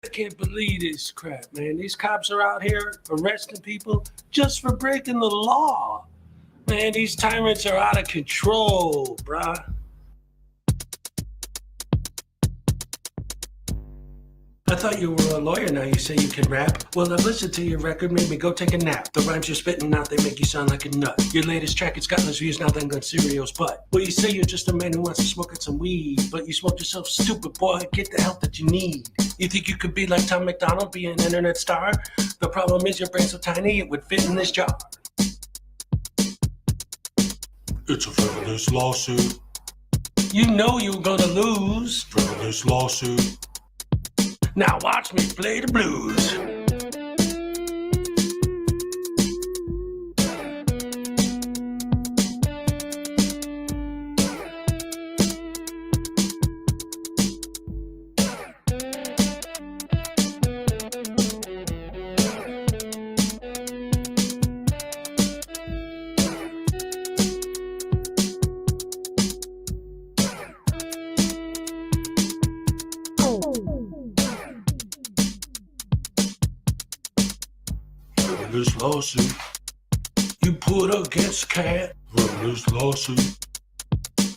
I can't believe this crap, man. These cops are out here arresting people just for breaking the law. Man, these tyrants are out of control, bruh. I thought you were a lawyer, now you say you can rap. Well, I've listened to your record, made me go take a nap. The rhymes you're spitting out, they make you sound like a nut. Your latest track, it's got less views now than Gun Cereal's butt. Well, you say you're just a man who wants to smoke some weed, but you smoke yourself stupid, boy, get the help that you need. You think you could be like Tom McDonald, be an internet star? The problem is your brain's so tiny, it would fit in this jar. It's a frivolous lawsuit. You know you're gonna lose. Frivolous lawsuit. Now watch me play the blues. Frivolous lawsuit. You put against cat. Frivolous lawsuit.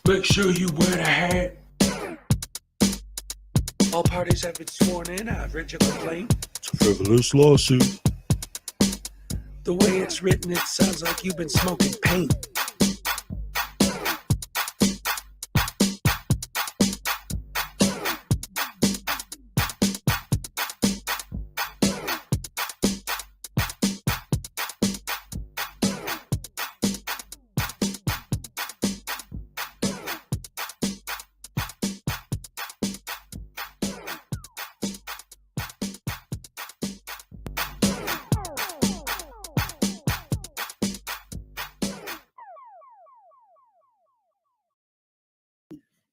Make sure you wear the hat. All parties have been sworn in. I've read your complaint. It's a frivolous lawsuit. The way it's written, it sounds like you've been smoking paint.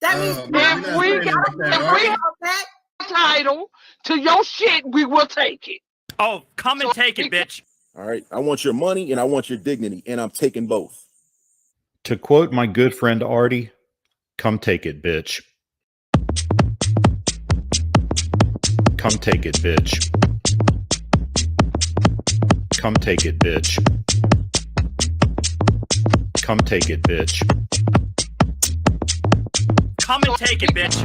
That means if we got that title to your shit, we will take it. Oh, come and take it, bitch. All right. I want your money and I want your dignity, and I'm taking both. To quote my good friend Artie, come take it, bitch. Come take it, bitch. Come take it, bitch. Come take it, bitch. Come and take it, bitch.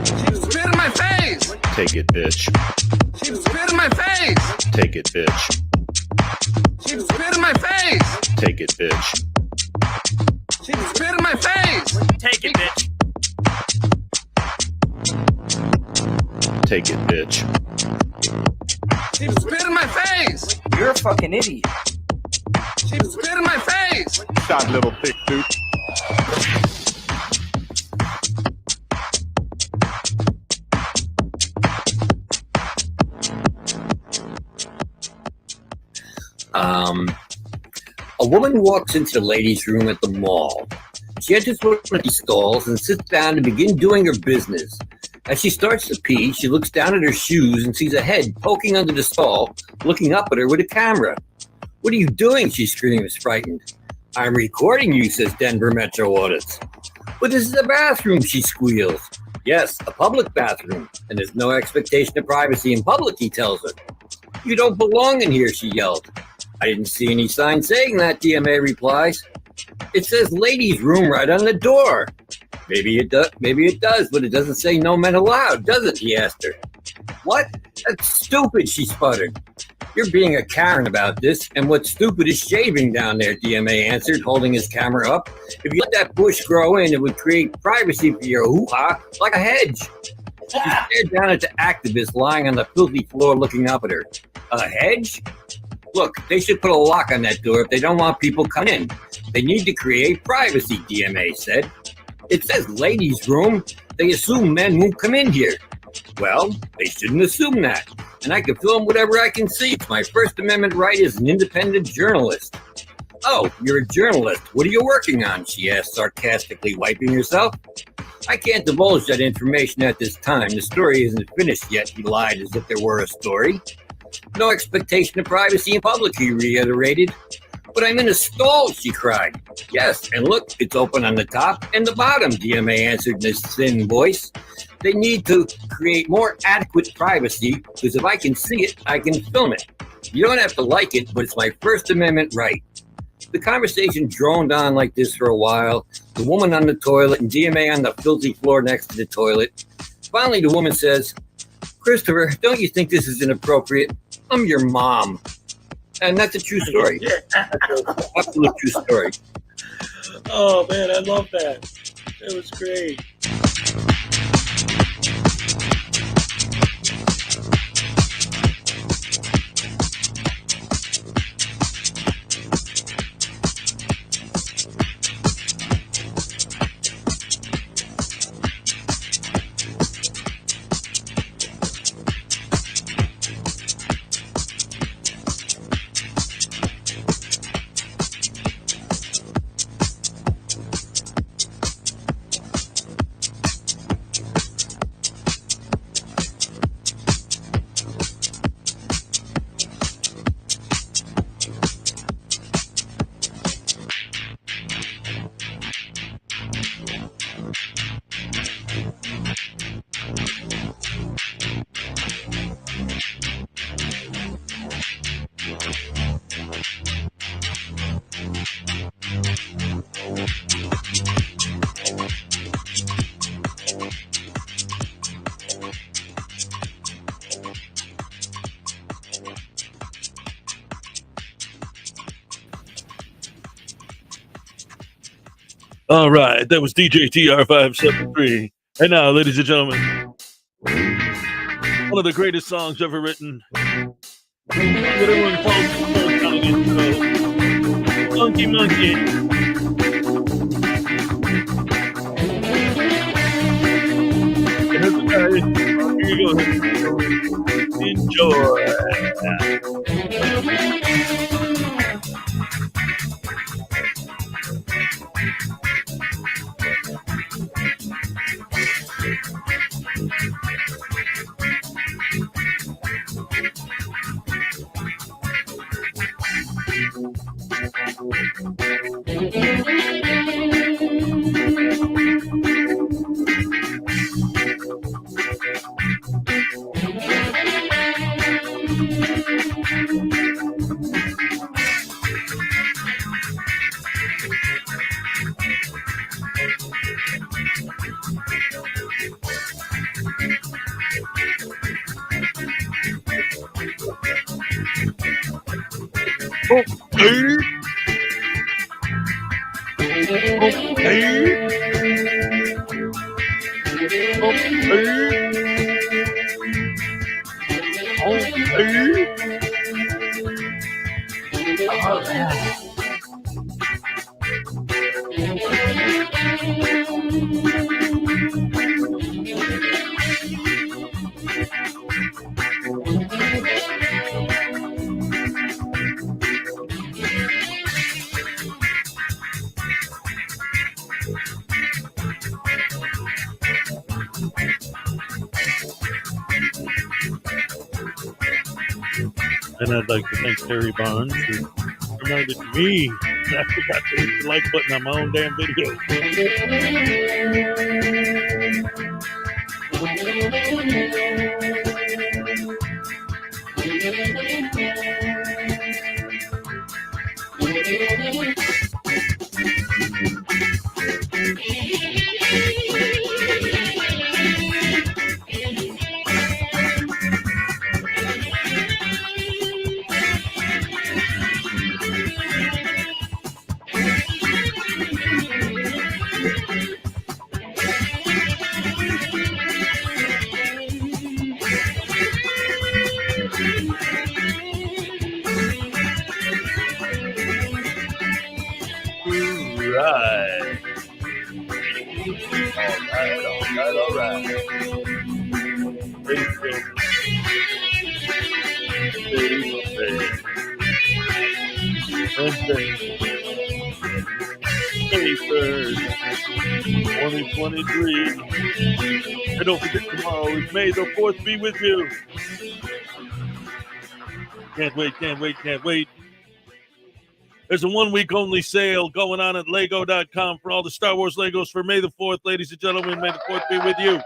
She spit in my face. Take it, bitch. She spit in my face. Take it, bitch. She spit in my face. Take it, bitch. She spit in my face. Take it, bitch. Take it, bitch. She spit in my face. You're a fucking idiot. She spit in my face. Shot little thick dude. A woman walks into the ladies' room at the mall. She enters one of these stalls and sits down to begin doing her business. As she starts to pee, she looks down at her shoes and sees a head poking under the stall, looking up at her with a camera. "What are you doing?" she screams, frightened. "I'm recording you," says Denver Metro Audit. "But this is a bathroom," she squeals. "Yes, a public bathroom, and there's no expectation of privacy in public," he tells her. "You don't belong in here," she yelled. "I didn't see any sign saying that," DMA replies. "It says ladies' room right on the door." Maybe it does, but it doesn't say no men allowed, does it?" he asked her. "What? That's stupid," she sputtered. "You're being a Karen about this, and what's stupid is shaving down there," DMA answered, holding his camera up. "If you let that bush grow in, it would create privacy for your hoo-ha like a hedge." She stared down at the activist lying on the filthy floor looking up at her. "A hedge? Look, they should put a lock on that door if they don't want people coming in. They need to create privacy," DMA said. "It says ladies' room. They assume men won't come in here." "Well, they shouldn't assume that. And I can film whatever I can see. It's my First Amendment right as an independent journalist." "Oh, you're a journalist. What are you working on?" she asked, sarcastically, wiping herself. "I can't divulge that information at this time. The story isn't finished yet," he lied as if there were a story. "No expectation of privacy in public," he reiterated. But I'm in a stall, she cried. Yes, and look, it's open on the top and the bottom, DMA answered in his thin voice. They need to create more adequate privacy, because if I can see it, I can film it. You don't have to like it, but it's my First Amendment right. The conversation droned on like this for a while, the woman on the toilet and DMA on the filthy floor next to the toilet. Finally, the woman says, Christopher, don't you think this is inappropriate? I'm your mom. And that's a true story. That's an absolute true story. Oh, man, I love that. That was great. All right, that was DJ TR573. And now, ladies and gentlemen, one of the greatest songs ever written. What everyone calls Funky Monkey. Here's the guy. Here you go. Enjoy. And I'd like to thank Terry Barnes, who reminded me that I forgot to hit the like button on my own damn video. All right. May 3rd, 2023. And don't forget, tomorrow is May the 4th be with you. Can't wait. There's a 1 week only sale going on at Lego.com for all the Star Wars Legos for May the 4th. Ladies and gentlemen, May the 4th be with you.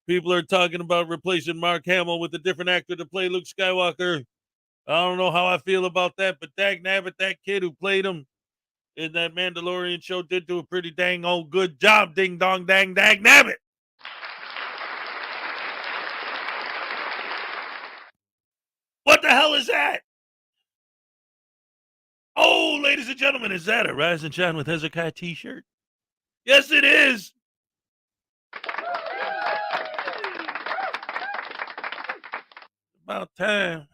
People are talking about replacing Mark Hamill with a different actor to play Luke Skywalker. I don't know how I feel about that, but Bagnabbit, that kid who played him in that Mandalorian show, did do a pretty dang old good job. Ding dong dang Bagnabbit. What the hell is that? Oh, ladies and gentlemen, is that a Rise and Shine with Hezokuai t-shirt? Yes, it is. About time.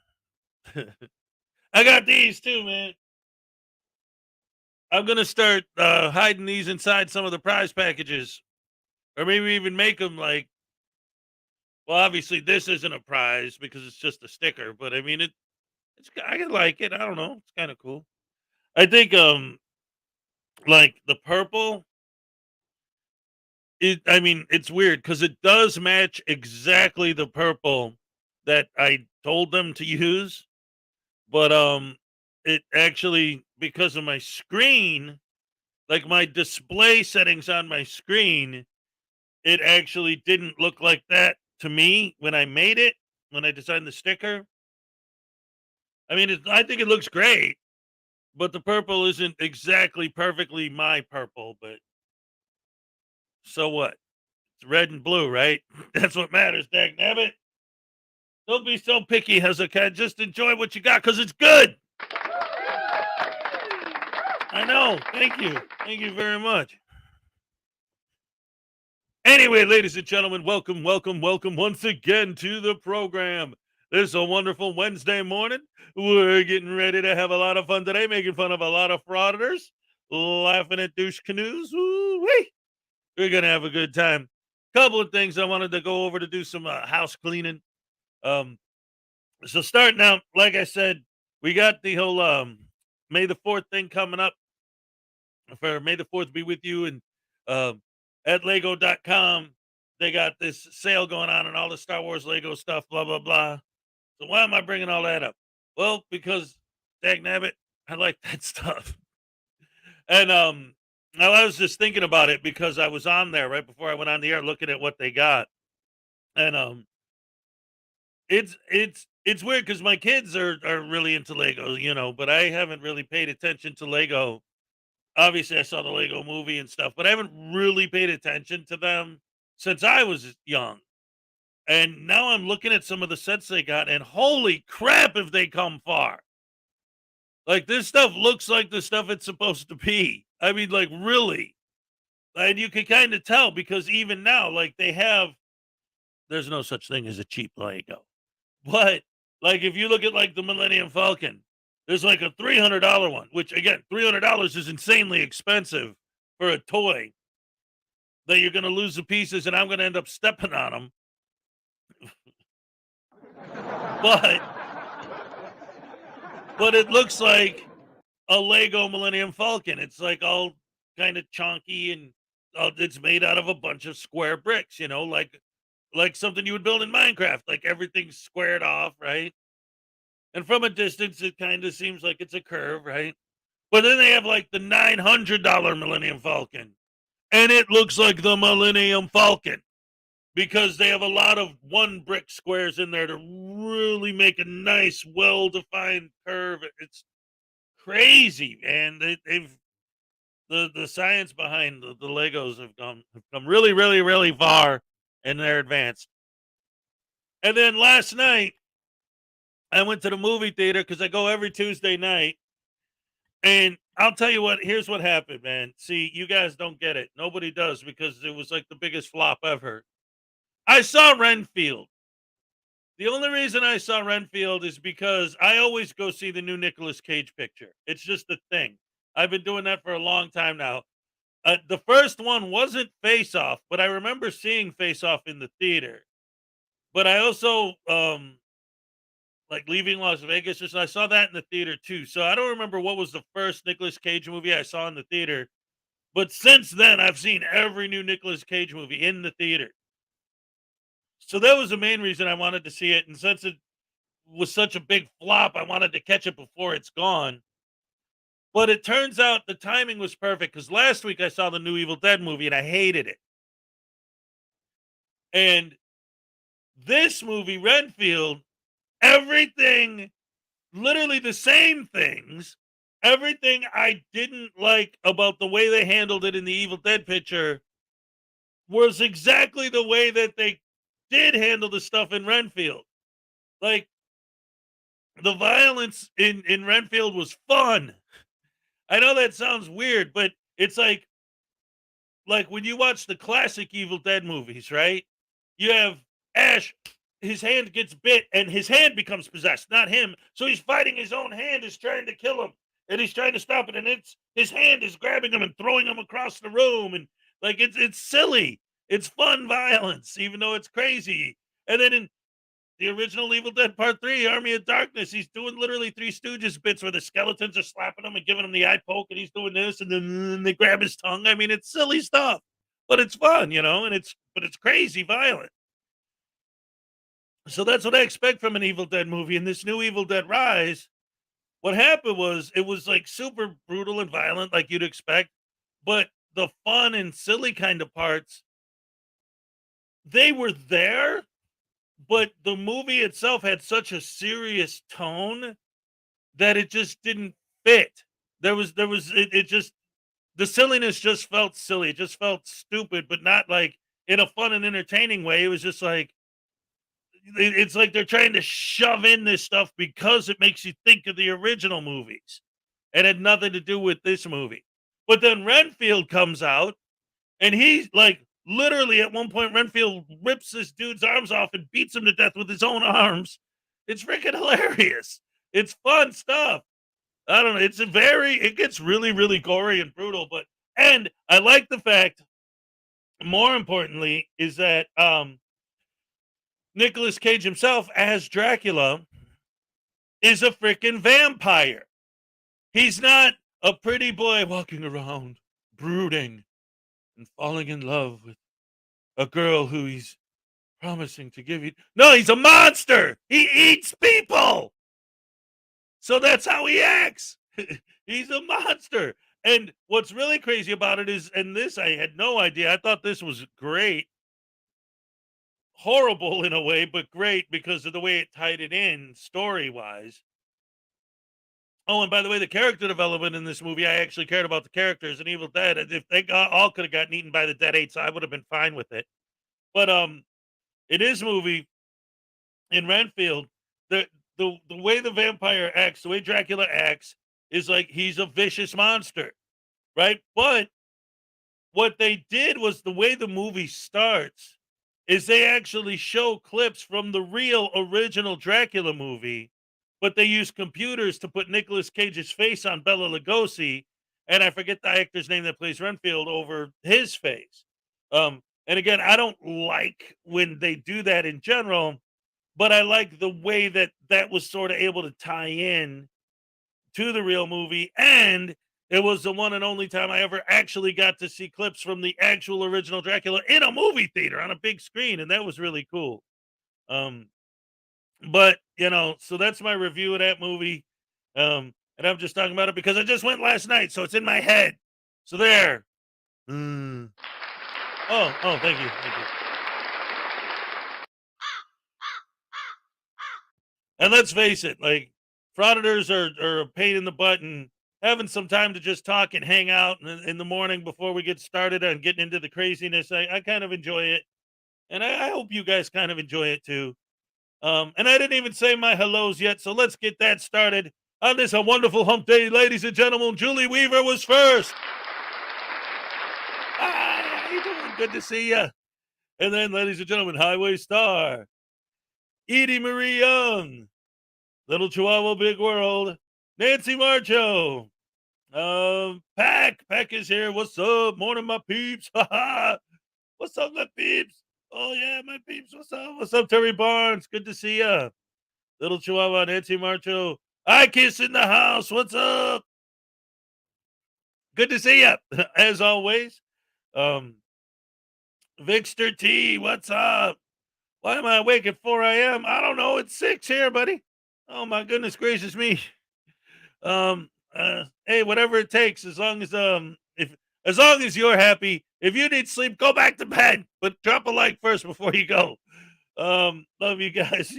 I got these too, man. I'm going to start hiding these inside some of the prize packages. Or maybe even make them like, well, obviously this isn't a prize because it's just a sticker. But I mean, I like it. I don't know. It's kind of cool. I think like the purple, it's weird because it does match exactly the purple that I told them to use, but it actually, because of my screen, like my display settings on my screen, it actually didn't look like that to me when I made it, when I designed the sticker. I mean, I think it looks great, but the purple isn't exactly perfectly my purple, but so what? It's red and blue, right? That's what matters, dagnabbit. Don't be so picky, Hezokuai. Just enjoy what you got because it's good. I know. Thank you. Thank you very much. Anyway, ladies and gentlemen, welcome once again to the program. This is a wonderful Wednesday morning. We're getting ready to have a lot of fun today, making fun of a lot of frauditors, laughing at douche canoes. Woo-wee. We're going to have a good time. Couple of things I wanted to go over to do some house cleaning. So starting out, like I said, we got the whole May the 4th thing coming up. For May the 4th be with you. And at Lego.com, they got this sale going on and all the Star Wars Lego stuff, blah, blah, blah. So why am I bringing all that up? Well, because, dagnabbit, I like that stuff. And I was just thinking about it because I was on there right before I went on the air looking at what they got. And it's weird because my kids are really into Lego, you know, but I haven't really paid attention to Lego. Obviously, I saw the Lego movie and stuff, but I haven't really paid attention to them since I was young. And now I'm looking at some of the sets they got, and holy crap, if they come far. Like, this stuff looks like the stuff it's supposed to be. I mean, like, really. And you can kind of tell because even now, like, there's no such thing as a cheap Lego. But, like, if you look at, like, the Millennium Falcon, there's, like, a $300 one, which, again, $300 is insanely expensive for a toy that you're going to lose the pieces, and I'm going to end up stepping on them. But it looks like a Lego Millennium Falcon. It's, like, all kind of chunky, and it's made out of a bunch of square bricks, you know, like something you would build in Minecraft, like everything's squared off, right? And from a distance, it kind of seems like it's a curve, right? But then they have like the $900 Millennium Falcon, and it looks like the Millennium Falcon because they have a lot of one brick squares in there to really make a nice, well-defined curve. It's crazy, man. They've the science behind the Legos have come really, really, really far. And they're advanced. And then last night, I went to the movie theater because I go every Tuesday night. And I'll tell you what, here's what happened, man. See, you guys don't get it. Nobody does because it was like the biggest flop ever. I saw Renfield. The only reason I saw Renfield is because I always go see the new Nicolas Cage picture. It's just a thing. I've been doing that for a long time now. The first one wasn't Face Off, but I remember seeing Face Off in the theater. But I also, like Leaving Las Vegas, I saw that in the theater too. So I don't remember what was the first Nicolas Cage movie I saw in the theater. But since then, I've seen every new Nicolas Cage movie in the theater. So that was the main reason I wanted to see it. And since it was such a big flop. I wanted to catch it before it's gone. But it turns out the timing was perfect because last week I saw the new Evil Dead movie and I hated it. And this movie, Renfield, everything, literally the same things, everything I didn't like about the way they handled it in the Evil Dead picture was exactly the way that they did handle the stuff in Renfield. Like, the violence in Renfield was fun. I know that sounds weird, but it's like when you watch the classic Evil Dead movies, right? You have Ash, his hand gets bit and his hand becomes possessed, not him. So he's fighting his own hand, is trying to kill him, and he's trying to stop it, and it's his hand is grabbing him and throwing him across the room, and like it's silly. It's fun violence, even though it's crazy. And then in the original Evil Dead Part 3, Army of Darkness, he's doing literally Three Stooges bits where the skeletons are slapping him and giving him the eye poke, and he's doing this, and then they grab his tongue. I mean, it's silly stuff, but it's fun, and it's crazy violent. So that's what I expect from an Evil Dead movie. In this new Evil Dead Rise, what happened was it was like super brutal and violent, like you'd expect, but the fun and silly kind of parts, they were there. But the movie itself had such a serious tone that it just didn't fit. It just, the silliness just felt silly. It just felt stupid, but not like in a fun and entertaining way. It was just like, it's like they're trying to shove in this stuff because it makes you think of the original movies. It had nothing to do with this movie. But then Renfield comes out and he's like, literally, at one point, Renfield rips this dude's arms off and beats him to death with his own arms. It's freaking hilarious. It's fun stuff. I don't know. It gets really, really gory and brutal. And I like the fact, more importantly, is that Nicolas Cage himself, as Dracula, is a freaking vampire. He's not a pretty boy walking around brooding and falling in love with a girl who he's promising to give you. No, he's a monster. He eats people. So that's how he acts. He's a monster. And what's really crazy about it is, and this I had no idea. I thought this was great. Horrible in a way, but great because of the way it tied it in story-wise. Oh, and by the way, the character development in this movie, I actually cared about the characters in Evil Dead. If they all could have gotten eaten by the Dead Eights, I would have been fine with it. But in his movie, in Renfield, the way the vampire acts, the way Dracula acts, is like he's a vicious monster, right? But what they did was, the way the movie starts is they actually show clips from the real original Dracula movie, but they use computers to put Nicolas Cage's face on Bela Lugosi, and I forget the actor's name that plays Renfield, over his face. And again, I don't like when they do that in general, but I like the way that was sort of able to tie in to the real movie. And it was the one and only time I ever actually got to see clips from the actual original Dracula in a movie theater on a big screen. And that was really cool. But, so that's my review of that movie. And I'm just talking about it because I just went last night, so it's in my head. So there. Oh, thank you. And let's face it, like, Frauditors are a pain in the butt, and having some time to just talk and hang out in the morning before we get started on getting into the craziness, I kind of enjoy it. And I hope you guys kind of enjoy it too. And I didn't even say my hellos yet, so let's get that started on this a wonderful hump day, ladies and gentlemen. Julie Weaver was first. Hi, how you doing? Good to see you. And then, ladies and gentlemen, Highway Star, Edie Marie Young, Little Chihuahua Big World, Nancy Marcho, Pack is here. What's up? Morning, my peeps. What's up, my peeps? Oh yeah, my peeps. What's up, Terry Barnes? Good to see ya. Little Chihuahua, Nancy Marcho, I Kiss in the house. What's up? Good to see ya. As always. Victor T, what's up? Why am I awake at 4 a.m.? I don't know. It's 6 here, buddy. Oh my goodness gracious me. Hey, whatever it takes, as long as you're happy. If you need sleep, go back to bed. But drop a like first before you go. Love you guys.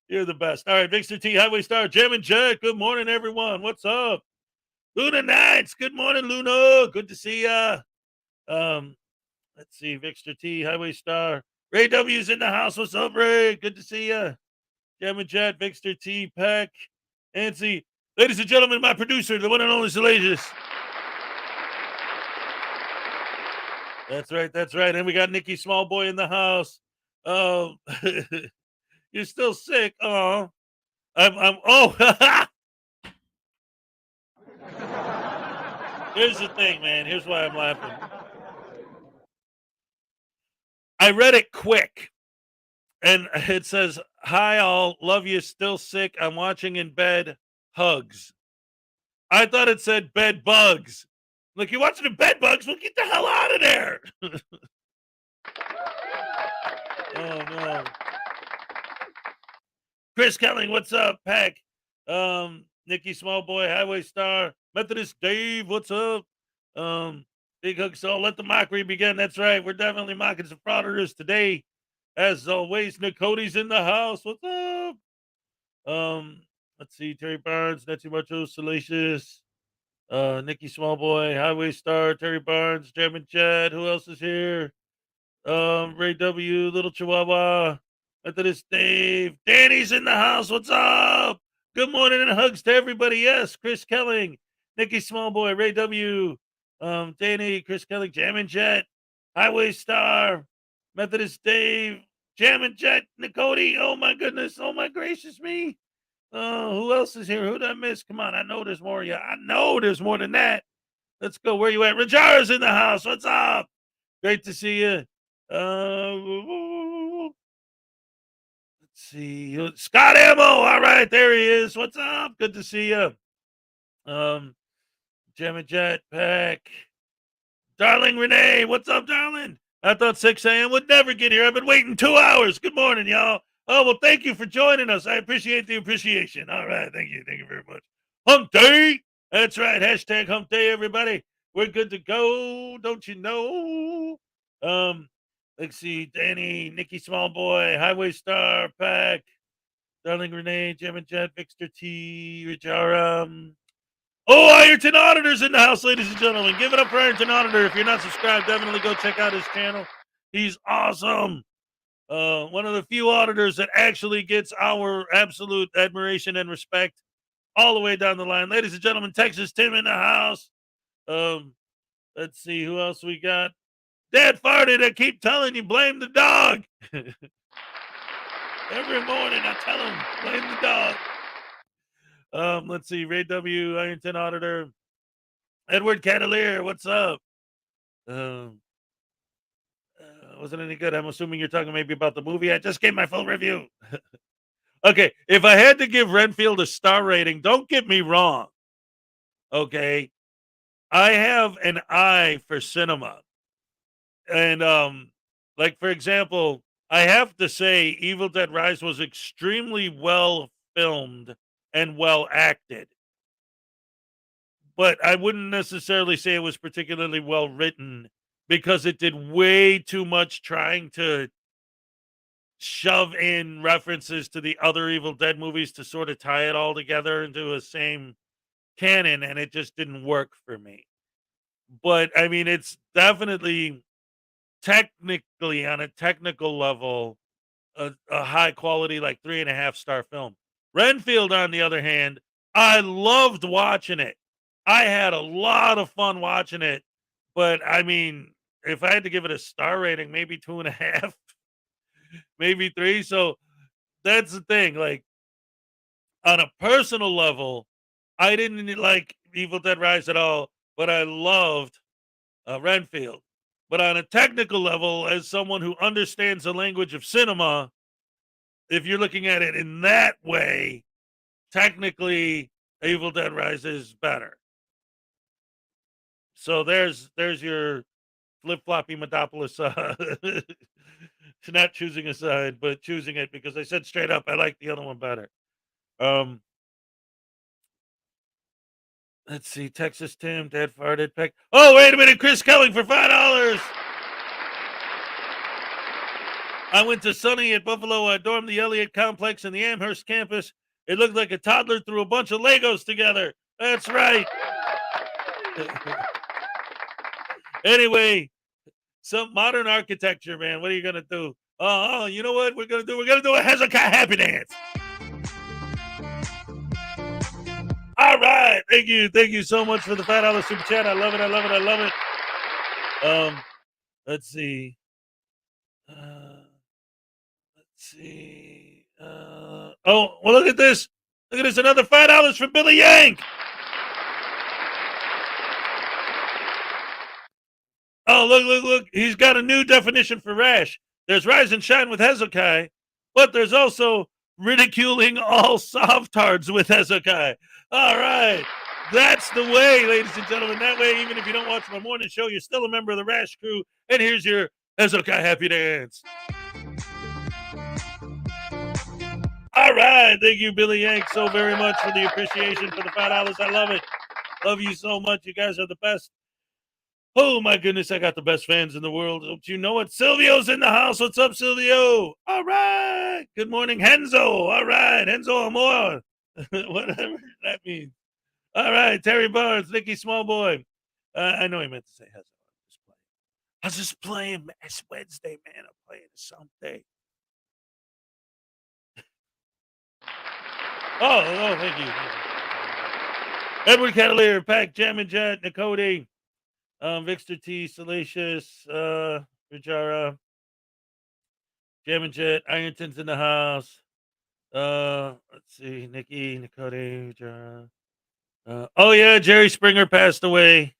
You're the best. All right, Victor T, Highway Star, Jam and Jack. Good morning, everyone. What's up? Luna Nights. Good morning, Luna. Good to see ya. Let's see, Victor T, Highway Star. Ray W's in the house. What's up, Ray? Good to see ya. Jam and Jack, Victor T, Peck, Nancy. Ladies and gentlemen, my producer, the one and only Salacious. That's right, that's right. And we got Nikki Smallboy in the house. Oh, you're still sick. Oh, oh. Here's the thing, man. Here's why I'm laughing. I read it quick. And it says, hi, all. Love you. Still sick. I'm watching in bed. Hugs. I thought it said bed bugs. Look, you're watching the bed bugs? Well, get the hell out of there. Oh, no. Chris Kelling, what's up? Peck. Nikki Smallboy, Highway Star. Methodist Dave, what's up? Big Hook Soul, let the mockery begin. That's right. We're definitely mocking some frauditors today. As always, Nicode's in the house. What's up? Let's see. Terry Barnes, Nancy Macho, Salacious, Nikki Smallboy, Highway Star, Terry Barnes, Jam and Chad. Who else is here? Ray W, Little Chihuahua, Methodist Dave. Danny's in the house. What's up? Good morning and hugs to everybody. Yes, Chris Kelling, Nikki Smallboy, Ray W, Danny, Chris Kelling, Jam and Jet, Highway Star, Methodist Dave, Jam and Jet, Nicody. Oh my goodness. Oh my gracious me. Who else is here? Who did I miss? Come on. I know there's more of you. I know there's more than that. Let's go. Where you at? Rajara's in the house. What's up? Great to see you. Let's see. Scott Ammo. All right. There he is. What's up? Good to see you. Jam and Jet Pack. Darling Renee. What's up, darling? I thought 6 a.m. would never get here. I've been waiting 2 hours. Good morning, y'all. Oh, well, thank you for joining us. I appreciate the appreciation. All right. Thank you. Thank you very much. Hump Day. That's right. Hashtag Hump Day, everybody. We're good to go. Don't you know? Let's see. Danny, Nikki Smallboy, Highway Star, Pack, Darling Renee, Jam and Jet, Victor T, Rajara. Oh, Ironton Auditor's in the house, ladies and gentlemen. Give it up for Ironton Auditor. If you're not subscribed, definitely go check out his channel. He's awesome. One of the few auditors that actually gets our absolute admiration and respect all the way down the line. Ladies and gentlemen, Texas Tim in the house. Let's see who else we got. Dad farted. I keep telling you, blame the dog. Every morning I tell him, blame the dog. Let's see. Ray W, Ironton Auditor. Edward Catalier, what's up? Wasn't any good. I'm assuming you're talking maybe about the movie. I just gave my full review. Okay, if I had to give Renfield a star rating, don't get me wrong. Okay, I have an eye for cinema. And, like, for example, I have to say Evil Dead Rise was extremely well filmed and well acted. But I wouldn't necessarily say it was particularly well written because it did way too much trying to shove in references to the other Evil Dead movies to sort of tie it all together into a same canon, and it just didn't work for me. But, I mean, it's definitely technically, on a technical level, a high quality, like 3.5 star film. Renfield, on the other hand, I loved watching it. I had a lot of fun watching it, but I mean, if I had to give it a star rating, maybe 2.5, maybe 3. So that's the thing. Like, on a personal level, I didn't like Evil Dead Rise at all, but I loved Renfield. But on a technical level, as someone who understands the language of cinema, if you're looking at it in that way, technically, Evil Dead Rise is better. So there's your flip-floppy Medopolis, not choosing a side, but choosing it because I said straight up I like the other one better. Let's see. Texas Tim, Dad farted. Peck. Oh, wait a minute. Chris Kelling for $5. I went to Sunny at Buffalo. I dormed the Elliott Complex in the Amherst campus. It looked like a toddler threw a bunch of Legos together. That's right. Anyway, some modern architecture, man. What are you gonna do? Oh, you know what we're gonna do? We're gonna do a Hezekiah happy dance. All right, thank you so much for the $5 super chat. I love it. Let's see. Oh, well, look at this. Another $5 from Billy Yank. Oh, look. He's got a new definition for rash. There's rise and shine with Hezekiah, but there's also ridiculing all softards with Hezekiah. All right. That's the way, ladies and gentlemen. That way, even if you don't watch my morning show, you're still a member of the Rash crew. And here's your Hezekiah happy dance. All right. Thank you, Billy Yank, so very much for the appreciation for the $5. I love it. Love you so much. You guys are the best. Oh, my goodness. I got the best fans in the world. Don't you know it? Silvio's in the house. What's up, Silvio? All right. Good morning, Henzo. All right. Henzo Amor. Whatever that means. All right. Terry Barnes, Nicky Smallboy. I know he meant to say Hezo. I was just playing. It's Wednesday, man. I'm playing something. Oh, thank you. Edward Cavalier, Pack, Jam and Jet, Nicody, Vixter T, Salacious, Rajara, Jam and Jet, Ironton's in the house. Let's see, Nikki, Nicody, Rajara. Oh yeah, Jerry Springer passed away.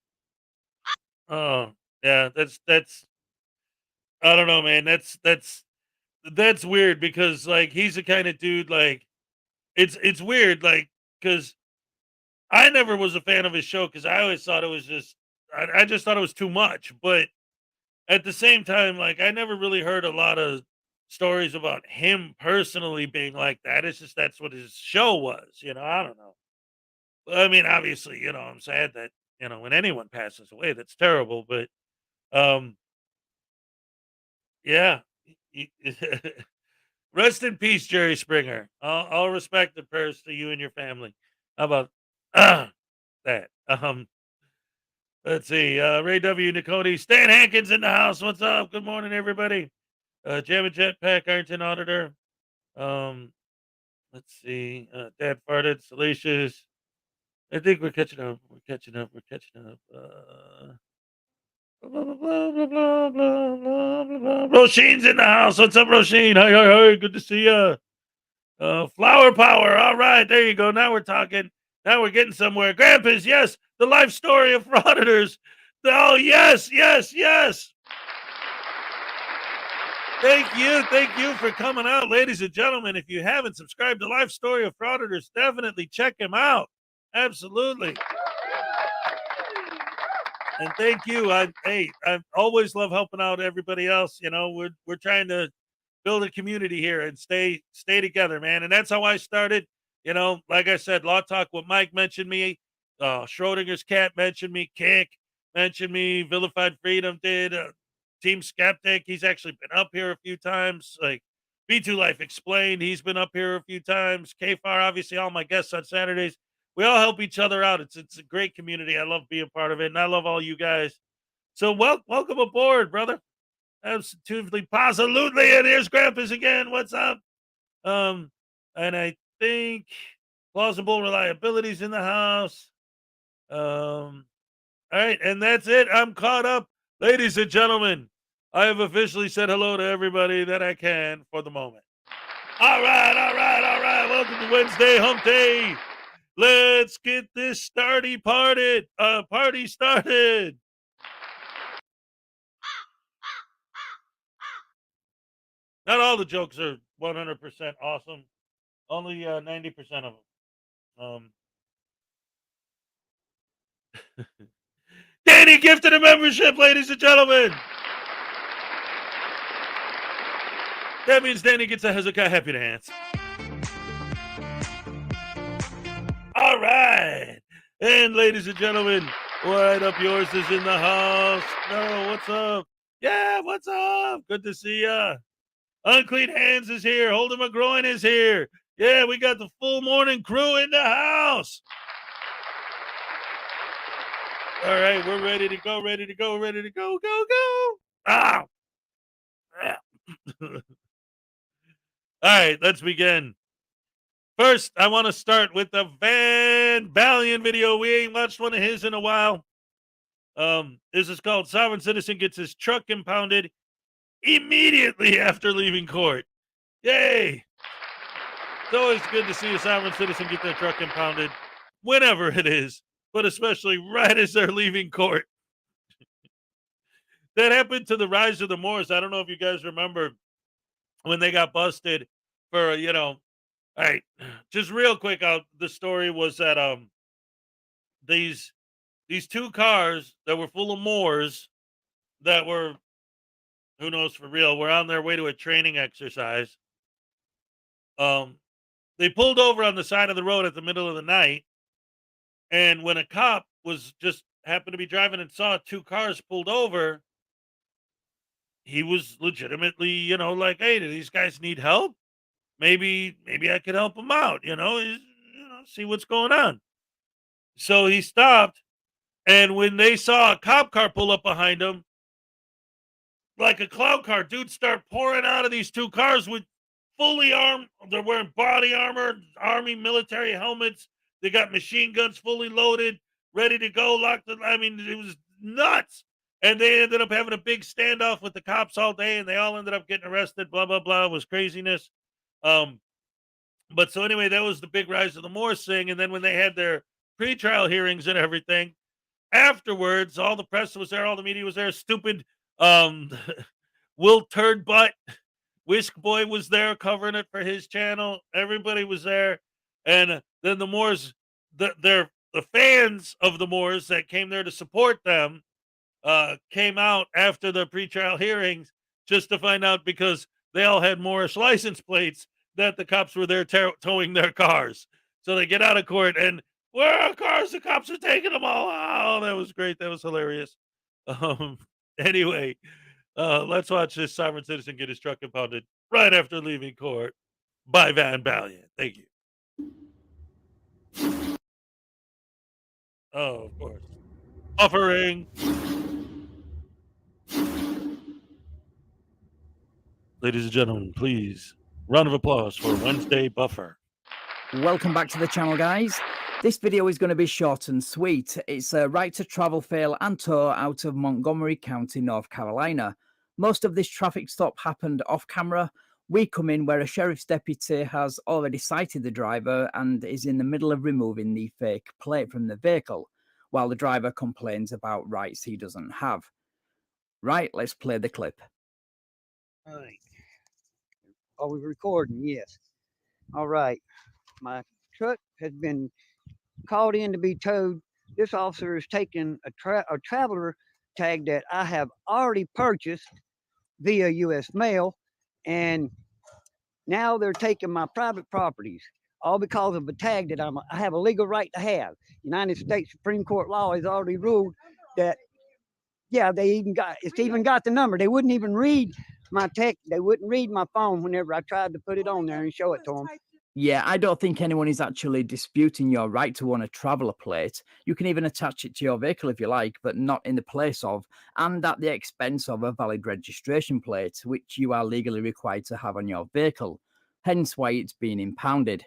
Oh yeah, that's I don't know, man. That's weird because like he's the kind of dude like it's weird like because I never was a fan of his show because I always thought it was just I just thought it was too much. But at the same time, like I never really heard a lot of stories about him personally being like that. It's just that's what his show was, you know. I don't know. I mean, obviously, you know, I'm sad that, you know, when anyone passes away, that's terrible. But yeah. Rest in peace, Jerry Springer. All respect and prayers to you and your family. How about that? Let's see. Ray W. Nicody, Stan Hankins in the house. What's up? Good morning, everybody. Jam and Jetpack, Ironton Auditor. Let's see. Dad farted, Salacious. I think we're catching up. Roshin's in the house. What's up, Roshin? Hi. Good to see you. Flower Power. All right, there you go. Now we're talking. Now we're getting somewhere. Grandpa's, yes. The life story of Frauditors. Oh, yes. Thank you for coming out, ladies and gentlemen. If you haven't subscribed to Life Story of Frauditors, definitely check him out. Absolutely. And thank you. I always love helping out everybody else. You know, we're trying to build a community here and stay together, man. And that's how I started. You know, like I said, Law Talk with Mike mentioned me. Schrodinger's Cat mentioned me. Kick mentioned me. Vilified Freedom did. Team Skeptic, he's actually been up here a few times. Like B2 Life Explained, he's been up here a few times. KFAR, obviously, all my guests on Saturdays. We all help each other out. It's a great community. I love being part of it, and I love all you guys. So welcome aboard, brother. Absolutely, absolutely. And here's Grandpa's again. What's up? And I think Plausible Reliability's in the house. All right, and that's it. I'm caught up. Ladies and gentlemen, I have officially said hello to everybody that I can for the moment. All right. Welcome to Wednesday Hump Day. Let's get this party started. Not all the jokes are 100% awesome. Only 90% of them. Danny gifted a membership, ladies and gentlemen. That means Danny gets a Hezekiah happy dance. All right. And ladies and gentlemen, White Up Yours is in the house. No, what's up? Yeah, what's up? Good to see ya. Unclean Hands is here. Holden McGroin is here. Yeah, we got the full morning crew in the house. All right, we're ready to go, go. Ah! All right, let's begin. First, I want to start with the Van Balian video. We ain't watched one of his in a while. This is called Sovereign Citizen Gets His Truck Impounded Immediately After Leaving Court. Yay! It's always good to see a sovereign citizen get their truck impounded, whenever it is, but especially right as they're leaving court. That happened to the Rise of the Moors. I don't know if you guys remember when they got busted for, all right, just real quick, the story was that these two cars that were full of Moors that were, who knows for real, were on their way to a training exercise. They pulled over on the side of the road at the middle of the night, and when a cop was just happened to be driving and saw two cars pulled over, he was legitimately, like, hey, do these guys need help? Maybe I could help them out, see what's going on. So he stopped, and when they saw a cop car pull up behind him, like a clown car, dudes start pouring out of these two cars with fully armed. They're wearing body armor, army military helmets. They got machine guns fully loaded, ready to go. It was nuts. And they ended up having a big standoff with the cops all day, and they all ended up getting arrested. Blah, blah, blah. It was craziness. But so anyway, that was the big Rise of the Moors thing. And then when they had their pretrial hearings and everything, afterwards, all the press was there, all the media was there. Stupid Will Turd Butt Whisk Boy was there covering it for his channel. Everybody was there. And then the Moors, the fans of the Moors that came there to support them came out after the pretrial hearings just to find out, because they all had Moorish license plates, that the cops were there towing their cars. So they get out of court, and where are our cars? The cops are taking them all. Oh, that was great. That was hilarious. Anyway, let's watch this sovereign citizen get his truck impounded right after leaving court by Van Balian. Thank you. Oh, of course. Buffering. Ladies and gentlemen, please, round of applause for Wednesday Buffer. Welcome back to the channel, guys. This video is going to be short and sweet. It's a right to travel fail and tow out of Montgomery County, North Carolina. Most of this traffic stop happened off camera. We come in where a sheriff's deputy has already cited the driver and is in the middle of removing the fake plate from the vehicle, while the driver complains about rights he doesn't have. Right, let's play the clip. All right. Are we recording? Yes. All right. My truck has been called in to be towed. This officer has taken a traveler tag that I have already purchased via U.S. mail, and now they're taking my private properties, all because of a tag that I have a legal right to have. United States Supreme Court law has already ruled that, yeah, it's even got the number. They wouldn't even read my text. They wouldn't read my phone whenever I tried to put it on there and show it to them. Yeah, I don't think anyone is actually disputing your right to own a traveller plate. You can even attach it to your vehicle if you like, but not in the place of and at the expense of a valid registration plate, which you are legally required to have on your vehicle. Hence why it's being impounded.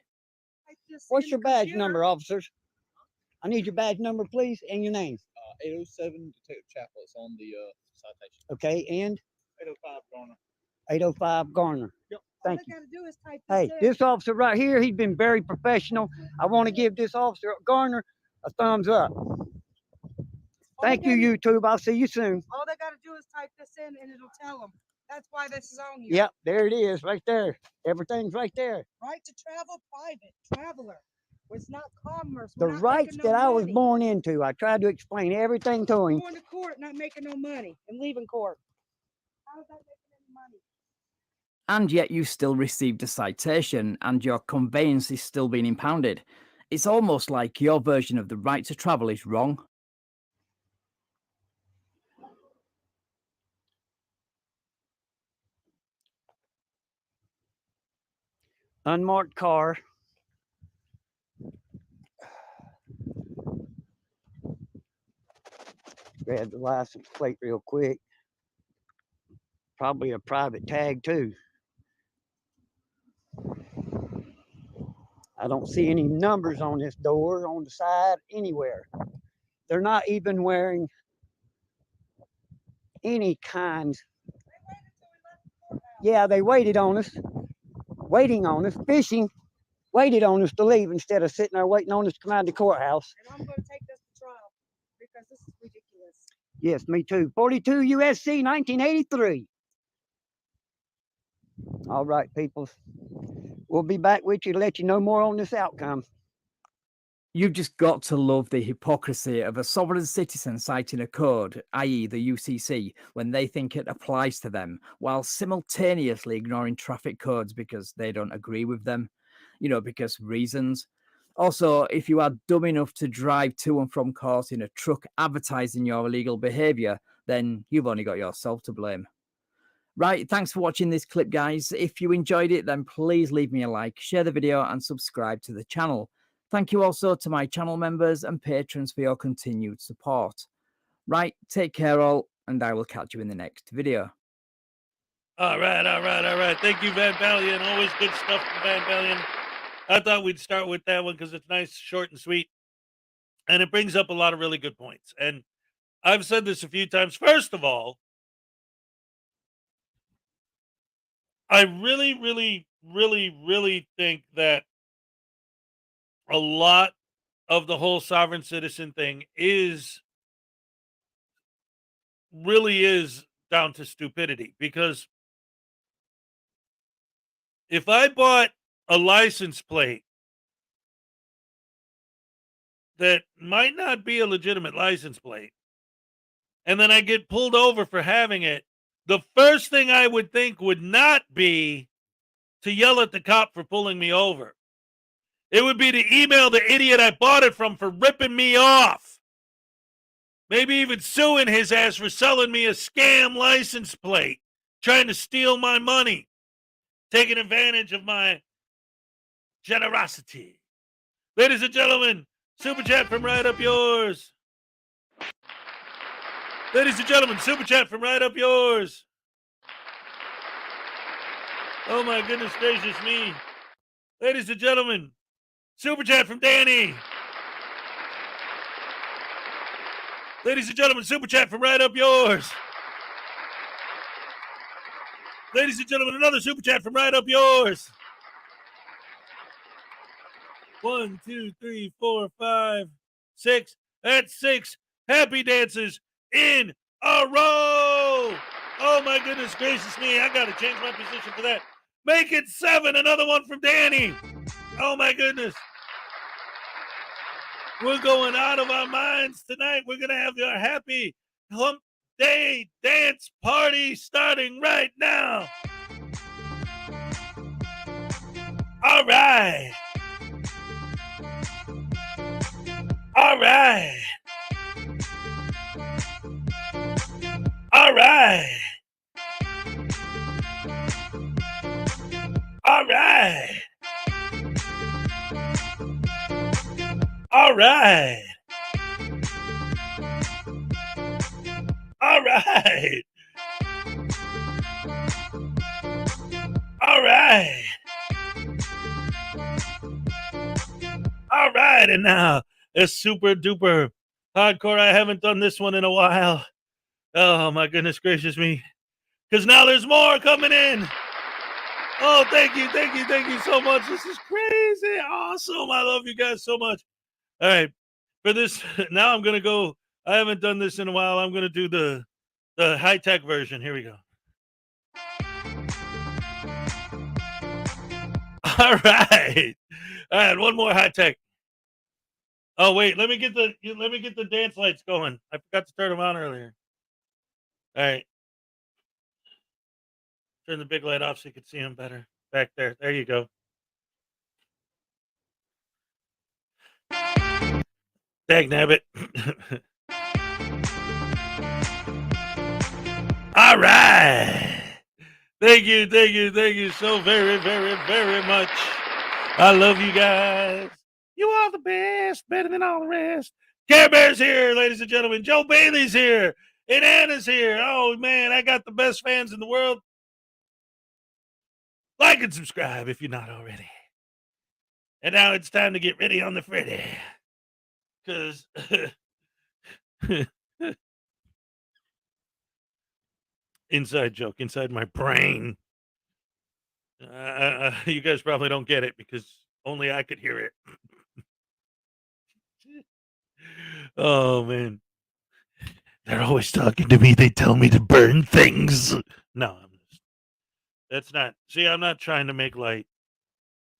What's your badge number, officers? I need your badge number, please, and your name. 807 Detective Chapel. It's on the citation. Okay, and? 805 Garner. 805 Garner. Yep. Thank you. Hey, this officer right here, he's been very professional. I want to give this officer, Garner, a thumbs up. Thank you, YouTube. I'll see you soon. All they got to do is type this in and it'll tell them. That's why this is on here. Yep, there it is, right there. Everything's right there. Right to travel, private, traveler. It's not commerce. The rights that I was born into. I tried to explain everything to him. Going to court, not making no money, and leaving court. How is that making any money? And yet you still received a citation and your conveyance is still being impounded. It's almost like your version of the right to travel is wrong. Unmarked car. Grab the license plate real quick. Probably a private tag too. I don't see any numbers on this door, on the side, anywhere. They're not even wearing any kind. Yeah, they waited on us, fishing, waited on us to leave instead of sitting there waiting on us to come out of the courthouse. And I'm going to take this to trial because this is ridiculous. Yes, me too. 42 USC 1983. All right, people. We'll be back with you to let you know more on this outcome. You've just got to love the hypocrisy of a sovereign citizen citing a code, i.e. the UCC, when they think it applies to them, while simultaneously ignoring traffic codes because they don't agree with them, because reasons. Also, if you are dumb enough to drive to and from court in a truck advertising your illegal behaviour, then you've only got yourself to blame. Right, thanks for watching this clip, guys. If you enjoyed it, then please leave me a like, share the video and subscribe to the channel. Thank you also to my channel members and patrons for your continued support. Right, take care all, and I will catch you in the next video. All right. Thank you, Van Valiant. Always good stuff from Van Valiant. I thought we'd start with that one because it's nice, short, and sweet. And it brings up a lot of really good points. And I've said this a few times. First of all, I really, really, really, really think that a lot of the whole sovereign citizen thing really is down to stupidity. Because if I bought a license plate that might not be a legitimate license plate, and then I get pulled over for having it, the first thing I would think would not be to yell at the cop for pulling me over. It would be to email the idiot I bought it from for ripping me off. Maybe even suing his ass for selling me a scam license plate, trying to steal my money, taking advantage of my generosity. Ladies and gentlemen, Super Chat from Right Up Yours. Ladies and gentlemen, Super Chat from Right Up Yours. Oh my goodness gracious me. Ladies and gentlemen, Super Chat from Danny. Ladies and gentlemen, Super Chat from Right Up Yours. Ladies and gentlemen, another Super Chat from Right Up Yours. 1, 2, 3, 4, 5, 6. That's 6 happy dances in a row. Oh my goodness gracious me. I got to change my position for that. Make it 7. Another one from Danny. Oh my goodness. We're going out of our minds tonight. We're going to have your happy Hump Day dance party starting right now. All right. All right. All right. All right. All right. All right. All right. All right. And now it's super duper hardcore. I haven't done this one in a while. Oh my goodness gracious me. Because now there's more coming in. Oh, thank you so much. This is crazy. Awesome. I love you guys so much. All right. For this, now I'm going to go. I haven't done this in a while. I'm going to do the high-tech version. Here we go. All right. All right, one more high-tech. Oh, wait. Let me get the dance lights going. I forgot to turn them on earlier. All right. Turn the big light off so you can see them better. Back there. There you go. Bagnabbit. All right. Thank you so very, very, very much. I love you guys. You are the best, better than all the rest. Care Bear's here, ladies and gentlemen. Joe Bailey's here. And Anna's here. Oh, man, I got the best fans in the world. Like and subscribe if you're not already. And now it's time to get ready on the Freddy. Because... inside joke, inside my brain. You guys probably don't get it because only I could hear it. Oh, man. They're always talking to me. They tell me to burn things. No, that's not. See, I'm not trying to make light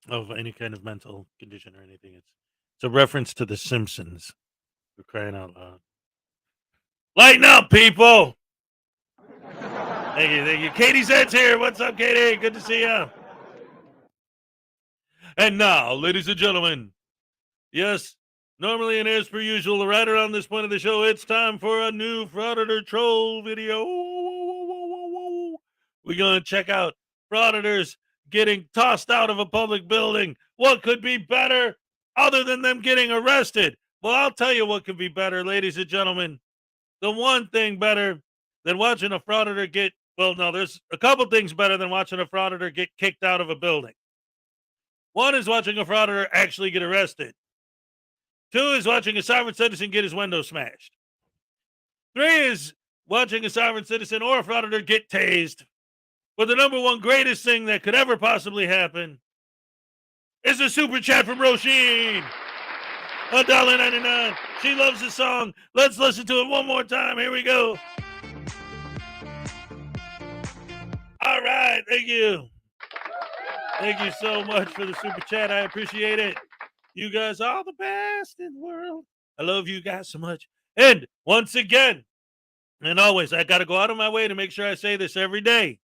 of any kind of mental condition or anything. It's a reference to The Simpsons. For crying out loud. Lighten up, people. Thank you. Katie Zed's here. What's up, Katie? Good to see you. And now, ladies and gentlemen, yes, normally and as per usual, right around this point of the show, it's time for a new Frauditor troll video. We're going to check out Frauditors getting tossed out of a public building. What could be better other than them getting arrested? Well, I'll tell you what could be better, ladies and gentlemen. The one thing better than watching a Frauditor get, well, no, there's a couple things better than watching a Frauditor get kicked out of a building. One is watching a Frauditor actually get arrested. 2 is watching a sovereign citizen get his window smashed. 3 is watching a sovereign citizen or a Frauditor get tased. But the number one greatest thing that could ever possibly happen is a super chat from Roisin. $1.99. She loves the song. Let's listen to it one more time. Here we go. All right. Thank you. Thank you so much for the super chat. I appreciate it. You guys are the best in the world. I love you guys so much. And once again, and always, I got to go out of my way to make sure I say this every day.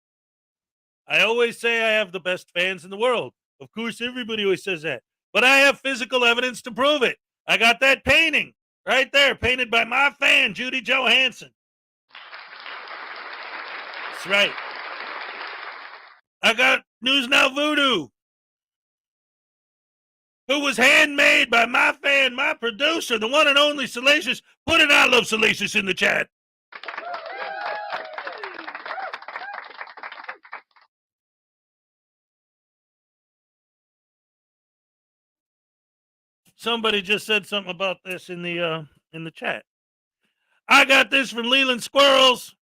I always say I have the best fans in the world. Of course, everybody always says that. But I have physical evidence to prove it. I got that painting right there, painted by my fan, Judy Johansson. That's right. I got News Now Voodoo, who was handmade by my fan, my producer, the one and only Salacious. Put an I love Salacious in the chat. Somebody just said something about this in the chat. I got this from Leland Squirrels,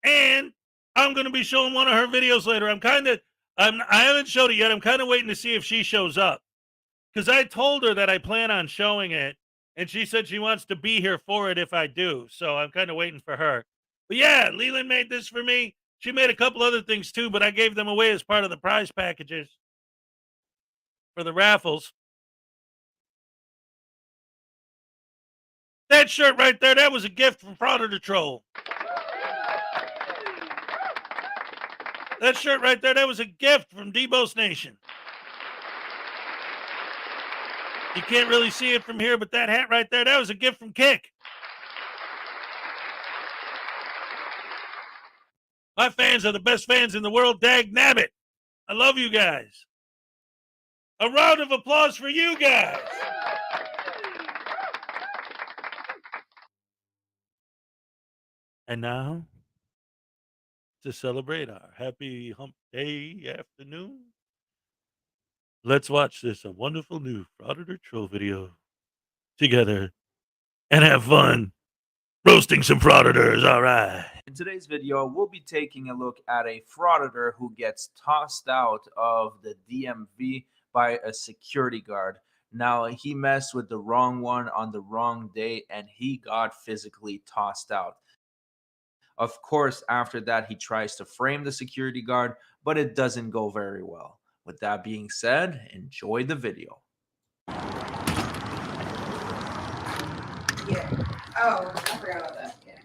and I'm going to be showing one of her videos later. I haven't showed it yet. I'm kind of waiting to see if she shows up, because I told her that I plan on showing it, and she said she wants to be here for it if I do. So I'm kind of waiting for her. But yeah, Leland made this for me. She made a couple other things too, but I gave them away as part of the prize packages for the raffles. That shirt right there, that was a gift from Frauditor Troll. That shirt right there, that was a gift from Debo's Nation. You can't really see it from here, but that hat right there, that was a gift from Kick. My fans are the best fans in the world. Bagnabbit. I love you guys. A round of applause for you guys. And now, to celebrate our happy hump day afternoon, let's watch this a wonderful new Frauditor Troll video together and have fun roasting some Frauditors. All right. In today's video, we'll be taking a look at a Frauditor who gets tossed out of the DMV by a security guard. Now, he messed with the wrong one on the wrong day, and he got physically tossed out. Of course, after that, he tries to frame the security guard, but it doesn't go very well. With that being said, enjoy the video. Yeah. Oh, I forgot about that. Yeah.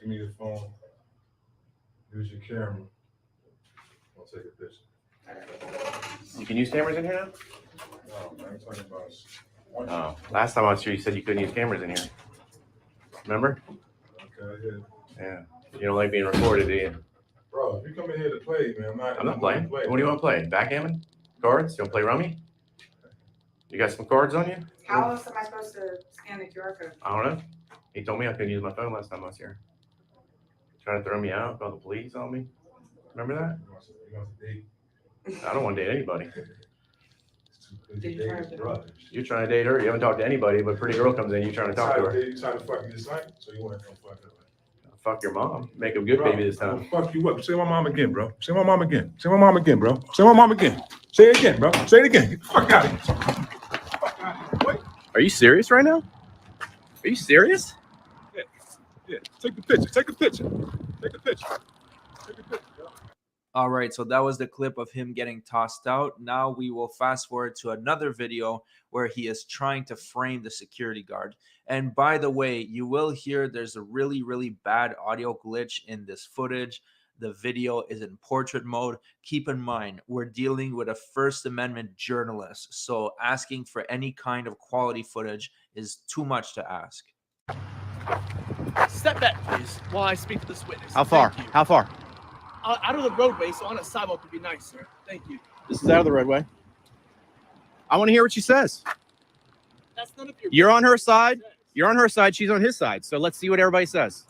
Give me your phone. Use your camera. I'll take a picture. You can use cameras in here now? Oh, last time I was here, you said you couldn't use cameras in here. Remember? Okay, Yeah. You don't like being recorded, do you? bro, if you come in here to play, man, I'm not playing. What do you want to play? Backgammon? Cards? You want to play rummy? You got some cards on you? How else am I supposed to scan the QR code? I don't know. He told me I couldn't use my phone last time I was here. Trying to throw me out, call the police on me. Remember that? I don't want to date anybody. You're trying to date her. You haven't talked to anybody, but a pretty girl comes in, you're trying to talk to her. You trying to fuck me this night, so you want to come fuck her. Fuck your mom. Make a good baby this time. Fuck you up. Say my mom again, bro. Say my mom again. Say my mom again, bro. Say my mom again. Say it again, bro. Say it again. Get the fuck out of here. Are you serious right now? Are you serious? Yeah. Take the picture. Take a picture. Take a picture. Take a picture. All right, so that was the clip of him getting tossed out. Now we will fast forward to another video where he is trying to frame the security guard. And by the way, you will hear there's a really, really bad audio glitch in this footage. The video is in portrait mode. Keep in mind, we're dealing with a First Amendment journalist, so asking for any kind of quality footage is too much to ask. Step back, please, while I speak to this witness. How far? Thank you. How far? Out of the roadway, so on a sidewalk would be nice, sir. Thank you. This is out of the roadway. I want to hear what she says. That's none of your You're on her business. side. You're on her side. She's on his side. So let's see what everybody says.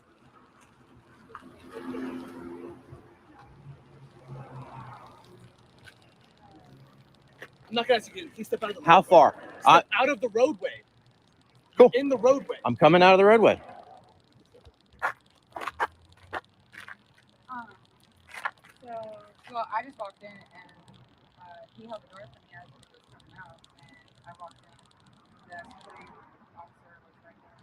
I'm not gonna ask you again. Please step out of the How roadway. far? Step out of the roadway. Cool. In the roadway. I'm coming out of the roadway. Well, I just walked in and he held the door for me as he was coming out, and I walked in. The security officer was right there.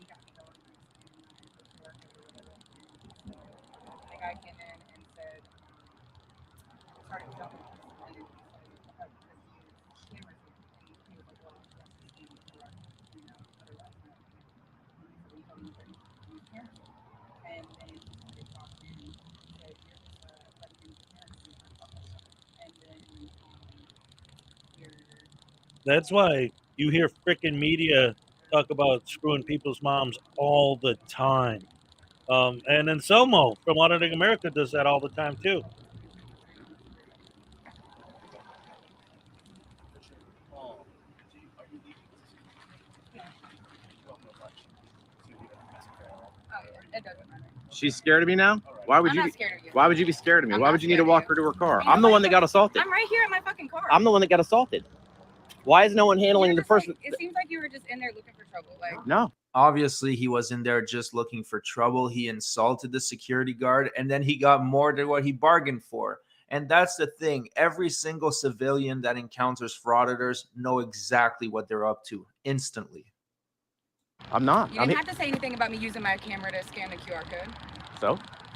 He got me going and the guy came in and said, started jumping us, and he said, because he used cameras here, and he was like, well, that's the same for us, you know, otherwise, no. So he told me that he used cameras. And then he started talking and said, you're just letting him parents and stuff. And then you're That's why you hear frickin' media talk about screwing people's moms all the time. And then Selmo from Auditing America does that all the time too. it doesn't matter. She's scared of me now? Why would I'm you not be scared of you. Why would you be scared of me? I'm Why not would you need to scared of walk you. her to her car? You know I'm the what? one that got assaulted. I'm right here in my fucking car. I'm the one that got assaulted. Why is no one handling the first? It seems like you were just in there looking for trouble. Like, No. Obviously, he was in there just looking for trouble. He insulted the security guard, and then he got more than what he bargained for. And that's the thing. Every single civilian that encounters frauditors know exactly what they're up to instantly. I'm not. you didn't have to say anything about me using my camera to scan the QR code. So?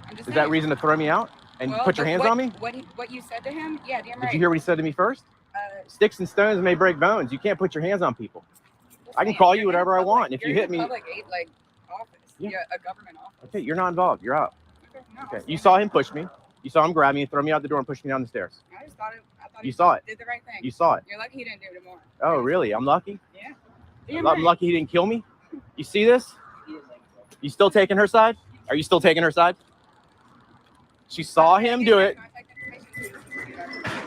I'm just Is saying. that reason to throw me out and Well, put your but hands what, on me? What you said to him? Yeah, damn right. Did you hear what he said to me first? Sticks and stones may break bones. You can't put your hands on people. I can call you whatever I want. If you hit me, Public aid, like office, yeah, a government office. okay, you're not involved. You're out. No, Okay. You saw him push me. You saw him grab me and throw me out the door and push me down the stairs. I just thought I thought You he saw it. Did the right thing. You saw it. You're lucky he didn't do it more. Oh, really? I'm lucky. Yeah. I'm Damn right. lucky he didn't kill me. You see this? You still taking her side? Are you still taking her side? She saw him do it.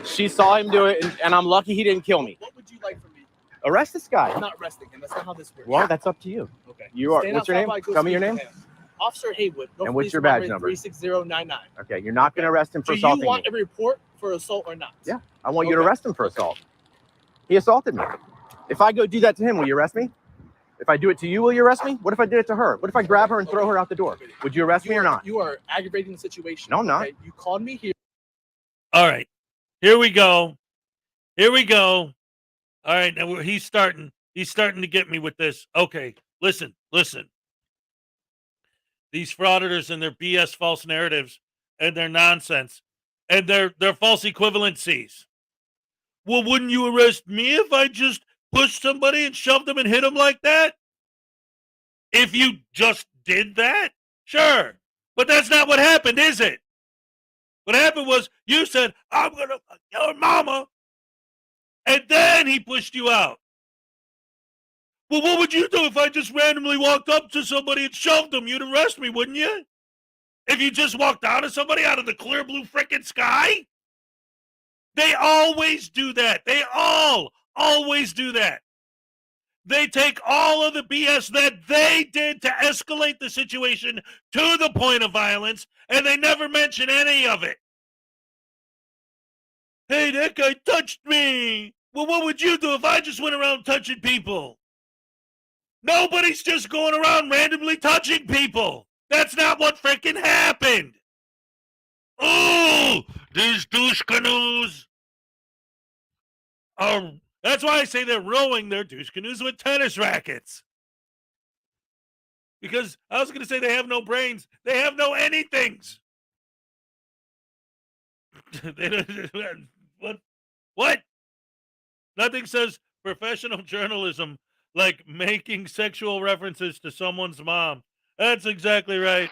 She saw him do it, and I'm lucky he didn't kill me. What would you like from me? Arrest this guy. I'm not arresting him. That's not how this works. Well, that's up to you. Okay. You are. Stand What's your outside name? while I go Tell me your speak name. to him. Officer Haywood. And what's your badge number? 36099. Okay, you're not going to arrest him for Do assaulting you want me. a report for assault or not? Yeah, I want you to arrest him for assault. He assaulted me. If I go do that to him, will you arrest me? If I do it to you, will you arrest me? What if I did it to her? What if I grab her and throw her out the door? Would you arrest me or not? You are aggravating the situation. No, I'm not. Okay? You called me here. All right, here we go. Here we go. All right, now he's starting to get me with this. Okay, listen. These frauditors and their BS false narratives and their nonsense and their false equivalencies. Well, wouldn't you arrest me if I just pushed somebody and shoved them and hit them like that? If you just did that? Sure. But that's not what happened, is it? What happened was you said, I'm going to fuck your mama. And then he pushed you out. Well, what would you do if I just randomly walked up to somebody and shoved them? You'd arrest me, wouldn't you? If you just walked down to somebody out of the clear blue frickin' sky? They always do that. They always do that. They take all of the BS that they did to escalate the situation to the point of violence, and they never mention any of it. Hey, that guy touched me. Well, what would you do if I just went around touching people? Nobody's just going around randomly touching people. That's not what freaking happened. Oh, these douche canoes are... That's why I say they're rowing their douche canoes with tennis rackets. Because I was going to say they have no brains. They have no anythings. What? Nothing says professional journalism like making sexual references to someone's mom. That's exactly right.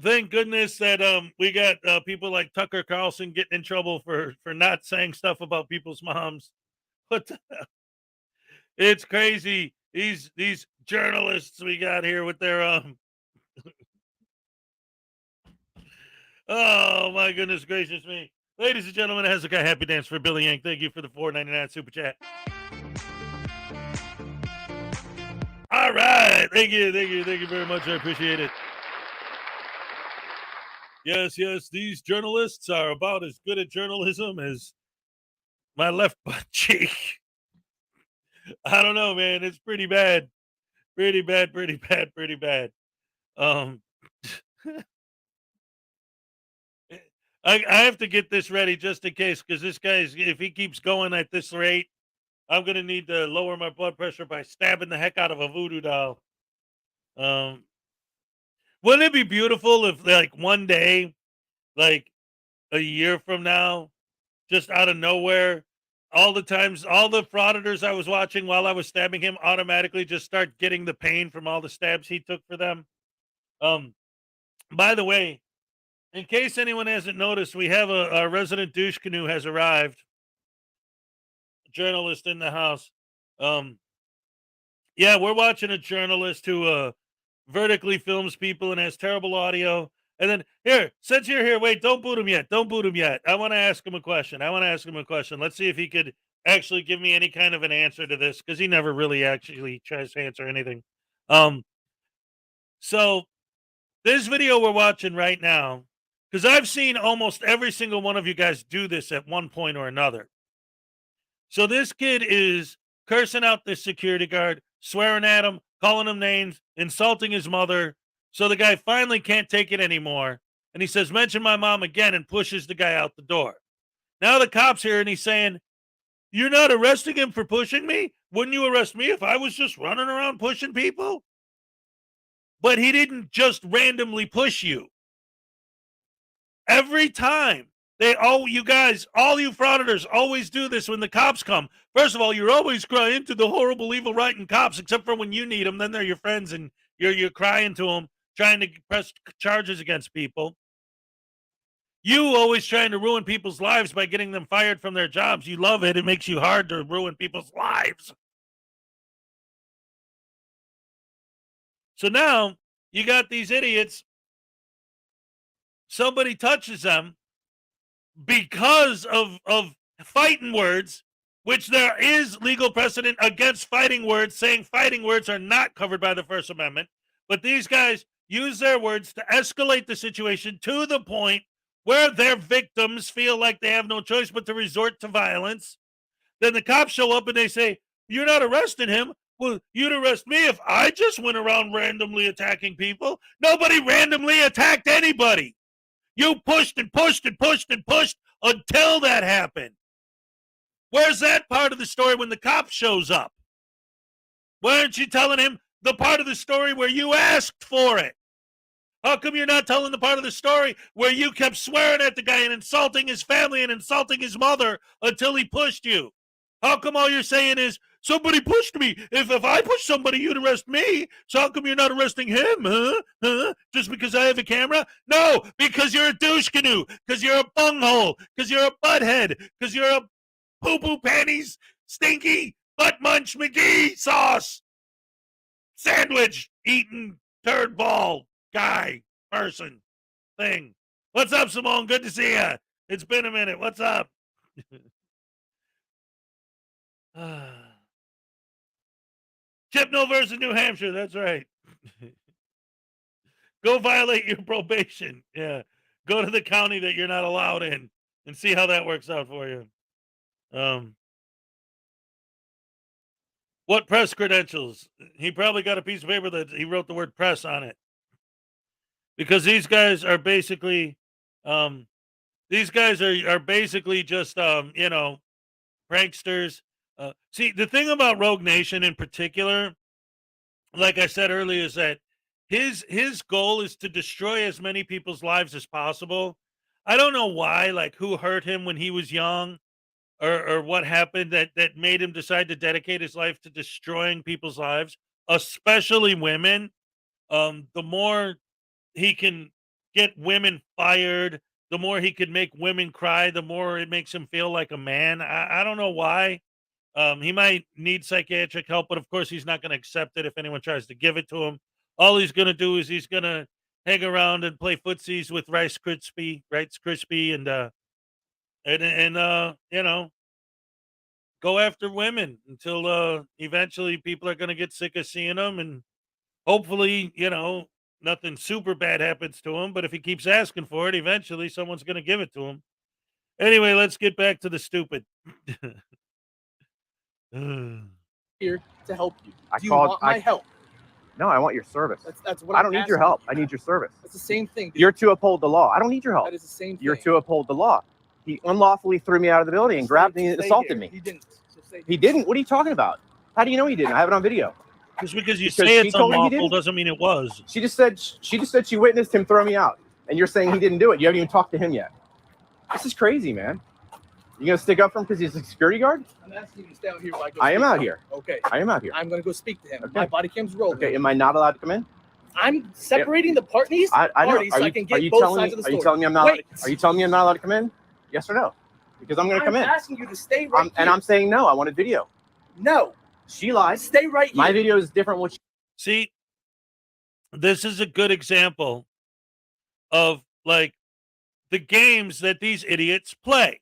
Thank goodness that we got people like Tucker Carlson getting in trouble for not saying stuff about people's moms. What the hell? It's crazy. These journalists we got here with their oh my goodness gracious me. Ladies and gentlemen, Hezokuai, happy dance for Billy Yank. Thank you for the $4.99 super chat. All right. Thank you very much. I appreciate it. Yes, these journalists are about as good at journalism as my left butt cheek. I don't know, man. It's pretty bad. Pretty bad. I have to get this ready just in case, because this guy's, if he keeps going at this rate, I'm going to need to lower my blood pressure by stabbing the heck out of a voodoo doll. Wouldn't it be beautiful if, like, one day, like a year from now, just out of nowhere, all the Frauditors I was watching while I was stabbing him automatically just start getting the pain from all the stabs he took for them? By the way, in case anyone hasn't noticed, we have a resident douche canoe has arrived. Journalist in the house. Yeah, we're watching a journalist who vertically films people and has terrible audio. And then here, since you're here, wait, don't boot him yet. I want to ask him a question. Let's see if he could actually give me any kind of an answer to this, because he never really actually tries to answer anything. So this video we're watching right now, because I've seen almost every single one of you guys do this at one point or another. So this kid is cursing out this security guard, swearing at him, calling him names, insulting his mother. So the guy finally can't take it anymore. And he says, mention my mom again, and pushes the guy out the door. Now the cop's here and he's saying, you're not arresting him for pushing me? Wouldn't you arrest me if I was just running around pushing people? But he didn't just randomly push you. Every time. All you frauditors always do this when the cops come. First of all, you're always crying to the horrible, evil, right-and cops, except for when you need them. Then they're your friends, and you're crying to them, trying to press charges against people. You always trying to ruin people's lives by getting them fired from their jobs. You love it. It makes you hard to ruin people's lives. So now you got these idiots. Somebody touches them because of fighting words, which there is legal precedent against fighting words, saying fighting words are not covered by the First Amendment. But these guys use their words to escalate the situation to the point where their victims feel like they have no choice but to resort to violence. Then the cops show up and they say, you're not arresting him. Well, you'd arrest me if I just went around randomly attacking people. Nobody randomly attacked anybody. You pushed and pushed and pushed and pushed until that happened. Where's that part of the story when the cop shows up? Why aren't you telling him the part of the story where you asked for it? How come you're not telling the part of the story where you kept swearing at the guy and insulting his family and insulting his mother until he pushed you? How come all you're saying is, Somebody pushed me. If I push somebody, you'd arrest me. So how come you're not arresting him, huh? Just because I have a camera? No, because you're a douche canoe, because you're a bunghole, because you're a butthead, because you're a poo-poo panties, stinky, butt munch McGee sauce, sandwich, eating turd ball, guy, person, thing. What's up, Simone? Good to see ya. It's been a minute. What's up? Chipno versus New Hampshire. That's right. Go violate your probation. Yeah. Go to the county that you're not allowed in and see how that works out for you. What press credentials? He probably got a piece of paper that he wrote the word press on it. Because these guys are basically are basically just pranksters. See, the thing about Rogue Nation in particular, like I said earlier, is that his goal is to destroy as many people's lives as possible. I don't know why, like who hurt him when he was young, or what happened that made him decide to dedicate his life to destroying people's lives, especially women. The more he can get women fired, the more he could make women cry, the more it makes him feel like a man. I don't know why. He might need psychiatric help, but of course he's not going to accept it if anyone tries to give it to him. All he's going to do is he's going to hang around and play footsies with Rice Krispie, and go after women until eventually people are going to get sick of seeing them, and hopefully, nothing super bad happens to him. But if he keeps asking for it, eventually someone's going to give it to him. Anyway, let's get back to the stupid. Here to help you. Do you called- want my help? No, I want your service. That's what I I'm don't need your asking help. you. I need your service. That's the same thing. You're to uphold the law. I don't need your help. That is the same thing. You're to uphold the law. He unlawfully threw me out of the building and grabbed me and Stay assaulted here. me. He didn't. So stay He didn't? What are you talking about? How do you know he didn't? I have it on video. Just because you Because say she it's told me he unlawful didn't. doesn't mean it was. She just said she witnessed him throw me out, and you're saying he didn't do it. You haven't even talked to him yet. This is crazy, man. You gonna stick up for him because he's a security guard? I'm asking you to stay out here while I go. I am speak out to him. here. Okay. I am out here. I'm gonna go speak to him. Okay. My body cam's rolling. Okay, am I not allowed to come in? I'm separating the parties I know. parties so I can get both sides of the Are you story. telling me I'm not? Wait. Are you telling me I'm not allowed to come in? Yes or no? Because I'm gonna come in. I'm asking you to stay right here. And I'm saying no. I want a video. No. She lied. Stay right here. My video is different. What? See, this is a good example of like the games that these idiots play.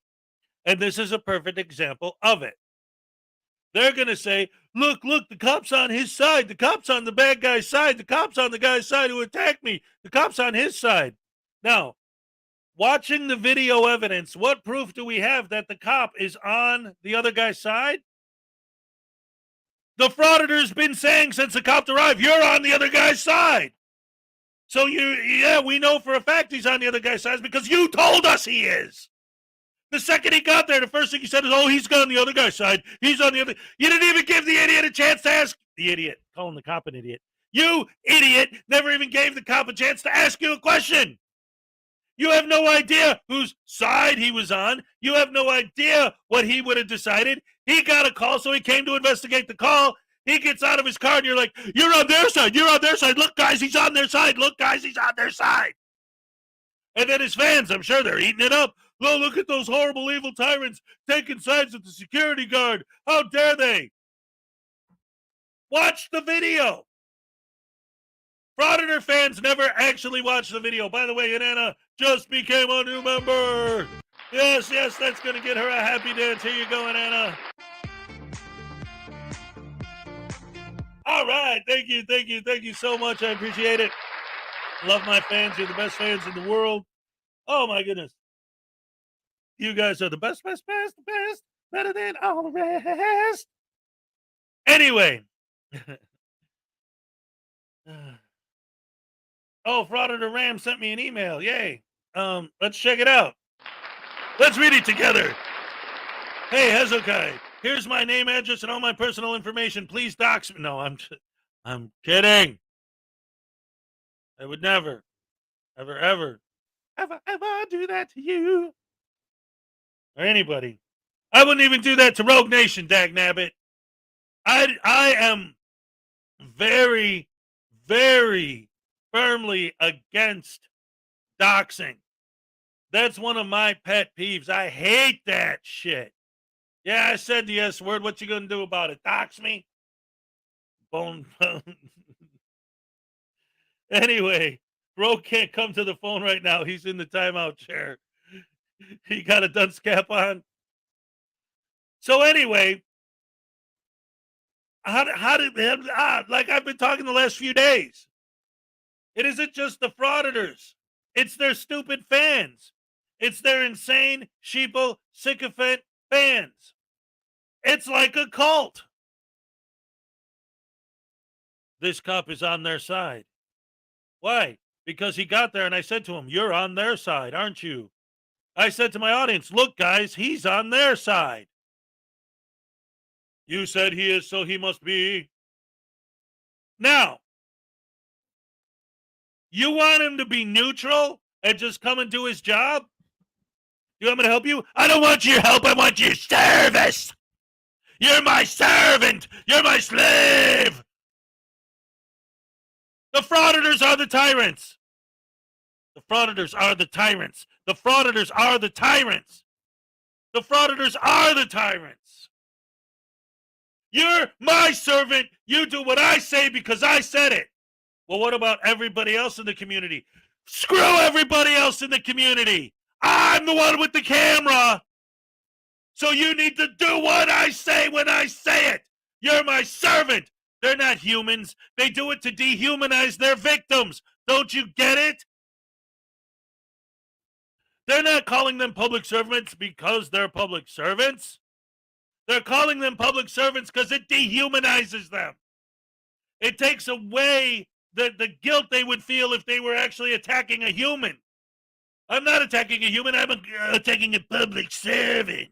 And this is a perfect example of it. They're going to say, look, the cop's on his side. The cop's on the bad guy's side. The cop's on the guy's side who attacked me. The cop's on his side. Now, watching the video evidence, what proof do we have that the cop is on the other guy's side? The Frauditor's been saying since the cop arrived, you're on the other guy's side. So we know for a fact he's on the other guy's side because you told us he is. The second he got there, the first thing he said is, oh, he's on the other guy's side. He's on the other. You didn't even give the idiot a chance to ask. The idiot. Calling the cop an idiot. You idiot never even gave the cop a chance to ask you a question. You have no idea whose side he was on. You have no idea what he would have decided. He got a call, so he came to investigate the call. He gets out of his car, and you're like, you're on their side. You're on their side. Look, guys, he's on their side. Look, guys, he's on their side. And then his fans, I'm sure they're eating it up. Oh, look at those horrible, evil tyrants taking sides with the security guard. How dare they? Watch the video. Frauditor fans never actually watch the video. By the way, Anna just became a new member. Yes, that's going to get her a happy dance. Here you go, Anna. All right. Thank you so much. I appreciate it. Love my fans. You're the best fans in the world. Oh, my goodness. You guys are the best, better than all the rest. Anyway. Oh, Frauditor Ram sent me an email. Yay. Let's check it out. Let's read it together. Hey, Hezokuai, here's my name, address, and all my personal information. Please dox me. No, I'm kidding. I would never, ever do that to you. Or anybody. I wouldn't even do that to Rogue Nation, Bagnabbit. I am very, very firmly against doxing. That's one of my pet peeves. I hate that shit. Yeah, I said the S word. What you gonna do about it? Dox me? Bone. Anyway, Bro can't come to the phone right now. He's in the timeout chair. He got a dunce cap on. So anyway, how did like I've been talking the last few days. It isn't just the frauditors. It's their stupid fans. It's their insane, sheeple, sycophant fans. It's like a cult. This cop is on their side. Why? Because he got there and I said to him, you're on their side, aren't you? I said to my audience, look, guys, he's on their side. You said he is, so he must be. Now, you want him to be neutral and just come and do his job? You want me to help you? I don't want your help. I want your service. You're my servant. You're my slave. The frauditors are the tyrants. The frauditors are the tyrants. The frauditors are the tyrants. The frauditors are the tyrants. You're my servant. You do what I say because I said it. Well, what about everybody else in the community? Screw everybody else in the community. I'm the one with the camera. So you need to do what I say when I say it. You're my servant. They're not humans. They do it to dehumanize their victims. Don't you get it? They're not calling them public servants because they're public servants. They're calling them public servants because it dehumanizes them. It takes away the guilt they would feel if they were actually attacking a human. I'm not attacking a human. I'm attacking a public servant.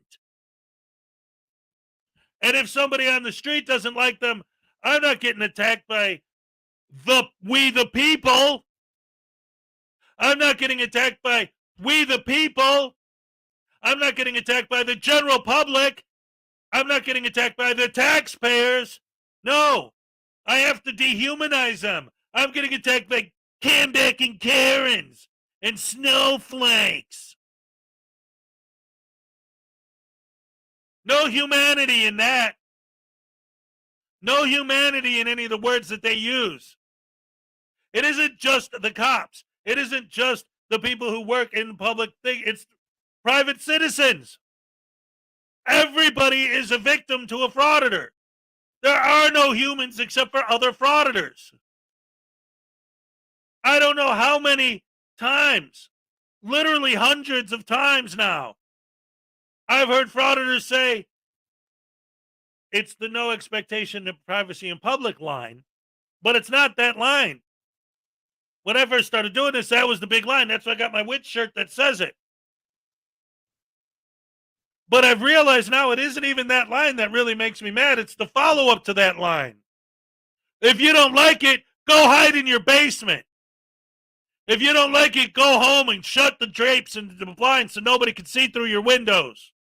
And if somebody on the street doesn't like them, I'm not getting attacked by we the people. I'm not getting attacked by we the people. I'm not getting attacked by the general public. I'm not getting attacked by the taxpayers. No, I have to dehumanize them. I'm getting attacked by Cambeck and Karens and snowflakes. No humanity in that. No humanity in any of the words that they use. It isn't just the cops. It isn't just the people who work in the public thing. It's private citizens. Everybody is a victim to a frauditor. There are no humans except for other frauditors. I don't know how many times, literally hundreds of times now, I've heard frauditors say, it's the no expectation of privacy in public line, but it's not that line. When I first started doing this, that was the big line. That's why I got my witch shirt that says it. But I've realized now it isn't even that line that really makes me mad. It's the follow-up to that line. If you don't like it, go hide in your basement. If you don't like it, go home and shut the drapes and the blinds so nobody can see through your windows.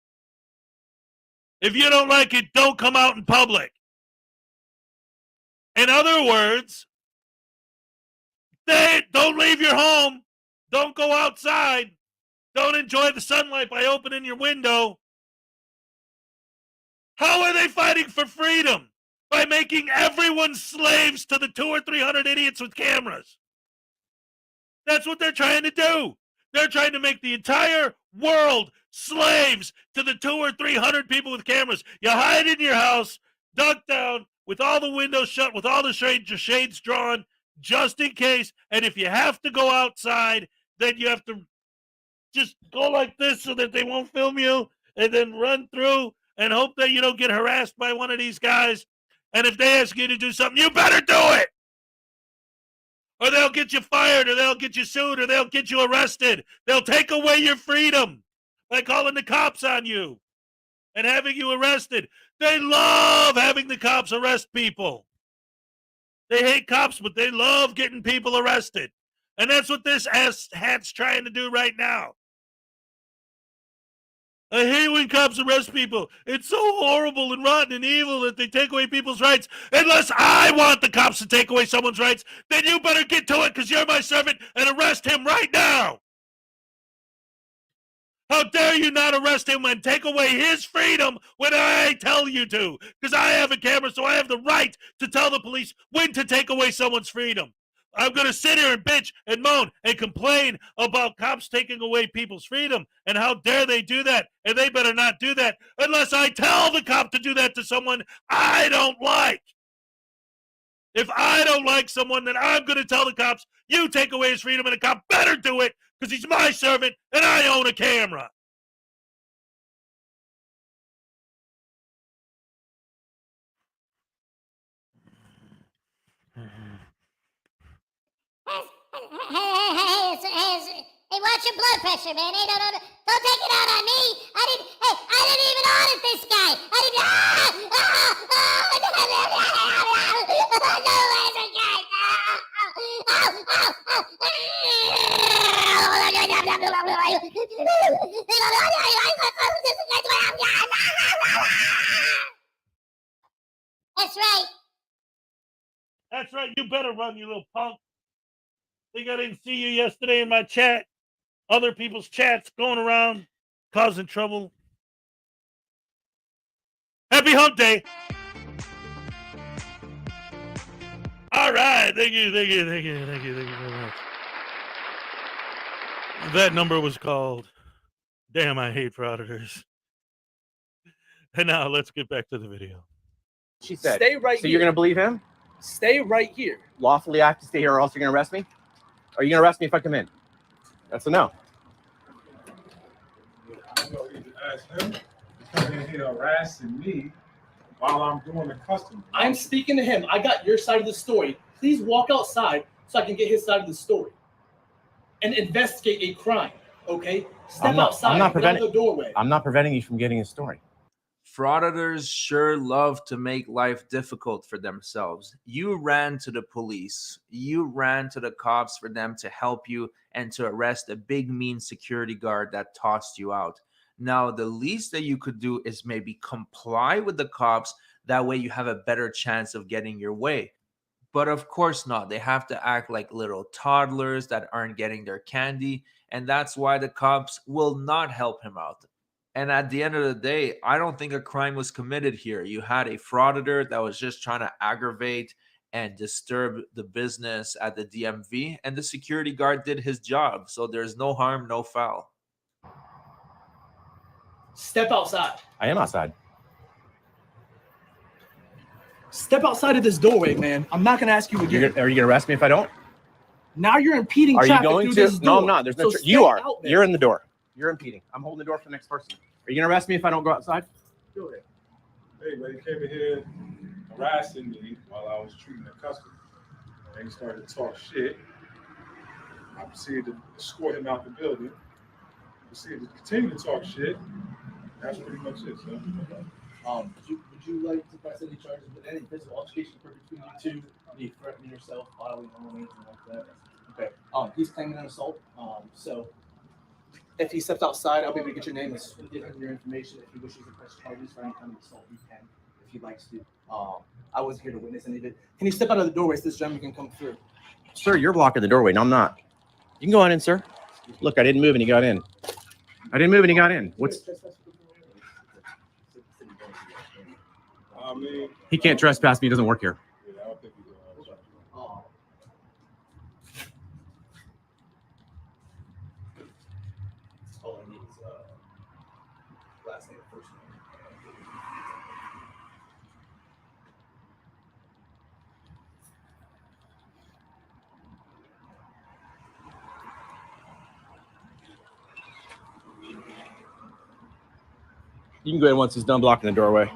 If you don't like it, don't come out in public. In other words, don't leave your home. Don't go outside. Don't enjoy the sunlight by opening your window. How are they fighting for freedom? By making everyone slaves to the 200 or 300 idiots with cameras. That's what they're trying to do. They're trying to make the entire world slaves to the 200 or 300 people with cameras. You hide in your house, duck down, with all the windows shut, with all the shades drawn, just in case. And if you have to go outside, then you have to just go like this so that they won't film you, and then run through and hope that you don't get harassed by one of these guys. And if they ask you to do something, you better do it. Or they'll get you fired, or they'll get you sued, or they'll get you arrested. They'll take away your freedom by calling the cops on you and having you arrested. They love having the cops arrest people. They hate cops, but they love getting people arrested. And that's what this ass hat's trying to do right now. I hate when cops arrest people. It's so horrible and rotten and evil that they take away people's rights. Unless I want the cops to take away someone's rights, then you better get to it because you're my servant and arrest him right now. How dare you not arrest him and take away his freedom when I tell you to? Because I have a camera, so I have the right to tell the police when to take away someone's freedom. I'm going to sit here and bitch and moan and complain about cops taking away people's freedom. And how dare they do that? And they better not do that unless I tell the cop to do that to someone I don't like. If I don't like someone, then I'm going to tell the cops, you take away his freedom, and the cop better do it because he's my servant and I own a camera. Hey, watch your blood pressure, man. Hey, don't take it out on me. I didn't even audit this guy. I didn't. That's right. That's right. You better run, you little punk. Think I didn't see you yesterday in my chat? Other people's chats going around, causing trouble. Happy Hump Day. All right. Thank you very much. That number was called Damn, I Hate Frauditors. And now let's get back to the video. She said. Stay right so here. You're going to believe him? Stay right here. Lawfully, I have to stay here or else you're going to arrest me? Are you going to arrest me if I come in? That's a no. Ask him. He's coming in here harassing me while I'm doing the custom. I'm speaking to him. I got your side of the story. Please walk outside so I can get his side of the story and investigate a crime. Okay? Step outside. Get out the doorway. I'm not preventing you from getting a story. Frauditors sure love to make life difficult for themselves. You ran to the police. You ran to the cops for them to help you and to arrest a big, mean security guard that tossed you out. Now, the least that you could do is maybe comply with the cops. That way you have a better chance of getting your way. But of course not. They have to act like little toddlers that aren't getting their candy. And that's why the cops will not help him out. And at the end of the day, I don't think a crime was committed here. You had a frauditor that was just trying to aggravate and disturb the business at the DMV, and the security guard did his job. So there's no harm, no foul. Step outside. I am outside. Step outside of this doorway, man. I'm not going to ask you again. Are you going to arrest me if I don't? Now you're impeding Are you traffic going through to? this door. No, I'm not. There's no. So You stay are. out there. You're in the door. You're impeding. I'm holding the door for the next person. Are you going to arrest me if I don't go outside? Go ahead. Hey, but he came in here harassing me while I was treating the customer. And he started to talk shit. I proceeded to escort him out the building. Proceeded to continue to talk shit. That's pretty much it, son. Would you like to press any charges with any physical altercation between you two? Be threatening yourself, bodily harm, anything like that? Okay. He's claiming an assault. So if he steps outside, I'll be able to get your name and give him your information. If he wishes to press charges for any kind of assault, he can, if he likes to. I wasn't here to witness any of it. Can you step out of the doorway so this gentleman can come through? Sir, you're blocking the doorway. No, I'm not. You can go on in, sir. Look, I didn't move and he got in. I didn't move and he got in. What's? He can't trespass me. He doesn't work here. Yeah, I don't think he's All I need is last name, first name. You can go in once he's done blocking the doorway.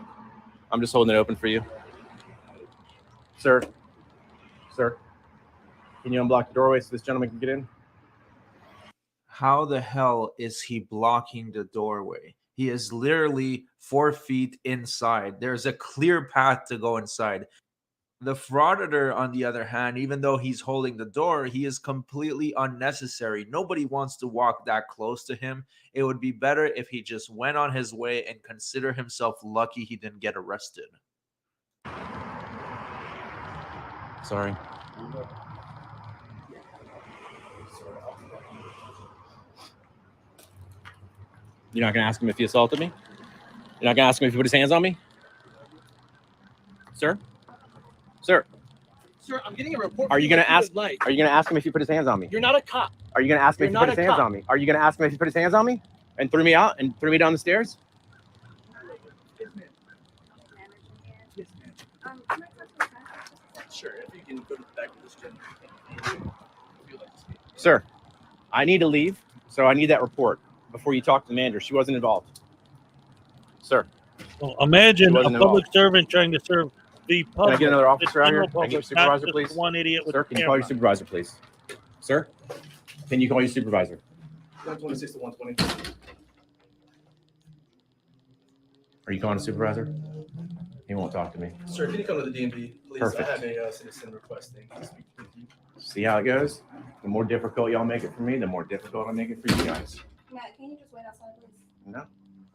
I'm just holding it open for you. Sir. Sir. Can you unblock the doorway so this gentleman can get in? How the hell is he blocking the doorway? He is literally 4 feet inside. There's a clear path to go inside. The frauditor, on the other hand, even though he's holding the door, he is completely unnecessary. Nobody wants to walk that close to him. It would be better if he just went on his way and consider himself lucky he didn't get arrested. Sorry. You're not going to ask him if he assaulted me? You're not going to ask him if he put his hands on me? Sir? Sir? Sir, I'm getting a report. Are you going to ask? Like, Are you going to ask him if he put his hands on me? you're not a cop. Are you going to ask me You're if he put not his a hands cop. on me? Are you going to ask him if he put his hands on me and threw me out and threw me down the stairs? Yes, ma'am. Yes, ma'am. Sure, if you can go to the back of this gym. If you'd like to speak. Sir, I need to leave, so I need that report before you talk to the manager. She wasn't involved. Sir. Well, imagine a wasn't public involved. servant trying to serve the Can public. I get another officer the out here? general Can I get your public, not supervisor, just please? One idiot with Sir, a can you call your camera. supervisor, please? Sir, can you call your supervisor? 126 to 120. Are you calling a supervisor? He won't talk to me. Sir, can you come to the DMV, please? Perfect. I have a citizen requesting to speak with you. See how it goes? The more difficult y'all make it for me, the more difficult I make it for you guys. Matt, can you just wait outside, please? No.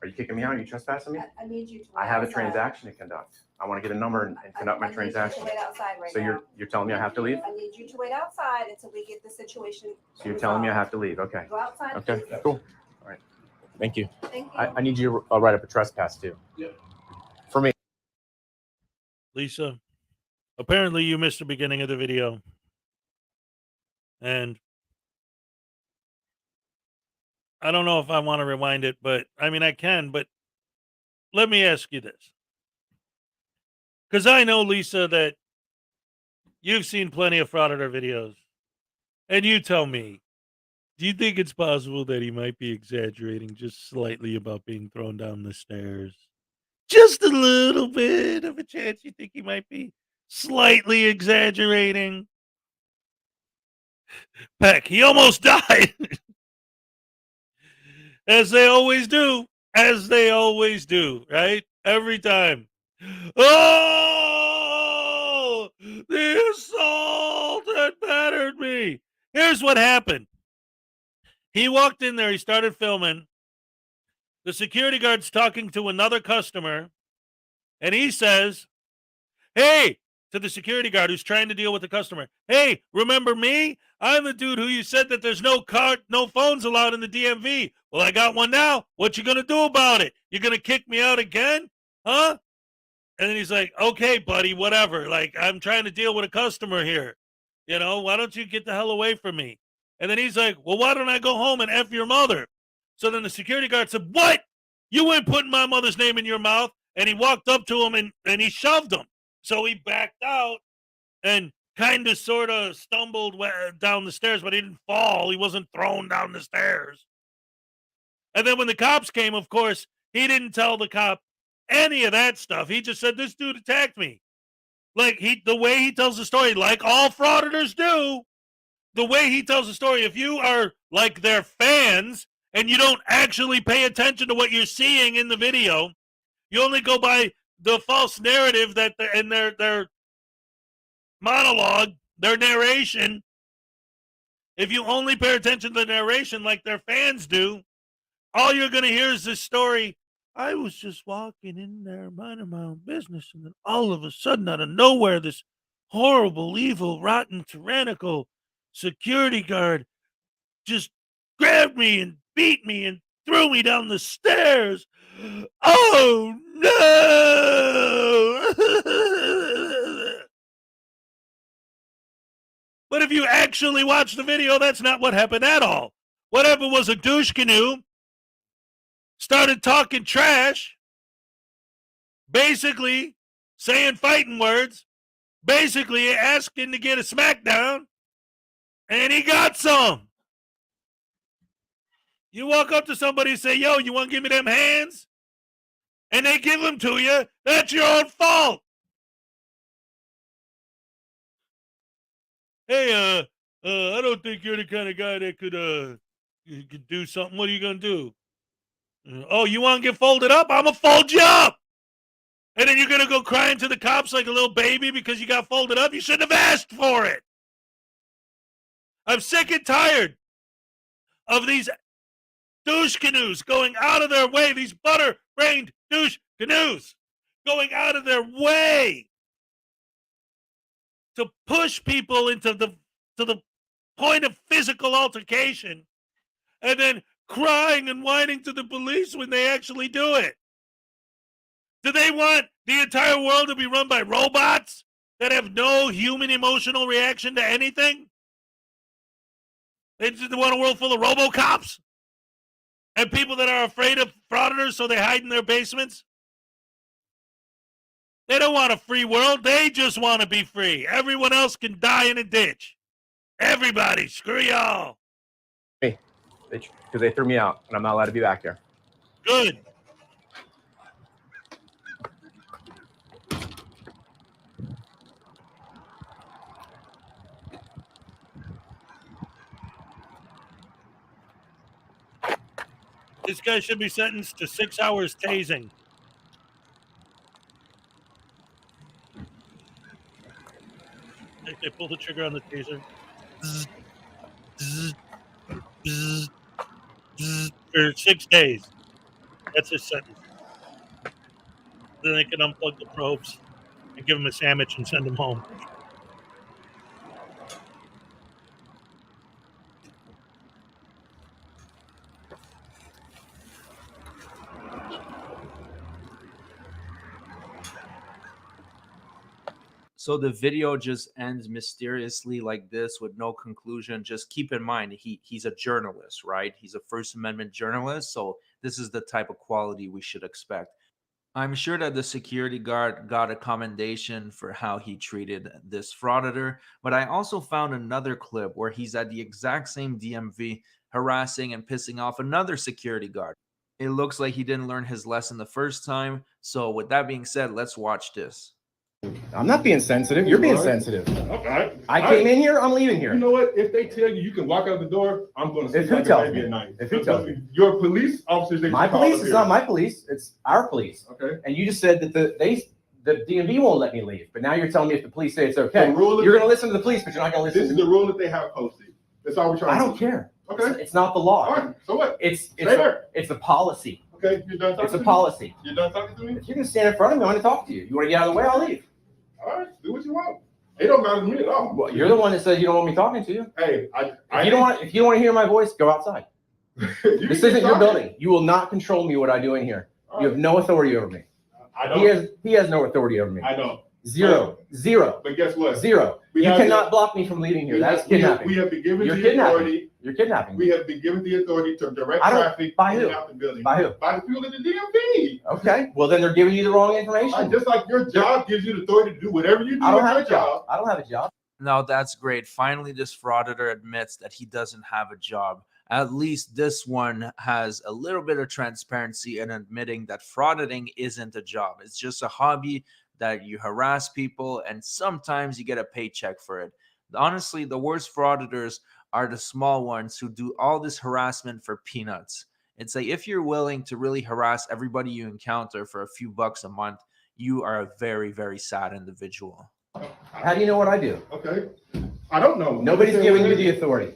Are you kicking me out? Are you trespassing me? I need you to. I wait have a outside. transaction to conduct. I want to get a number and conduct my I transaction. need you to wait outside right So now. you're telling me I have to leave? I need you to wait outside until we get the situation. So you're telling me I have to leave? Okay. Go outside. Okay, please. cool. All right. Thank you. Thank you. I need you to write up a trespass too. Yep. For me. Lisa, apparently you missed the beginning of the video. And I don't know if I want to rewind it, but I mean, I can, but let me ask you this. Because I know, Lisa, that you've seen plenty of Frauditor videos. And you tell me, do you think it's possible that he might be exaggerating just slightly about being thrown down the stairs? Just a little bit of a chance you think he might be slightly exaggerating? Peck, he almost died. As they always do. As they always do, right? Every time. Oh! The assault had battered me. Here's what happened. He walked in there. He started filming. The security guard's talking to another customer. And he says, hey, to the security guard who's trying to deal with the customer. Hey, remember me? I'm the dude who you said that there's no phones allowed in the DMV. Well, I got one now. What you gonna do about it? You gonna kick me out again? Huh? And then he's like, okay, buddy, whatever. Like, I'm trying to deal with a customer here. You know, why don't you get the hell away from me? And then he's like, well, why don't I go home and F your mother? So then the security guard said, what? You ain't putting my mother's name in your mouth. And he walked up to him and he shoved him. So he backed out and kind of sort of stumbled down the stairs, but he didn't fall. He wasn't thrown down the stairs. And then when the cops came, of course, he didn't tell the cop any of that stuff. He just said, this dude attacked me. Like, the way he tells the story, like all frauditors do, the way he tells the story, if you are like their fans and you don't actually pay attention to what you're seeing in the video, you only go by the false narrative that in their monologue, their narration. If you only pay attention to the narration like their fans do, all you're going to hear is this story. I was just walking in there, minding my own business, and then all of a sudden, out of nowhere, this horrible, evil, rotten, tyrannical security guard just grabbed me and beat me and threw me down the stairs. Oh, no! But if you actually watch the video, that's not what happened at all. What happened was a douche canoe started talking trash, basically saying fighting words, basically asking to get a smackdown, and he got some. You walk up to somebody and say, yo, you want to give me them hands? And they give them to you, that's your own fault. Hey, I don't think you're the kind of guy that could do something. What are you going to do? Oh, you want to get folded up? I'm going to fold you up. And then you're going to go crying to the cops like a little baby because you got folded up? You shouldn't have asked for it. I'm sick and tired of these douche canoes going out of their way, these butter-brained douche canoes going out of their way to push people to the point of physical altercation and then crying and whining to the police when they actually do it. Do they want the entire world to be run by robots that have no human emotional reaction to anything? They just want a world full of RoboCops and people that are afraid of frauditors, so they hide in their basements. They don't want a free world. They just want to be free. Everyone else can die in a ditch. Everybody, screw y'all. Hey, bitch, because they threw me out, and I'm not allowed to be back here. Good. This guy should be sentenced to 6 hours tasing. They pull the trigger on the taser. Zzz, zzz, zzz, zzz, for 6 days. That's his sentence. Then they can unplug the probes and give him a sandwich and send him home. So the video just ends mysteriously like this with no conclusion. Just keep in mind, he's a journalist, right? He's a First Amendment journalist. So this is the type of quality we should expect. I'm sure that the security guard got a commendation for how he treated this frauditor, but I also found another clip where he's at the exact same DMV harassing and pissing off another security guard. It looks like he didn't learn his lesson the first time. So with that being said, let's watch this. I'm not being sensitive. You're being sensitive. Okay. I came in here. I'm leaving here. You know what? If they tell you you can walk out the door, I'm going to sleep like a baby at night. If who tells me? Your police officers. My police is not my police. It's our police. Okay. And you just said that the DMV won't let me leave. But now you're telling me if the police say it's okay, you're going to listen to the police, but you're not going to listen. This is the rule that they have posted. That's all we're trying to do. I don't care. Okay. It's not the law. All right. So what? It's a policy. Okay. You're done talking It's a to policy. me? You're done talking to me? If you're going to stand in front of me, I want to talk to you. You want to get out of the way, I'll leave. All right, do what you want. It don't matter to me at all. Well, you're the one that says you don't want me talking to you. Hey, if you don't want to hear my voice, go outside. This isn't your building. You will not control me what I do in here. You have no authority over me. I don't. He has no authority over me. I don't. Zero. But guess what? Zero. You cannot block me from leaving here. That's kidnapping. We have been given You're the kidnapping. authority. You're kidnapping. We have been given the authority to direct I don't- traffic by in who? and out the building. By who? By the people at the DMV. Okay. Well, then they're giving you the wrong information. Just like your job gives you the authority to do whatever you do. I don't at have your a job. I don't have a job. Now that's great. Finally, this frauditor admits that he doesn't have a job. At least this one has a little bit of transparency in admitting that frauditing isn't a job. It's just a hobby that you harass people and sometimes you get a paycheck for it. Honestly, the worst frauditors are the small ones who do all this harassment for peanuts. It's like if you're willing to really harass everybody you encounter for a few bucks a month, you are a very, very sad individual. How do you know what I do? Okay. I don't know. Nobody's giving you the authority.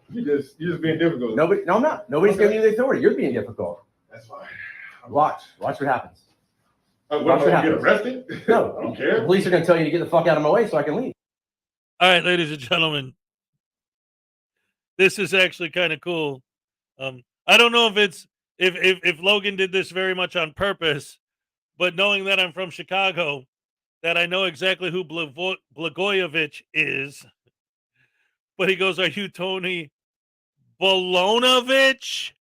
You're just being difficult. No, I'm not. Nobody's giving you the authority. You're being difficult. That's fine. Watch what happens. What, am I gonna get arrested? No, I don't care. The police are going to tell you to get the fuck out of my way so I can leave. All right, ladies and gentlemen, this is actually kind of cool. I don't know if it's if Logan did this very much on purpose, but knowing that I'm from Chicago, that I know exactly who Blagojevich is. But he goes, "Are you Tony Bolonovich?"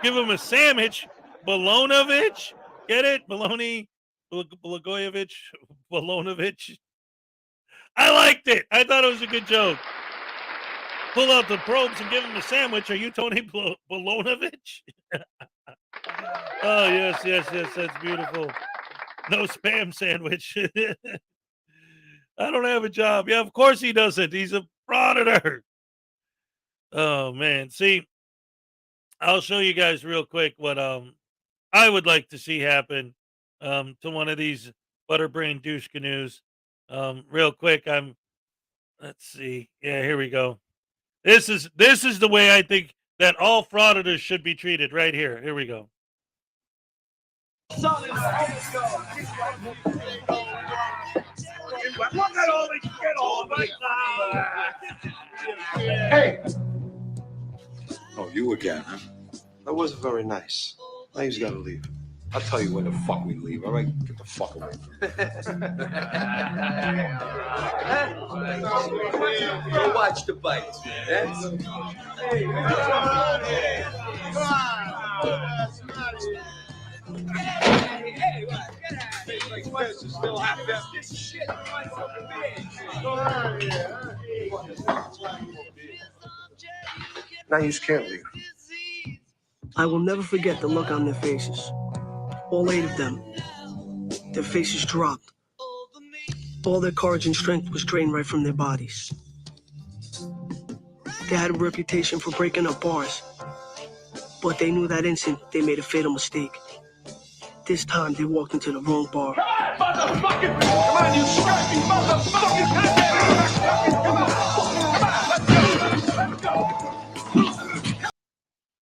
Give him a sandwich, Bolonovich. Get it, Baloney, Blagojevich, Bolonovich. I liked it. I thought it was a good joke. Pull out the probes and give him a sandwich. Are you Tony Bolonovich? Oh, yes. That's beautiful. No spam sandwich. I don't have a job. Yeah, of course he doesn't. He's a frauditor. Oh, man. See, I'll show you guys real quick what I would like to see happen to one of these butterbrain douche canoes. Real quick, let's see. Yeah, here we go. This is the way I think that all frauditors should be treated right here. Here we go. Hey! Oh, you again, huh? That wasn't very nice. Now he's got to leave. I'll tell you when the fuck we leave, all right? Get the fuck away from me. Go watch the bites, man. Now you just can't leave. I will never forget the look on their faces. All 8 of them. Their faces dropped. All their courage and strength was drained right from their bodies. They had a reputation for breaking up bars, but they knew that instant they made a fatal mistake. This time they walked into the wrong bar. Come on, motherfucker! Come on, you scrappy motherfucker! Let's go!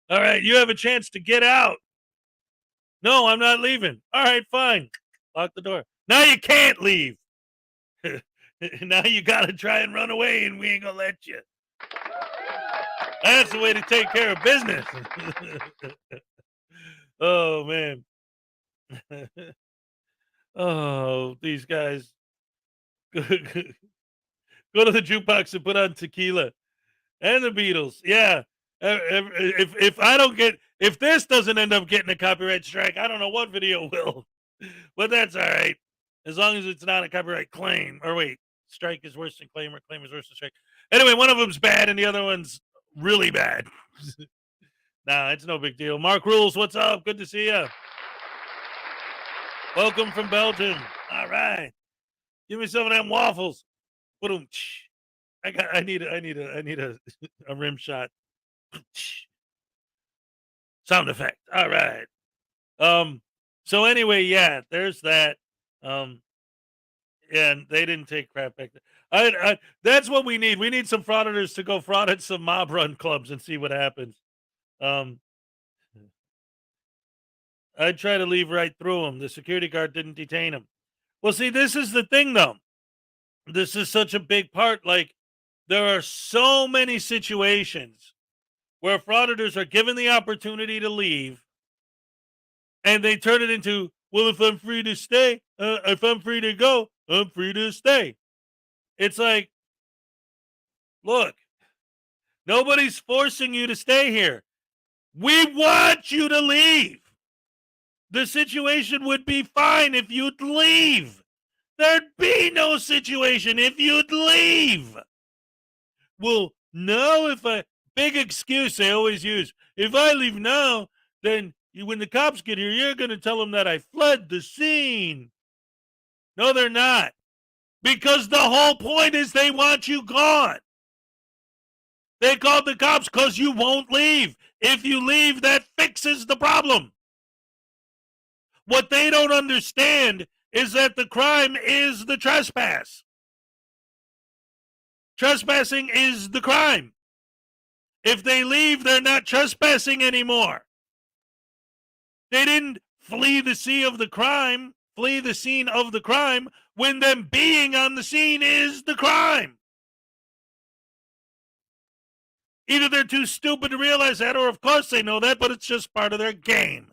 All right, you have a chance to get out. No, I'm not leaving. All right, fine. Lock the door. Now you can't leave. Now you got to try and run away, and we ain't going to let you. That's the way to take care of business. Oh, man. Oh, these guys. Go to the jukebox and put on Tequila and the Beatles. Yeah. If this doesn't end up getting a copyright strike, I don't know what video will. But that's all right. As long as it's not a copyright claim. Or wait, strike is worse than claim, or claim is worse than strike. Anyway, one of them's bad and the other one's really bad. Nah, it's no big deal. Mark Rules, what's up? Good to see you. Welcome from Belgium. All right. Give me some of them waffles. I need a rim shot. Sound effect. All right. So anyway, yeah, there's that. And they didn't take crap back then. That's what we need. We need some frauditors to go fraud at some mob run clubs and see what happens. I'd try to leave right through him. The security guard didn't detain him. Well, see, this is the thing, though. This is such a big part. Like, there are so many situations where frauditors are given the opportunity to leave, and they turn it into, well, if I'm free to stay, if I'm free to go, I'm free to stay. It's like, look, nobody's forcing you to stay here. We want you to leave. The situation would be fine if you'd leave. There'd be no situation if you'd leave. Well, no, big excuse they always use. If I leave now, then when the cops get here, you're going to tell them that I fled the scene. No, they're not. Because the whole point is they want you gone. They called the cops because you won't leave. If you leave, that fixes the problem. What they don't understand is that the crime is the trespass. Trespassing is the crime. If they leave, they're not trespassing anymore. They didn't flee the scene of the crime when them being on the scene is the crime. Either they're too stupid to realize that, or of course they know that, but it's just part of their game.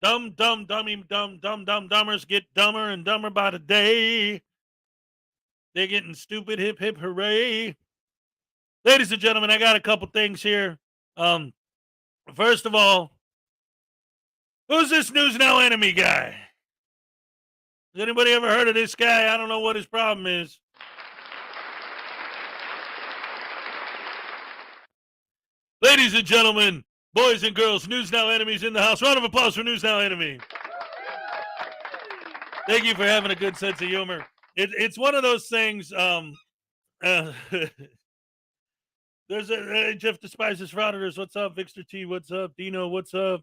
Dumbers get dumber and dumber by the day. They're getting stupid, hip, hip, hooray. Ladies and gentlemen, I got a couple things here. First of all, who's this News Now enemy guy? Has anybody ever heard of this guy? I don't know what his problem is. Ladies and gentlemen, boys and girls, News Now enemies in the house. Round of applause for News Now enemy. Thank you for having a good sense of humor. It's one of those things. There's Jeff despises frauditors. What's up, Victor T? What's up, Dino? What's up?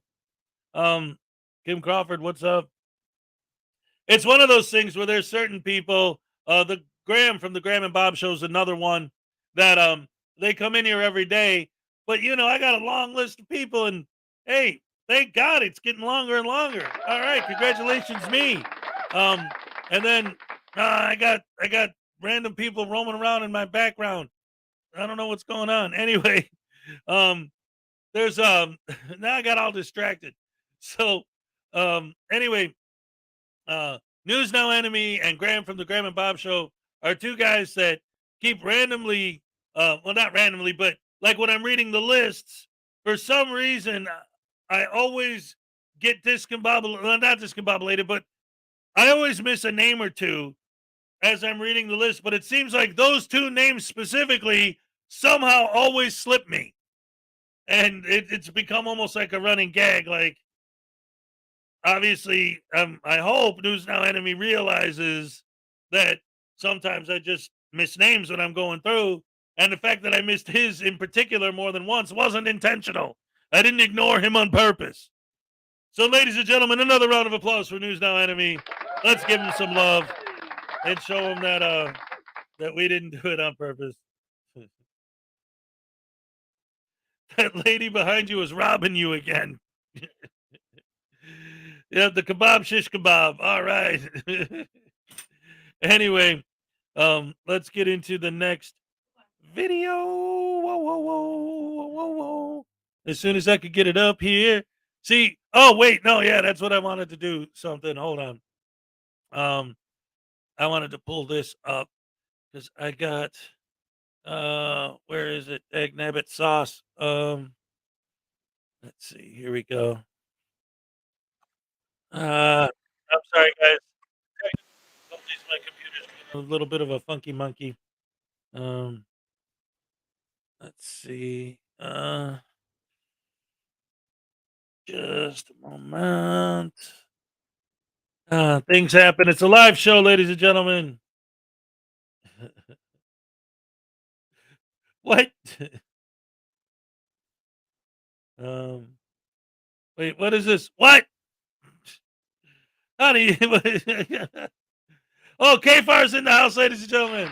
Kim Crawford, what's up? It's one of those things where there's certain people, the Graham from the Graham and Bob show is another one that they come in here every day. But you know, I got a long list of people, and hey, thank God it's getting longer and longer. All right, congratulations, me. And then I got random people roaming around in my background. I don't know what's going on. Anyway, there's now I got all distracted. So anyway, News Now Enemy and Graham from the Graham and Bob show are two guys that keep randomly well, not randomly, but like when I'm reading the lists, for some reason I always get discombobulated, well, not discombobulated, but I always miss a name or two as I'm reading the list, but it seems like those two names specifically somehow always slip me. And it's become almost like a running gag. Like, obviously, I hope News Now Enemy realizes that sometimes I just miss names when I'm going through. And the fact that I missed his in particular more than once wasn't intentional. I didn't ignore him on purpose. So, ladies and gentlemen, another round of applause for News Now Enemy. Let's give him some love and show him that we didn't do it on purpose. That lady behind you is robbing you again. Yeah, the kebab shish kebab. All right. Anyway, let's get into the next video. Whoa, whoa, whoa, whoa, whoa. As soon as I could get it up here. See, oh wait, no, yeah, that's what I wanted to do. Something. Hold on. I wanted to pull this up because I got where is it? Bagnabbit sauce. Let's see. Here we go. I'm sorry, guys. My computer's a little bit of a funky monkey. Let's see. Just a moment. Things happen. It's a live show, ladies and gentlemen. What? Wait, what is this? What? Honey. Oh, K-Fire's in the house, ladies and gentlemen.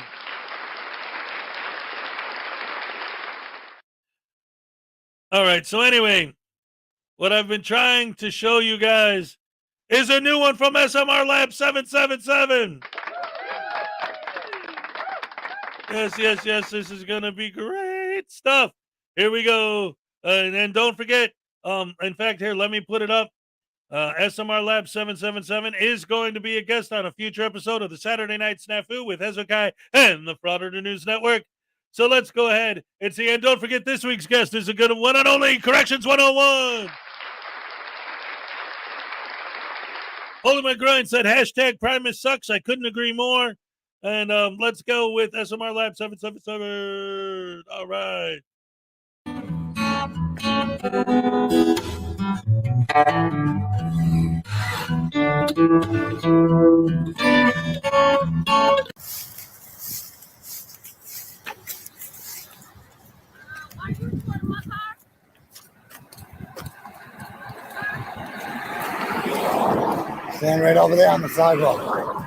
All right, so anyway, what I've been trying to show you guys is a new one from SMR Lab 777. Yes, this is going to be great stuff. Here we go. And don't forget, in fact, here, let me put it up. SMR Lab 777 is going to be a guest on a future episode of the Saturday Night Snafu with Hezokuai and the Frauditor News Network. So let's go ahead and see. And don't forget, this week's guest is a good one and only Corrections 101. Holy My Groin said, hashtag Primus sucks. I couldn't agree more. And let's go with SMR Lab 777. All right. Stand right over there on the sidewalk.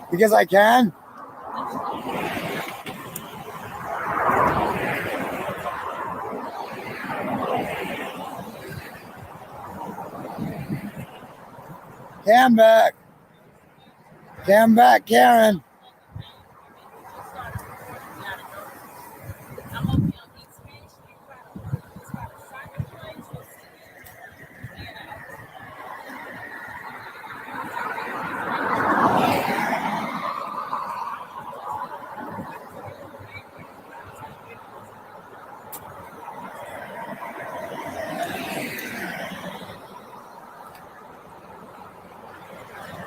Because I can. Cam back. Cam back, Karen.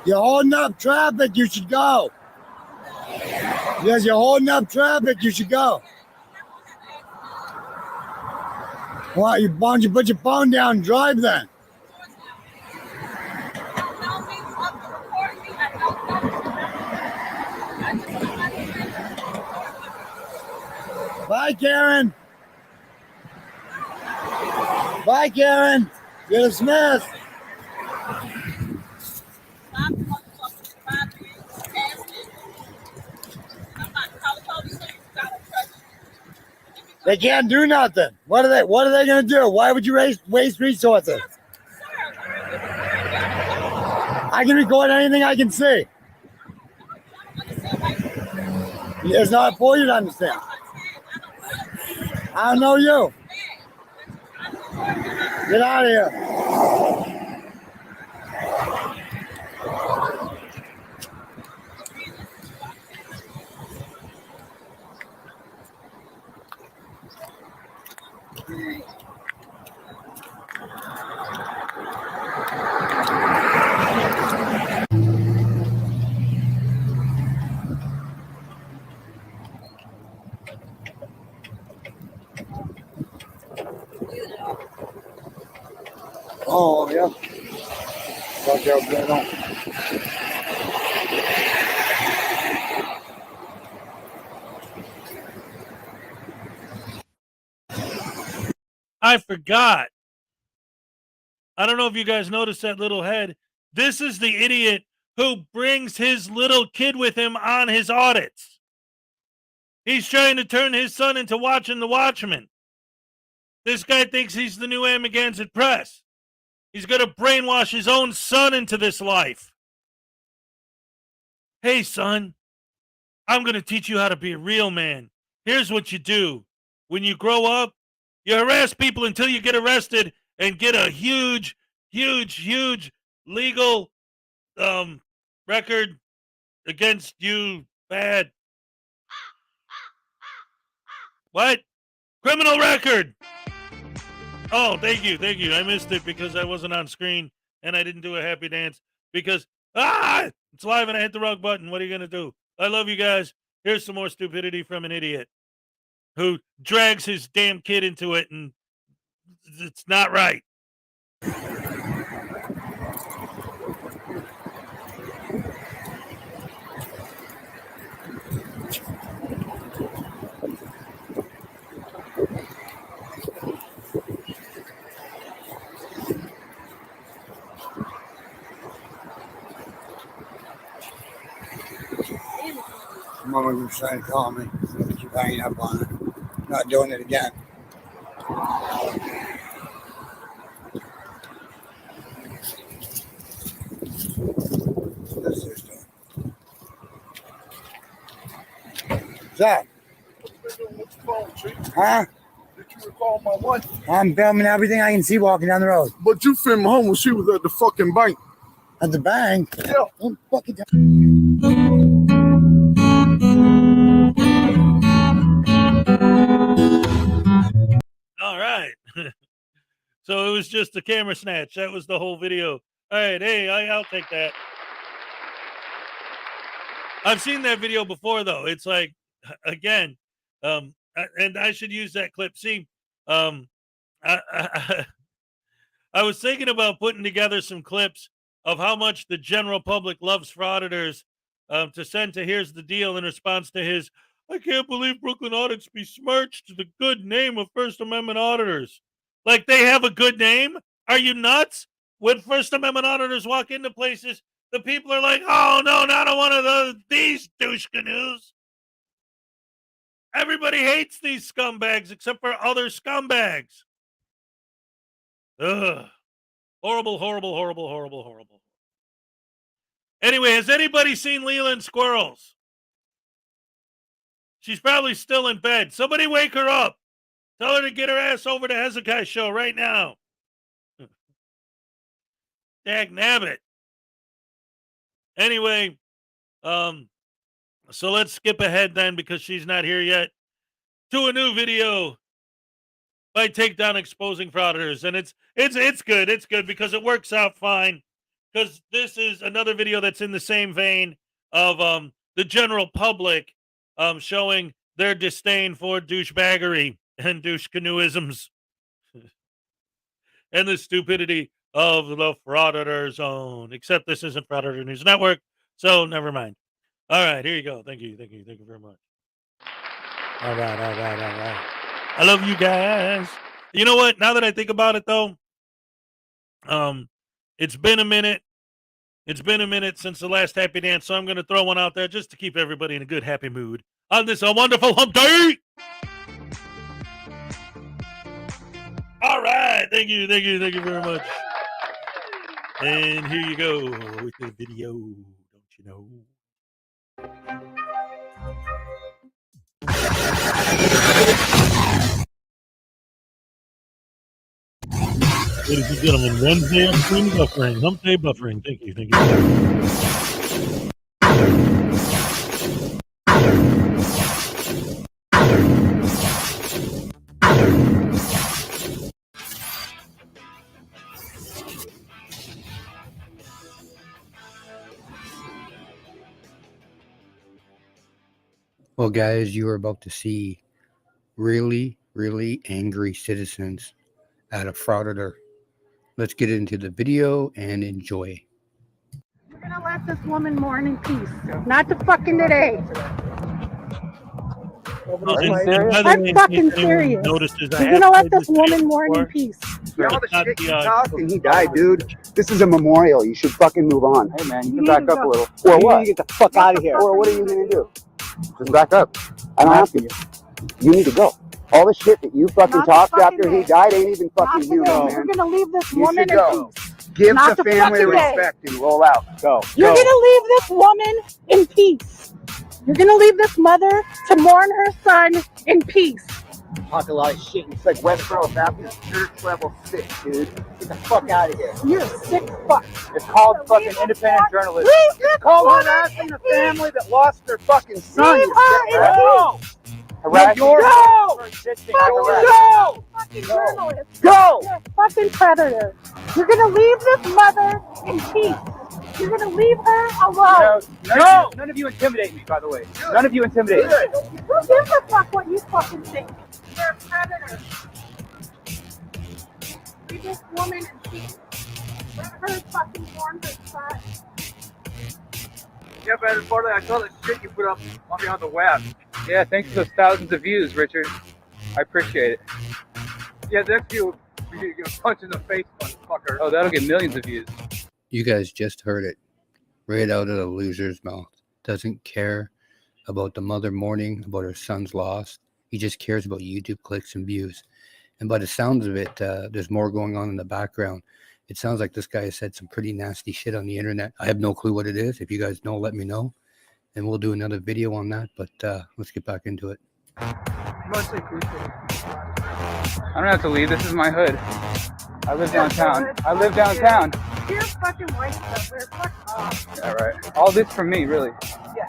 You're holding up traffic, you should go. Yes, you're holding up traffic, you should go. Why don't you put your phone down and drive then? Bye, Karen. Bye, Karen. You're dismissed. They can't do nothing. What are they going to do? Why would you waste resources? I can record anything I can see. It's not for you to understand. I don't know you. Get out of here. Oh, yeah. Fuck out there, no. I forgot. I don't know if you guys noticed that little head. This is the idiot who brings his little kid with him on his audits. He's trying to turn his son into watching the Watchmen. This guy thinks he's the new Amagansett Press. He's going to brainwash his own son into this life. Hey, son, I'm going to teach you how to be a real man. Here's what you do. When you grow up, you harass people until you get arrested and get a huge legal record against you. Bad. What? Criminal record. Oh, thank you. I missed it because I wasn't on screen and I didn't do a happy dance because it's live and I hit the wrong button. What are you gonna do? I love you guys. Here's some more stupidity from an idiot who drags his damn kid into it, and it's not right. Mama was trying to call me. I'm going to keep hanging up on it. Not doing it again. Zach. Huh? Did you recall my wife? I'm filming everything I can see walking down the road. But you filmed home when she was at the fucking bank. At the bank? Yeah. Don't fucking All right. So it was just a camera snatch. That was the whole video. All right. Hey, I'll take that. I've seen that video before, though. It's like, again, and I should use that clip. See, I was thinking about putting together some clips of how much the general public loves Frauditors to send to Here's the Deal in response to his, I can't believe Brooklyn audits besmirched the good name of First Amendment auditors. Like they have a good name? Are you nuts? When First Amendment auditors walk into places, the people are like, oh, no, not one of these douche canoes. Everybody hates these scumbags except for other scumbags. Ugh. Horrible. Anyway, has anybody seen Leland Squirrels? She's probably still in bed. Somebody wake her up. Tell her to get her ass over to Hezokuai show right now. Bagnabbit. Anyway, so let's skip ahead then because she's not here yet to a new video by Takedown exposing Frauditors, and it's good. It's good because it works out fine. Because this is another video that's in the same vein of the general public showing their disdain for douchebaggery and douche canoeisms and the stupidity of the Frauditor zone. Except this isn't Frauditor News Network, so never mind. All right, here you go. Thank you very much. All right. I love you guys. You know what? Now that I think about it, though, it's been a minute. It's been a minute since the last happy dance, so I'm going to throw one out there just to keep everybody in a good, happy mood on this wonderful hump day. All right. Thank you very much. And here you go with the video. Don't you know? Ladies and gentlemen, Wednesday upstream buffering, hump day buffering. Thank you. Well, guys, you are about to see really, really angry citizens at a Frauditor. Let's get into the video and enjoy. You're gonna let this woman mourn in peace. Not to fucking today. I'm fucking serious. You're gonna let this woman mourn in peace. All the shit you talked and he died, dude. This is a memorial. You should fucking move on. Hey, man, you can back up a little. Or what? You get the fuck out of here. Or what are you gonna do? Just back up. I don't have to. You need to go. All the shit that you fucking talked after he died ain't even fucking human, man. You're gonna leave this woman in peace. Give the family respect and roll out. Go. You're gonna leave this woman in peace. You're gonna leave this mother to mourn her son in peace. Talk a lot of shit. It's like Westboro Baptist Church level 6, dude. Get the fuck out of here. You're a sick fuck. It's called fucking independent journalism. It's called harassing the family that lost their fucking son. Leave her in peace. Harassing Go! Go! Fucking journalist. Go! You're a fucking predator. You're gonna leave this mother in peace. You're gonna leave her alone. No! None of you intimidate me, by the way. None of you intimidate me. Who gives a fuck what you fucking think? You're a predator. Leave this woman in peace. Let her fucking mourn her son. Yeah, but unfortunately, I saw the shit you put up on the web. Yeah, thanks for those thousands of views, Richard. I appreciate it. Yeah, next you get a punch in the face, motherfucker. Oh, that'll get millions of views. You guys just heard it right out of the loser's mouth. Doesn't care about the mother mourning, about her son's loss. He just cares about YouTube clicks and views. And by the sounds of it, there's more going on in the background. It sounds like this guy has said some pretty nasty shit on the internet. I have no clue what it is. If you guys know, let me know. And we'll do another video on that. But let's get back into it. Mostly appreciated. I don't have to leave. This is my hood. I live downtown. I live downtown. You're fucking white stuff. Fuck off. All right. All this for me, really. Yeah.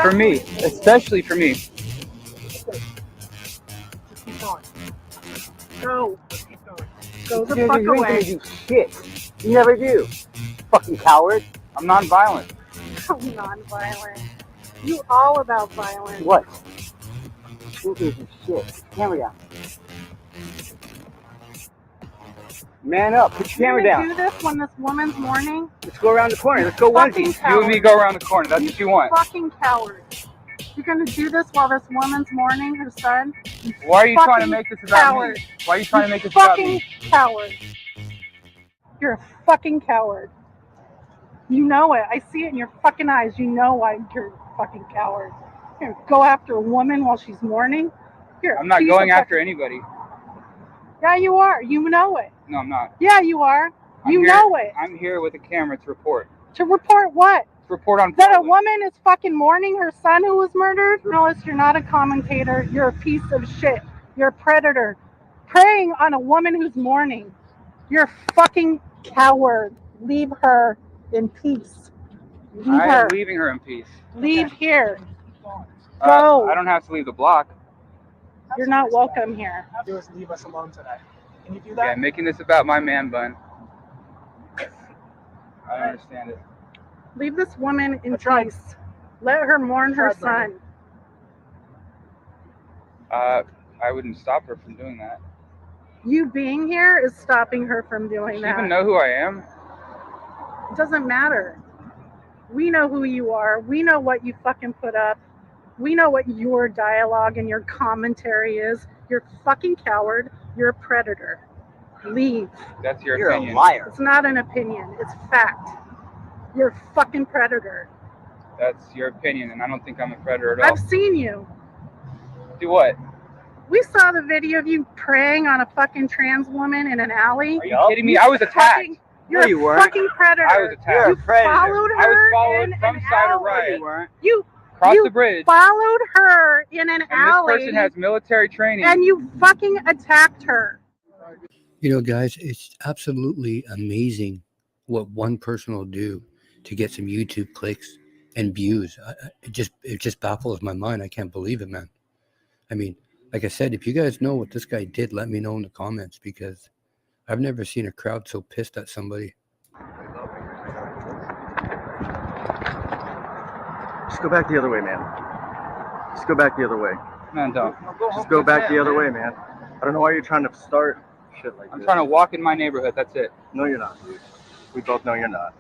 For me. Especially for me. Just keep going. Go. Keep going. Go the fuck You away. ain't gonna do shit. You never do. Fucking coward. I'm non-violent. I'm non-violent. You all about violence. What? You do shit. Camera down. Man up. Put your camera You're down. gonna do this when this woman's mourning? Let's go around the corner. Let's go onesies. You and me go around the corner. That's what you want. Fucking coward. You're gonna do this while this woman's mourning her son? Why are you trying to make this about coward. me? Why are you trying to make this about Fucking me? coward. You're a fucking coward. You know it. I see it in your fucking eyes. You know why you're a fucking coward. You're gonna go after a woman while she's mourning? You're a I'm not piece going of after anybody. Yeah, you are. You know it. No, I'm not. Yeah, you are. I'm You here- know it. I'm here with a camera to report. To report what? To report on That a woman is fucking mourning her son who was murdered? Journalist, you're not a commentator. You're a piece of shit. You're a predator. Preying on a woman who's mourning. You're a fucking coward. Leave her in peace. Leave I her. am leaving her in peace. Leave here. Go. I don't have to leave the block. You're not welcome here. Do is leave us alone today. Can you do Yeah, making this about my man bun. I don't understand it. Leave this woman in peace. Let her mourn her son. I wouldn't stop her from doing that. You being here is stopping her from doing Does that. she even know who I am? It doesn't matter. We know who you are. We know what you fucking put up. We know what your dialogue and your commentary is. You're a fucking coward. You're a predator. Leave. That's your You're opinion. a liar. It's not an opinion. It's fact. You're a fucking predator. That's your opinion, and I don't think I'm a predator at all. I've seen you. Do what? We saw the video of you preying on a fucking trans woman in an alley. Are you kidding me? I was attacked. You're you a weren't. fucking predator. I was attacked. You're You a predator. followed I was her followed in from an side to alley. right. You weren't. You Cross the bridge. followed her in an And alley. this person has military training. And you fucking attacked her. You know, guys, it's absolutely amazing what one person will do to get some YouTube clicks and views. It just baffles my mind. I can't believe it, man. I mean, like I said, if you guys know what this guy did, let me know in the comments, because I've never seen a crowd so pissed at somebody. Just go back the other way, man. Just go back the other way. No, don't. Just go back the other way, man. I don't know why you're trying to start shit like this. I'm trying to walk in my neighborhood. That's it. No, you're not, dude. We both know you're not.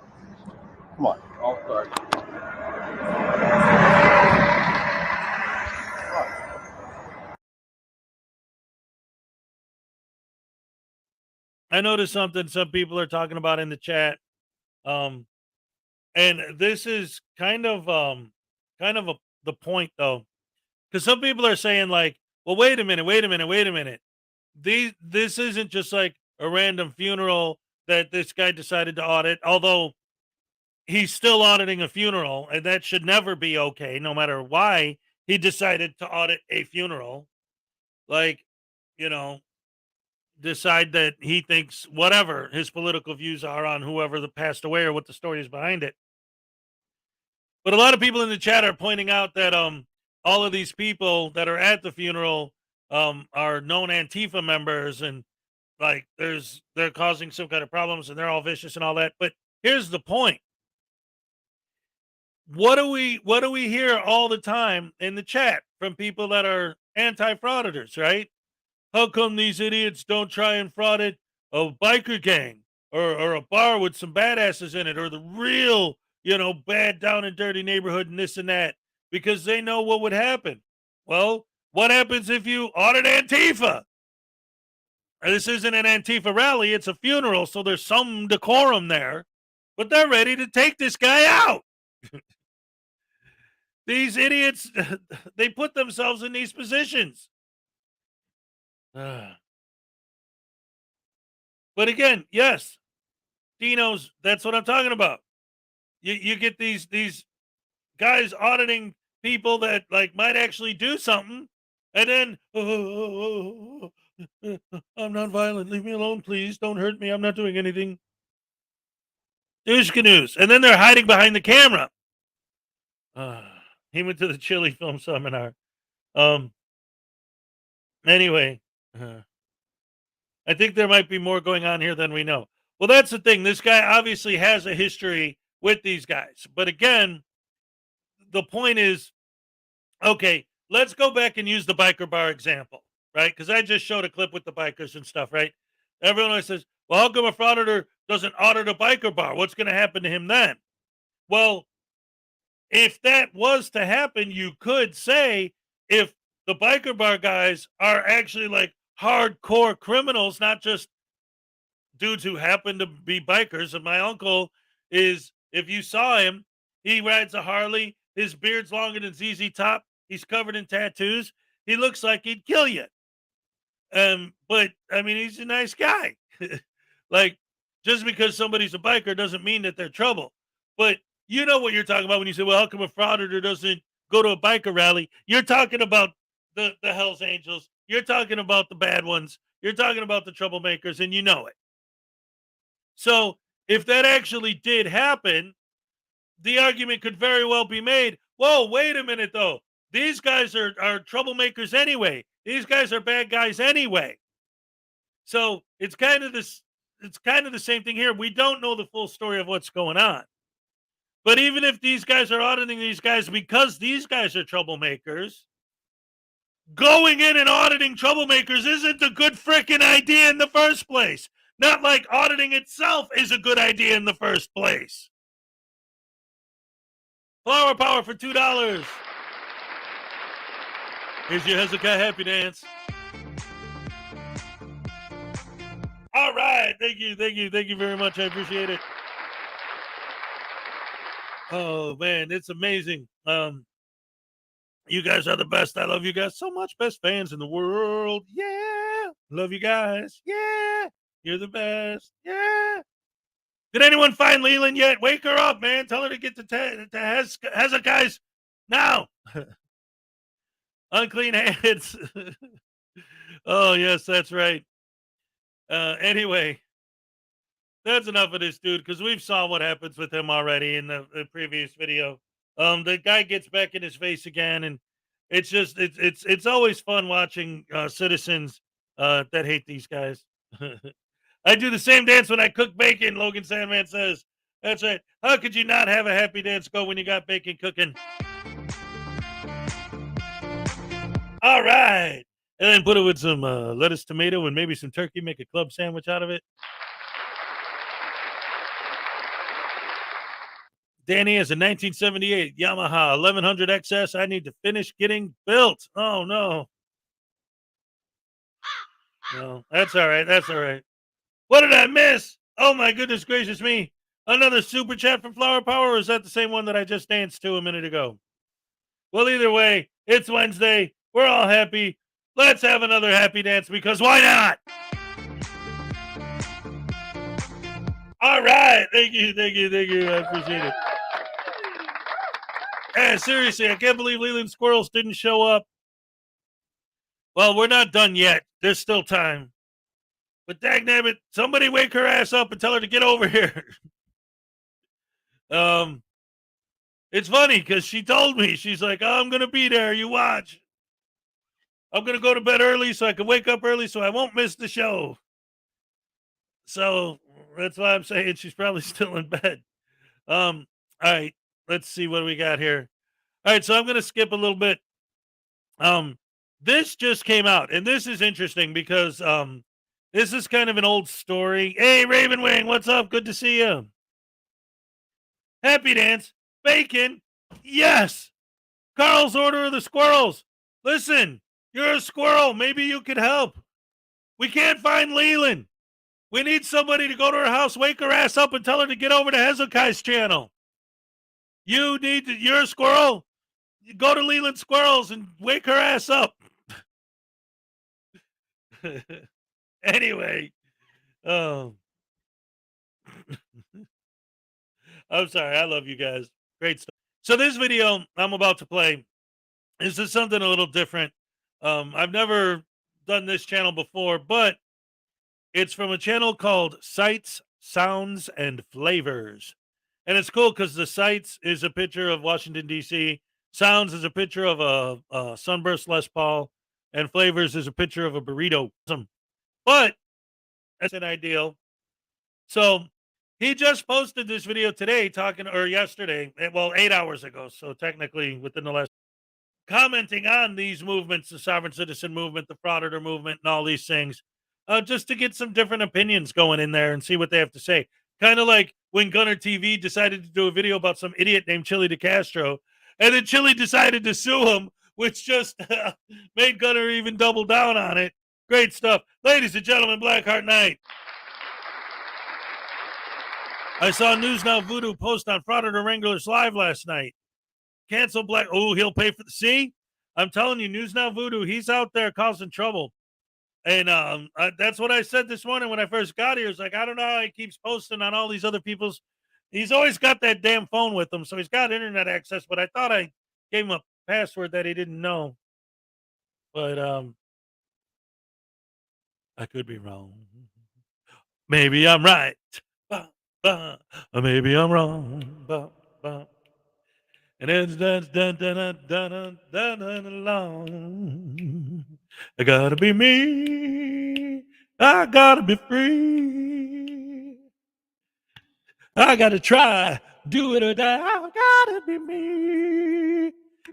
Come on. Oh, sorry. I noticed something some people are talking about in the chat. And this is kind of the point, though, because some people are saying, like, well, wait a minute. This isn't just like a random funeral that this guy decided to audit, although he's still auditing a funeral, and that should never be okay, no matter why he decided to audit a funeral. Like, you know, decide that he thinks whatever his political views are on whoever that passed away or what the story is behind it. But a lot of people in the chat are pointing out that all of these people that are at the funeral are known Antifa members, and like they're causing some kind of problems, and they're all vicious and all that. But here's the point. What do we hear all the time in the chat from people that are anti-frauditors, right? How come these idiots don't try and fraud a biker gang or a bar with some badasses in it, or the real, bad down and dirty neighborhood and this and that, because they know what would happen. Well, what happens if you audit Antifa? This isn't an Antifa rally, it's a funeral, so there's some decorum there, but they're ready to take this guy out. These idiots, they put themselves in these positions. But again, yes, Dino's, that's what I'm talking about. You get these guys auditing people that like might actually do something, and then I'm not violent, leave me alone, please, don't hurt me, I'm not doing anything. Douche canoes, and then they're hiding behind the camera. He went to the Chili Film Seminar. Anyway, I think there might be more going on here than we know. Well, that's the thing. This guy obviously has a history with these guys. But again, the point is, okay, let's go back and use the biker bar example, right? Because I just showed a clip with the bikers and stuff, right? Everyone always says, well, how come a frauditor doesn't audit a biker bar? What's going to happen to him then? Well, if that was to happen, you could say if the biker bar guys are actually like hardcore criminals, not just dudes who happen to be bikers. And my uncle is, if you saw him, he rides a Harley. His beard's longer than ZZ Top. He's covered in tattoos. He looks like he'd kill you. But I mean, he's a nice guy. Like, just because somebody's a biker doesn't mean that they're trouble. But you know what you're talking about when you say, well, how come a frauditor doesn't go to a biker rally? You're talking about the Hells Angels. You're talking about the bad ones. You're talking about the troublemakers, and you know it. So if that actually did happen, the argument could very well be made, whoa, wait a minute, though. These guys are troublemakers anyway. These guys are bad guys anyway. So it's kind of the same thing here. We don't know the full story of what's going on. But even if these guys are auditing these guys because these guys are troublemakers, going in and auditing troublemakers isn't a good freaking idea in the first place. Not like auditing itself is a good idea in the first place. Flower Power for $2. Here's your Hezokuai happy dance. All right. Thank you very much. I appreciate it. Oh, man, it's amazing. You guys are the best. I love you guys so much. Best fans in the world. Yeah. Love you guys. Yeah. You're the best. Yeah. Did anyone find Leland yet? Wake her up, man. Tell her to get to Hezekai's now. Unclean hands. Oh, yes, that's right. Anyway, that's enough of this dude because we've saw what happens with him already in the previous video. The guy gets back in his face again, and it's just it's always fun watching citizens that hate these guys. I do the same dance when I cook bacon, Logan Sandman says. That's right. How could you not have a happy dance go when you got bacon cooking? All right. And then put it with some lettuce, tomato, and maybe some turkey. Make a club sandwich out of it. Danny has a 1978 Yamaha 1100 XS. I need to finish getting built. Oh, no. No, that's all right. That's all right. What did I miss? Oh, my goodness gracious me. Another super chat from Flower Power, or is that the same one that I just danced to a minute ago? Well, either way, it's Wednesday. We're all happy. Let's have another happy dance because why not? All right. Thank you. I appreciate it. Hey, seriously, I can't believe Leland Squirrels didn't show up. Well, we're not done yet. There's still time. But dagnabbit, somebody wake her ass up and tell her to get over here. It's funny because she told me, she's like, oh, I'm going to be there. You watch. I'm going to go to bed early so I can wake up early so I won't miss the show. So that's why I'm saying she's probably still in bed. All right, let's see what we got here. All right, so I'm going to skip a little bit. This just came out, and this is interesting because this is kind of an old story. Hey, Ravenwing, what's up? Good to see you. Happy dance. Bacon. Yes. Carl's Order of the Squirrels. Listen, you're a squirrel. Maybe you could help. We can't find Leland. We need somebody to go to her house, wake her ass up, and tell her to get over to Hezekai's channel. You're a squirrel. You go to Leland Squirrels and wake her ass up. Anyway, I'm sorry. I love you guys. Great stuff. So this video I'm about to play is just something a little different. I've never done this channel before, but it's from a channel called Sights, Sounds, and Flavors. And it's cool because the Sights is a picture of Washington, D.C. Sounds is a picture of a sunburst Les Paul. And Flavors is a picture of a burrito. But that's an ideal. So he just posted this video today or yesterday, well, 8 hours ago. So technically within the last, commenting on these movements, the sovereign citizen movement, the Frauditor movement, and all these things, just to get some different opinions going in there and see what they have to say. Kind of like when Gunner TV decided to do a video about some idiot named Chili DeCastro, and then Chili decided to sue him, which just made Gunner even double down on it. Great stuff. Ladies and gentlemen, Blackheart Night. I saw News Now Voodoo post on Frauditor Wranglers Live last night. Cancel Black. Oh, he'll pay for the. See? I'm telling you, News Now Voodoo, he's out there causing trouble. And that's what I said this morning when I first got here. It's like, I don't know how he keeps posting on all these other people's. He's always got that damn phone with him, so he's got internet access. But I thought I gave him a password that he didn't know. But I could be wrong. Maybe I'm right. Maybe I'm wrong. And it's dun along. I gotta be me. I gotta be free. I gotta try. Do it or die. I gotta be me.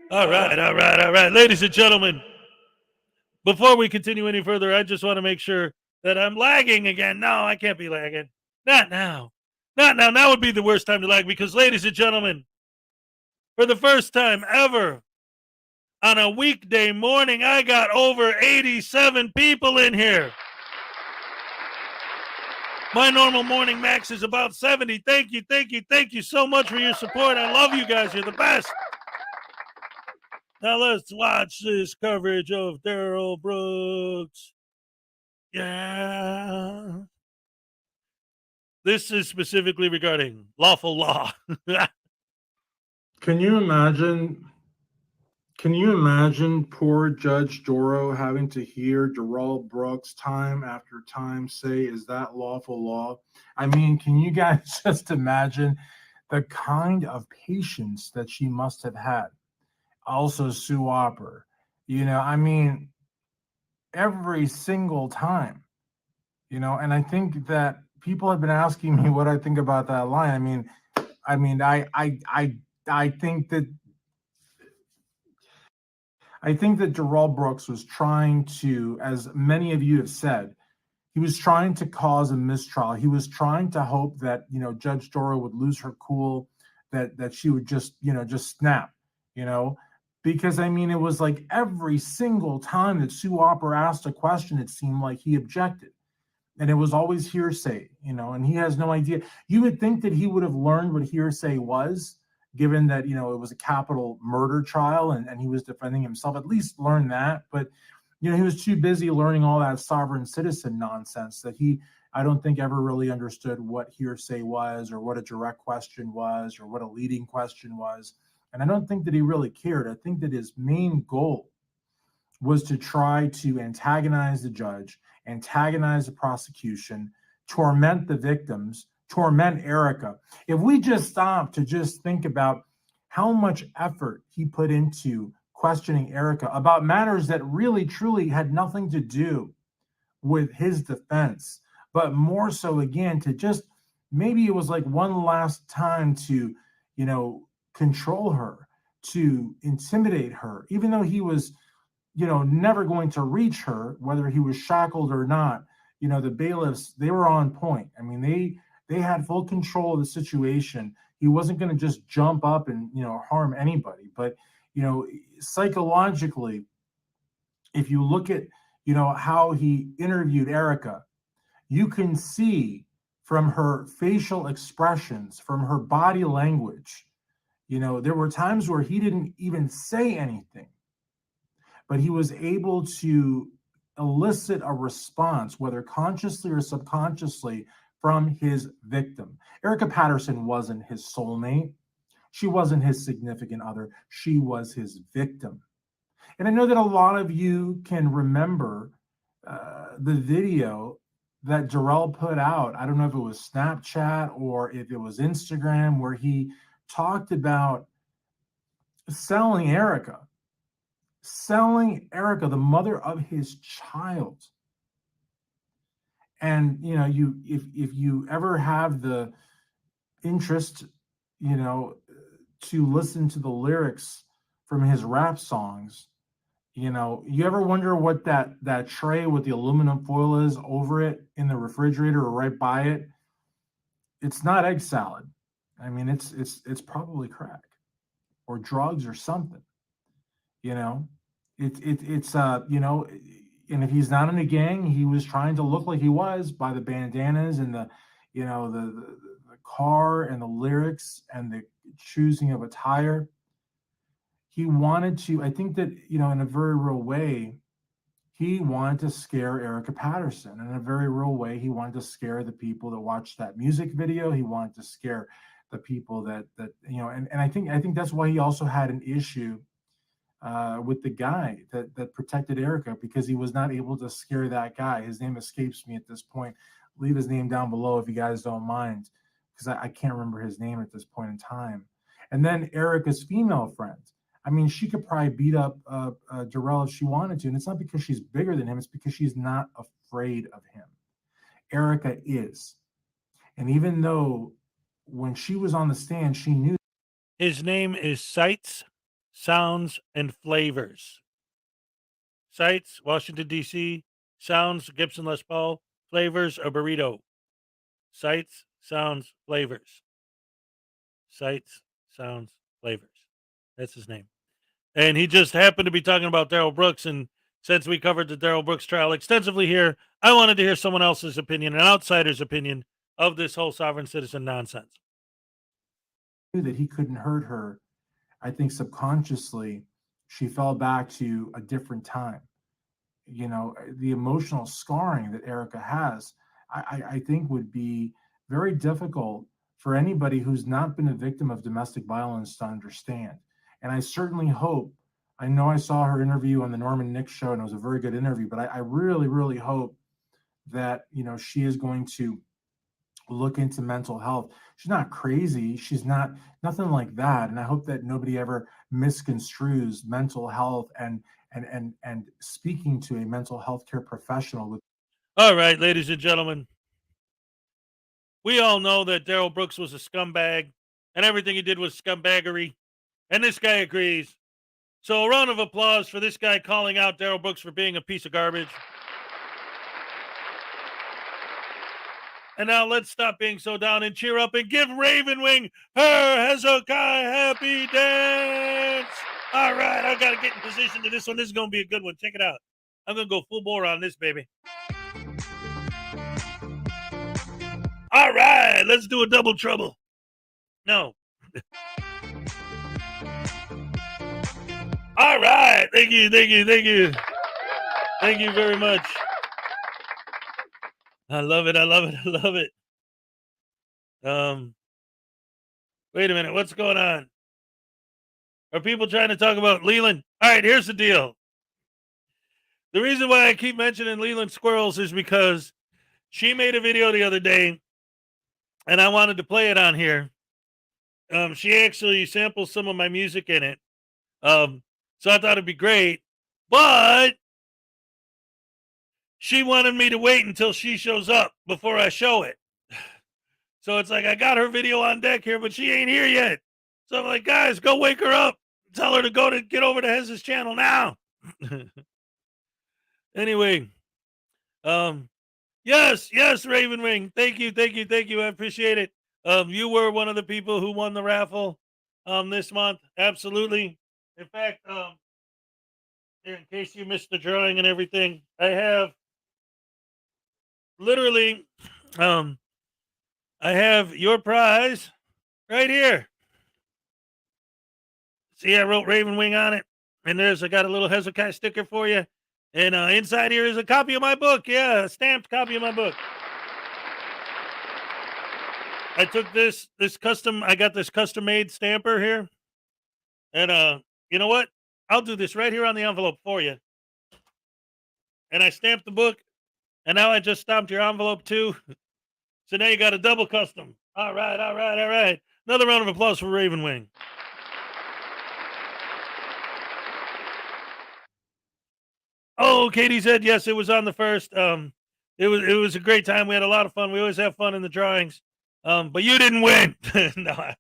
All right. Ladies and gentlemen, before we continue any further, I just want to make sure that I'm lagging again. No, I can't be lagging. Not now. Now would be the worst time to lag because, ladies and gentlemen, for the first time ever, On a weekday morning, I got over 87 people in here. My normal morning max is about 70. Thank you so much for your support. I love you guys. You're the best. Now let's watch this coverage of Daryl Brooks. Yeah. This is specifically regarding lawful law. Can you imagine? Can you imagine poor Judge Doro having to hear Darrell Brooks time after time say, "Is that lawful law?" I mean, can you guys just imagine the kind of patience that she must have had? Also, Sue Opper, I mean, every single time, and I think that people have been asking me what I think about that line. I think that Darrell Brooks was trying to, as many of you have said, he was trying to cause a mistrial. He was trying to hope that, Judge Doro would lose her cool, that she would just snap, because it was like every single time that Sue Opper asked a question, it seemed like he objected. And it was always hearsay, and he has no idea. You would think that he would have learned what hearsay was, given that, it was a capital murder trial and he was defending himself, at least learn that. But, he was too busy learning all that sovereign citizen nonsense that I don't think ever really understood what hearsay was, or what a direct question was, or what a leading question was. And I don't think that he really cared. I think that his main goal was to try to antagonize the judge, antagonize the prosecution, torment the victims, torment Erica. If we just stop to just think about how much effort he put into questioning Erica about matters that really, truly had nothing to do with his defense, but more so, again, to just, maybe it was like one last time to, control her, to intimidate her, even though he was, never going to reach her, whether he was shackled or not. The bailiffs, they were on point. They had full control of the situation. He wasn't going to just jump up and, harm anybody. But, psychologically, if you look at, how he interviewed Erica, you can see from her facial expressions, from her body language, there were times where he didn't even say anything, but he was able to elicit a response, whether consciously or subconsciously, from his victim. Erica Patterson wasn't his soulmate. She wasn't his significant other. She was his victim. And I know that a lot of you can remember the video that Darrell put out. I don't know if it was Snapchat or if it was Instagram, where he talked about selling Erica, the mother of his child. And if you ever have the interest, to listen to the lyrics from his rap songs, you ever wonder what that tray with the aluminum foil is over it in the refrigerator or right by it? It's not egg salad. It's probably crack or drugs or something. It's and if he's not in a gang, he was trying to look like he was by the bandanas and the car and the lyrics and the choosing of attire. He wanted to, I think that, in a very real way, he wanted to scare Erica Patterson. In a very real way, he wanted to scare the people that watched that music video. He wanted to scare the people that and I think that's why he also had an issue with the guy that protected Erica, because he was not able to scare that guy. His name escapes me at this point. Leave his name down below if you guys don't mind, because I can't remember his name at this point in time. And then Erica's female friend. She could probably beat up Darrell if she wanted to, and it's not because she's bigger than him. It's because she's not afraid of him. Erica is. And even though when she was on the stand, she knew. His name is Sights, Sounds, and Flavors. Sights, Washington, D.C. Sounds, Gibson Les Paul. Flavors, a burrito. Sights, Sounds, Flavors. Sights, Sounds, Flavors. That's his name. And he just happened to be talking about Daryl Brooks. And since we covered the Daryl Brooks trial extensively here, I wanted to hear someone else's opinion, an outsider's opinion of this whole sovereign citizen nonsense. That he couldn't hurt her, I think subconsciously she fell back to a different time. You know, the emotional scarring that Erica has, I think would be very difficult for anybody who's not been a victim of domestic violence to understand. And I certainly hope, I know I saw her interview on the Norman Nick show and it was a very good interview, but I really, really hope that, you know, she is going to look into mental health. She's not crazy. She's not, nothing like that. And I hope that nobody ever misconstrues mental health and speaking to a mental health care professional. All right, ladies and gentlemen, we all know that Daryl Brooks was a scumbag and everything he did was scumbaggery. And this guy agrees. So a round of applause for this guy calling out Daryl Brooks for being a piece of garbage. And now let's stop being so down and cheer up and give Ravenwing her Hezokuai happy dance. All right, I got to get in position to this one. This is going to be a good one. Check it out. I'm going to go full bore on this, baby. All right, let's do a double trouble. No. All right. Thank you. Thank you very much. I love it. Wait a minute. What's going on? Are people trying to talk about Leland? All right, here's the deal. The reason why I keep mentioning Leland Squirrels is because she made a video the other day, and I wanted to play it on here. She actually samples some of my music in it. So I thought it'd be great, but she wanted me to wait until she shows up before I show it. So it's like I got her video on deck here, but she ain't here yet. So I'm like, guys, go wake her up. Tell her to get over to Hez's channel now. Anyway, yes, Ravenwing. Thank you. I appreciate it. You were one of the people who won the raffle this month. Absolutely. In fact, in case you missed the drawing and everything, I have literally I have your prize right here. See, I wrote Ravenwing on it, and I got a little Hezokuai sticker for you. And inside here is a copy of my book. Yeah, a stamped copy of my book. I took I got this custom made stamper here. And you know what? I'll do this right here on the envelope for you. And I stamped the book, and now I just stamped your envelope too. So now you got a double custom. All right. Another round of applause for Ravenwing. Oh, Katie said yes, it was on the first. It was a great time. We had a lot of fun. We always have fun in the drawings. But you didn't win. No,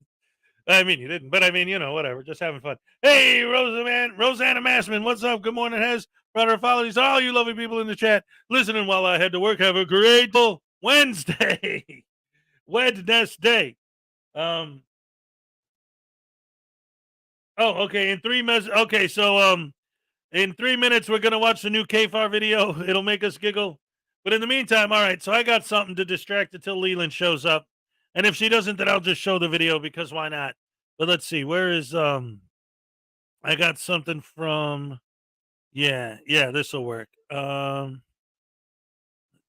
I mean you didn't, but I mean, you know, whatever, just having fun. Hey, Rosanna Massman, what's up? Good morning, Hez. Brother Follies, all you lovely people in the chat listening while I head to work. Have a great Wednesday. Wednesday. Oh, okay. In 3 minutes. Okay, so in 3 minutes we're gonna watch the new KFAR video. It'll make us giggle. But in the meantime, all right. So I got something to distract until Leland shows up, and if she doesn't, then I'll just show the video because why not? But let's see. Where is I got something from. Yeah. This will work. Let's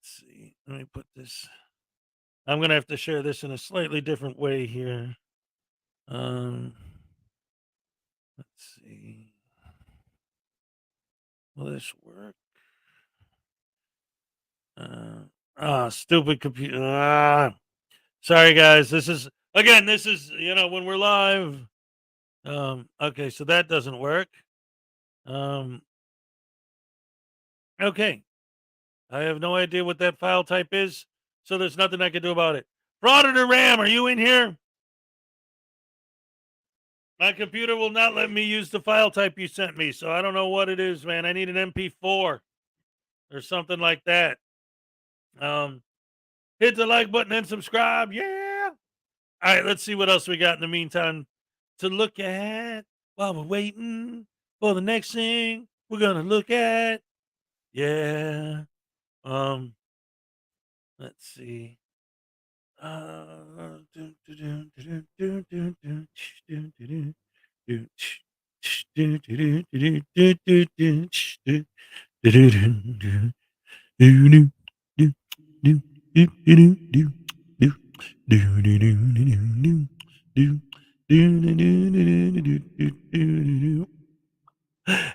see. Let me put this. I'm gonna have to share this in a slightly different way here. Let's see. Will this work? Stupid computer. Sorry guys. This is when we're live. Okay, so that doesn't work. Okay. I have no idea what that file type is, so there's nothing I can do about it. Frauditor Ram, are you in here? My computer will not let me use the file type you sent me, so I don't know what it is, man. I need an MP4 or something like that. Hit the like button and subscribe. Yeah. All right, let's see what else we got in the meantime to look at while we're waiting for the next thing we're gonna look at. Yeah. Let's see.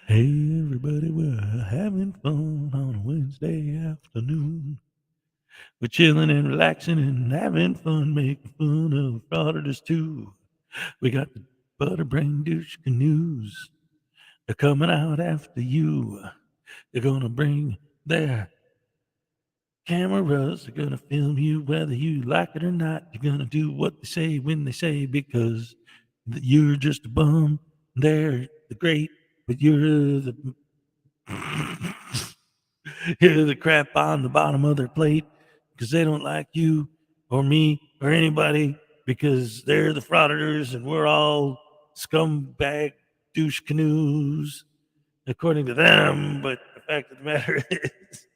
Hey everybody, we're having fun on a Wednesday afternoon. We're chilling and relaxing and having fun, making fun of frauditors too. We got the Butterbrain douche canoes. They're coming out after you. They're gonna bring their cameras. They're gonna film you whether you like it or not. You're gonna do what they say when they say, because you're just a bum. They're the great, but you're the you're the crap on the bottom of their plate, because they don't like you or me or anybody, because they're the frauditors and we're all scumbag douche canoes, according to them. But the fact of the matter is,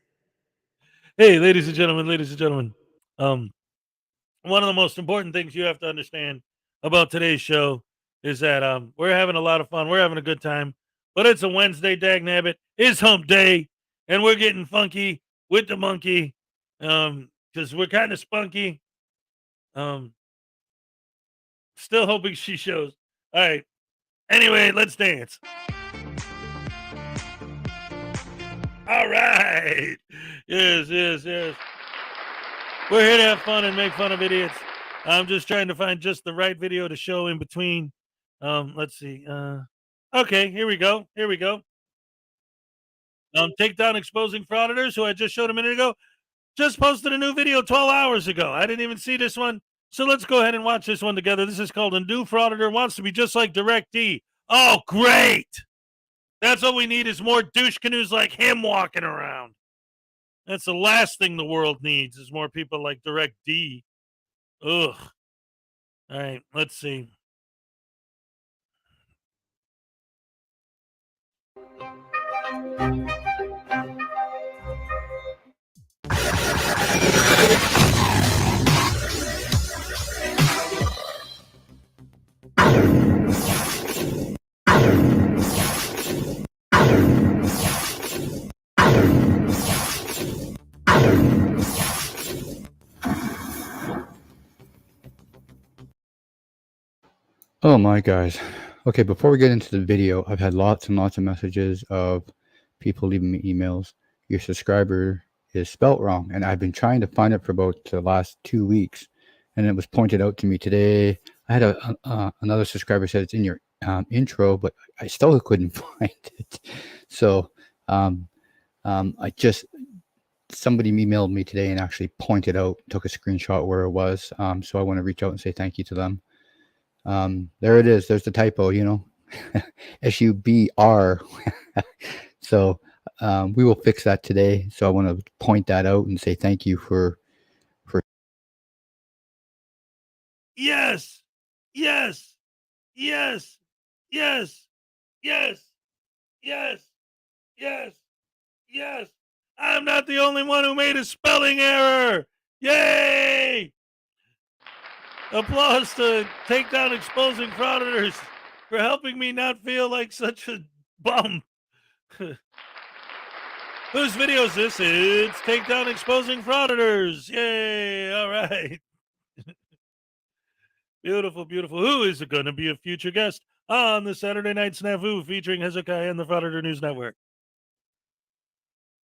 hey, ladies and gentlemen, one of the most important things you have to understand about today's show is that we're having a lot of fun. We're having a good time, but it's a Wednesday, Bagnabbit. It's hump day, and we're getting funky with the monkey because we're kind of spunky. Still hoping she shows. All right. Anyway, let's dance. All right. Yes. We're here to have fun and make fun of idiots. I'm just trying to find just the right video to show in between. Let's see. Okay, here we go. Takedown exposing frauditors, who I just showed a minute ago, just posted a new video 12 hours ago. I didn't even see this one. So let's go ahead and watch this one together. This is called A New Frauditor Wants to Be Just Like DirectD. Oh, great. That's what we need, is more douche canoes like him walking around. That's the last thing the world needs, is more people like DirectD. Ugh. All right, let's see. Oh my guys. Okay, before we get into the video, I've had lots and lots of messages of people leaving me emails. Your subscriber is spelt wrong, and I've been trying to find it for about the last 2 weeks, and it was pointed out to me today. I had another subscriber said it's in your intro, but I still couldn't find it. So somebody emailed me today and actually pointed out, took a screenshot where it was. So I want to reach out and say thank you to them. There it is. There's the typo, SUBR. So we will fix that today. So I want to point that out and say thank you for. Yes. I'm not the only one who made a spelling error. Yay! Applause to Takedown Exposing Frauditors for helping me not feel like such a bum. Whose video is this? It's Takedown Exposing Frauditors. Yay! All right. Beautiful. Who is going to be a future guest on the Saturday Night Snafu featuring Hezokuai and the Frauditor News Network?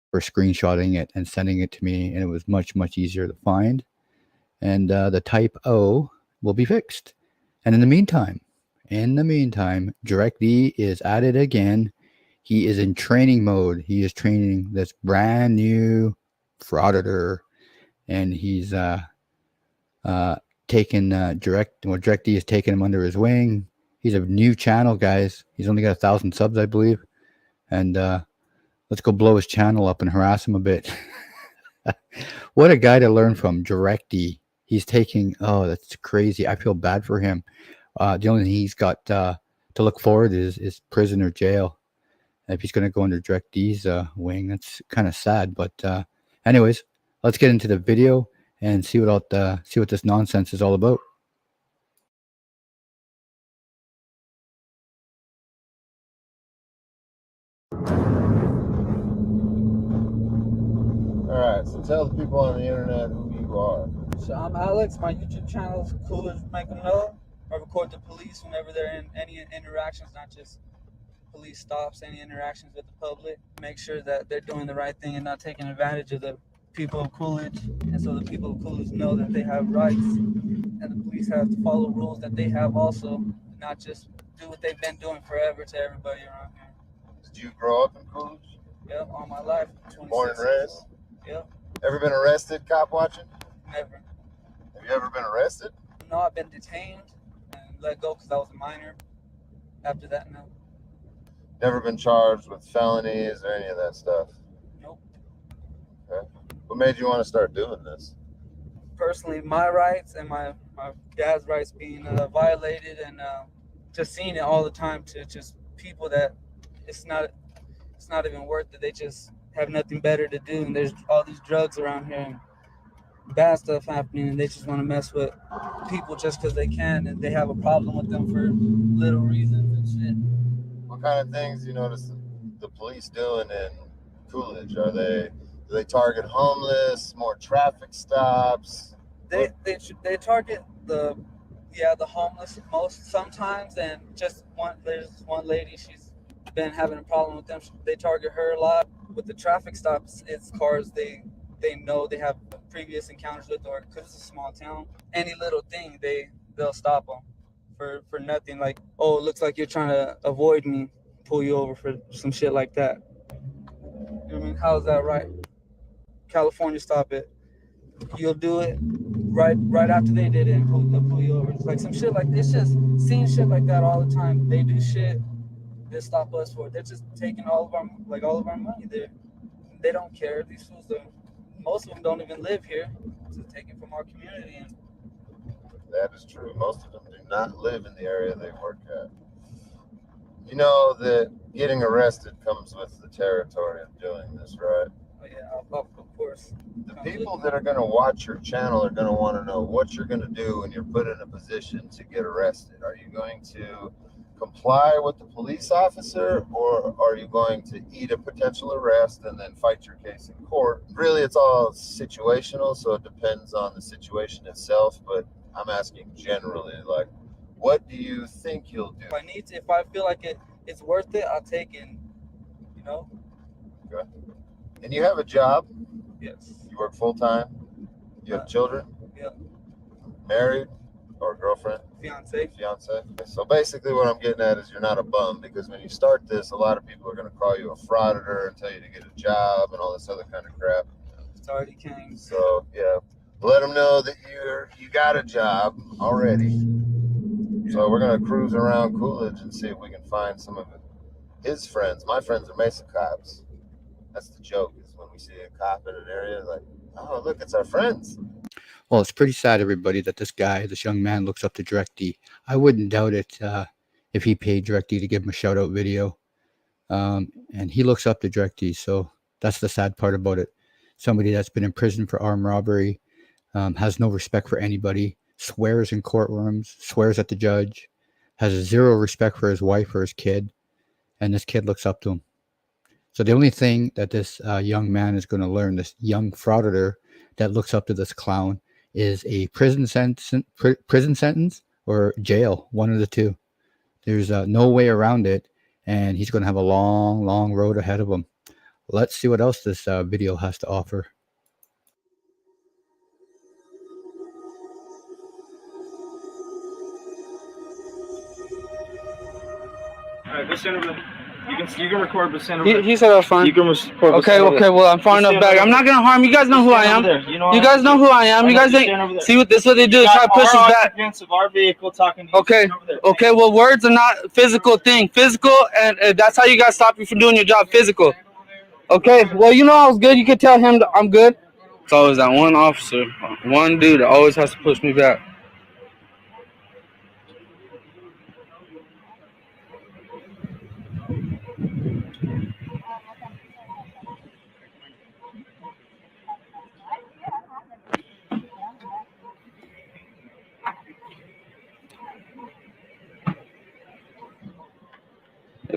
For screenshotting it and sending it to me, and it was much easier to find. And the typo will be fixed. And in the meantime, DirectD is at it again. He is in training mode. He is training this brand new frauditor, and he's taken DirectD is taking him under his wing. He's a new channel, guys. He's only got 1,000 subs, I believe. And let's go blow his channel up and harass him a bit. What a guy to learn from, DirectD. He's taking, that's crazy. I feel bad for him. The only thing he's got to look forward is prison or jail. if he's going to go under Direct D's wing. That's kind of sad. But anyways, let's get into the video and see what this nonsense is all about. Alright, so tell the people on the internet who you are. So I'm Alex. My YouTube channel is Cool as Make Them Know. I record the police whenever they're in any interactions, not just police stops, any interactions with the public. Make sure that they're doing the right thing and not taking advantage of the people of Coolidge. And so the people of Coolidge know that they have rights, and the police have to follow rules that they have also, not just do what they've been doing forever to everybody around here. Did you grow up in Coolidge? Yep, all my life. Born and raised? Yep. Ever been arrested cop watching? Never. Have you ever been arrested? No, I've been detained and let go because I was a minor. After that, no. Never been charged with felonies or any of that stuff? Nope. Okay. What made you want to start doing this? Personally, my rights and my dad's rights being violated, and just seeing it all the time to just people that it's not even worth it. They just have nothing better to do, and there's all these drugs around here and bad stuff happening, and they just want to mess with people just because they can, and they have a problem with them for little reasons and shit. What kind of things do you notice the police doing in Coolidge? Do they target homeless, more traffic stops? They target the homeless most sometimes, and just there's one lady, she's been having a problem with them. They target her a lot. With the traffic stops, it's cars they know they have previous encounters with, or because it's a small town, any little thing they'll stop them for nothing. Like, oh, it looks like you're trying to avoid me, pull you over for some shit like that. I mean, how's that right? California, stop it. You'll do it right after they did it, and they'll pull you over. It's like some shit like this. Just seeing shit like that all the time. They do shit. They stop us for it. They're just taking all of our money. They don't care. These fools most of them don't even live here. Just take it from our community. And that is true. Most of them do not live in the area they work at. You know that getting arrested comes with the territory of doing this, right? Oh, yeah, of course. The people that are going to watch your channel are going to want to know what you're going to do when you're put in a position to get arrested. Are you going to comply with the police officer, or are you going to eat a potential arrest and then fight your case in court? Really, it's all situational, so it depends on the situation itself, but I'm asking generally, like, what do you think you'll do? If I feel like it's worth it, I'll take it, you know? Okay. And you have a job? Yes. You work full-time? You have children? Yeah. Married or girlfriend? Fiance. Okay. So basically what I'm getting at is you're not a bum, because when you start this, a lot of people are going to call you a frauditor and tell you to get a job and all this other kind of crap. It's already came. So, yeah. Let them know that you got a job already. So we're going to cruise around Coolidge and see if we can find some of his friends. My friends are Mesa cops. That's the joke, is when we see a cop in an area, like, oh, look, it's our friends. Well, it's pretty sad, everybody, that this young man looks up to Direct D. I wouldn't doubt it if he paid Direct D to give him a shout-out video. And he looks up to Direct D, so that's the sad part about it. Somebody that's been in prison for armed robbery, has no respect for anybody, swears in courtrooms, swears at the judge, has zero respect for his wife or his kid, and this kid looks up to him. So the only thing that this young man is going to learn, this young frauditor that looks up to this clown, is a prison sentence or jail, one of the two. There's no way around it, and he's going to have a long, long road ahead of him. Let's see what else this video has to offer. All right, go stand over there. You can record, but stand over there. He said that's fine. You can record. Okay, well, I'm far enough back. I'm not gonna harm you. Guys know who I am. You guys know who I am. You guys see what they do. They try to push us back. Of our vehicle talking to you. Okay. Well, words are not a physical thing. Physical, and that's how you guys stop you from doing your job. Physical. Okay. Well, you know I was good. You could tell him that I'm good. It's always that one officer, one dude that always has to push me back.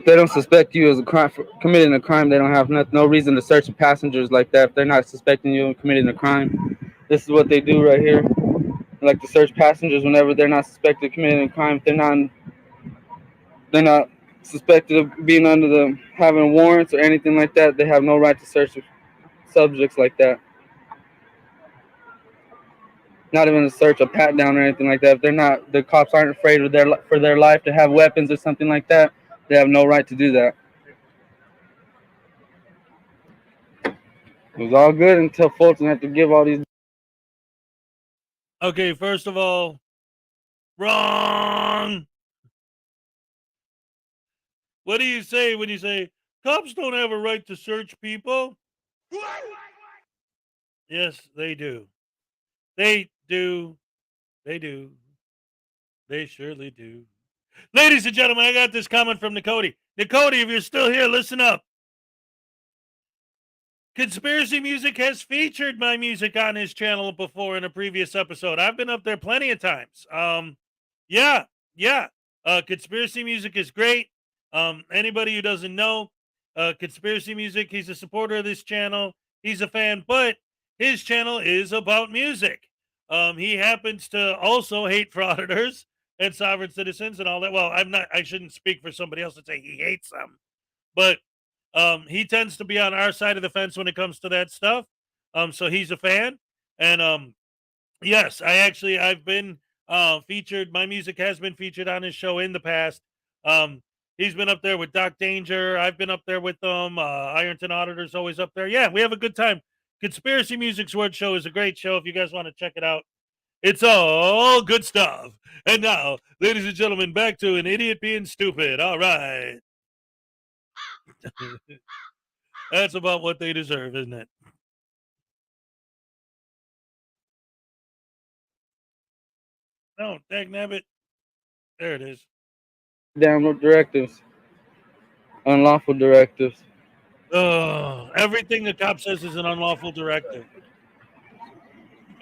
If they don't suspect you as a crime for committing a crime, they don't have no reason to search the passengers like that. If they're not suspecting you of committing a crime, this is what they do right here. They like to search passengers whenever they're not suspected of committing a crime. If they're not suspected of being under the having warrants or anything like that, they have no right to search subjects like that. Not even to search a pat down or anything like that. If they're not, the cops aren't afraid of for their life to have weapons or something like that, they have no right to do that. It was all good until Fulton had to give all these. Okay, first of all, wrong. What do you say when you say cops don't have a right to search people? Yes, they do. They do. They do. They surely do. Ladies and gentlemen, I got this comment from Nicody. Nicody, if you're still here, listen up. Conspiracy Music has featured my music on his channel before in a previous episode. I've been up there plenty of times. Yeah. Conspiracy Music is great. Anybody who doesn't know, Conspiracy Music, he's a supporter of this channel. He's a fan, but his channel is about music. He happens to also hate frauditors and sovereign citizens and all that. Well, I shouldn't speak for somebody else and say he hates them, but he tends to be on our side of the fence when it comes to that stuff. So he's a fan. And yes, I've been featured. My music has been featured on his show in the past. He's been up there with Doc Danger. I've been up there with them. Ironton Auditor's always up there. Yeah, we have a good time. Conspiracy Music's Word Show is a great show. If you guys want to check it out, it's all good stuff. And now, ladies and gentlemen, back to an idiot being stupid. All right. That's about what they deserve, isn't it? No, Bagnabbit. There it is. Download directives. Unlawful directives. Everything the cop says is an unlawful directive.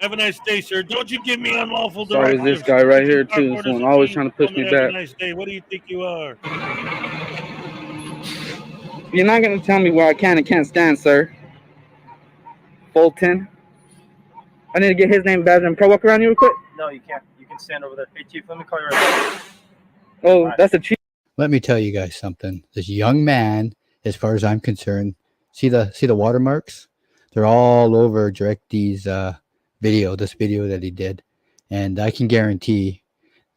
Have a nice day, sir. Don't you give me unlawful directives. Sorry, this guy right here, too. This one always trying to push me Have back. a nice day. What do you think you are? You're not going to tell me where I can and can't stand, sir. Fulton. I need to get his name badge and walk around you real quick. No, you can't. You can stand over there. Hey, Chief, let me call you right back. Oh, that's a chief. Let me tell you guys something. This young man, as far as I'm concerned, see the watermarks? They're all over DirectD's this video that he did. And I can guarantee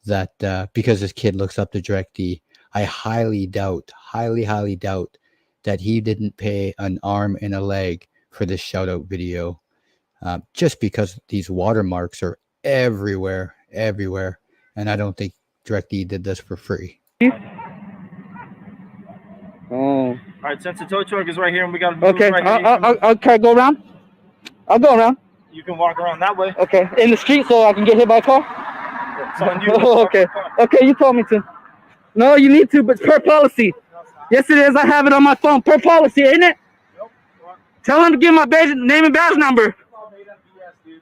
that because this kid looks up to DirectD, I highly doubt that he didn't pay an arm and a leg for this shout out video. Just because these watermarks are everywhere. And I don't think DirectD did this for free. Oh. All right, since the tow truck is right here and we got to move Okay, right here. can I go around? I'll go around. You can walk around that way. Okay, in the street so I can get hit by a car? It's on you. Oh, okay. Okay, you told me to. No, you need to, but it's per policy. Yes, it is. I have it on my phone. Per policy, ain't it? Tell him to give my name and badge number.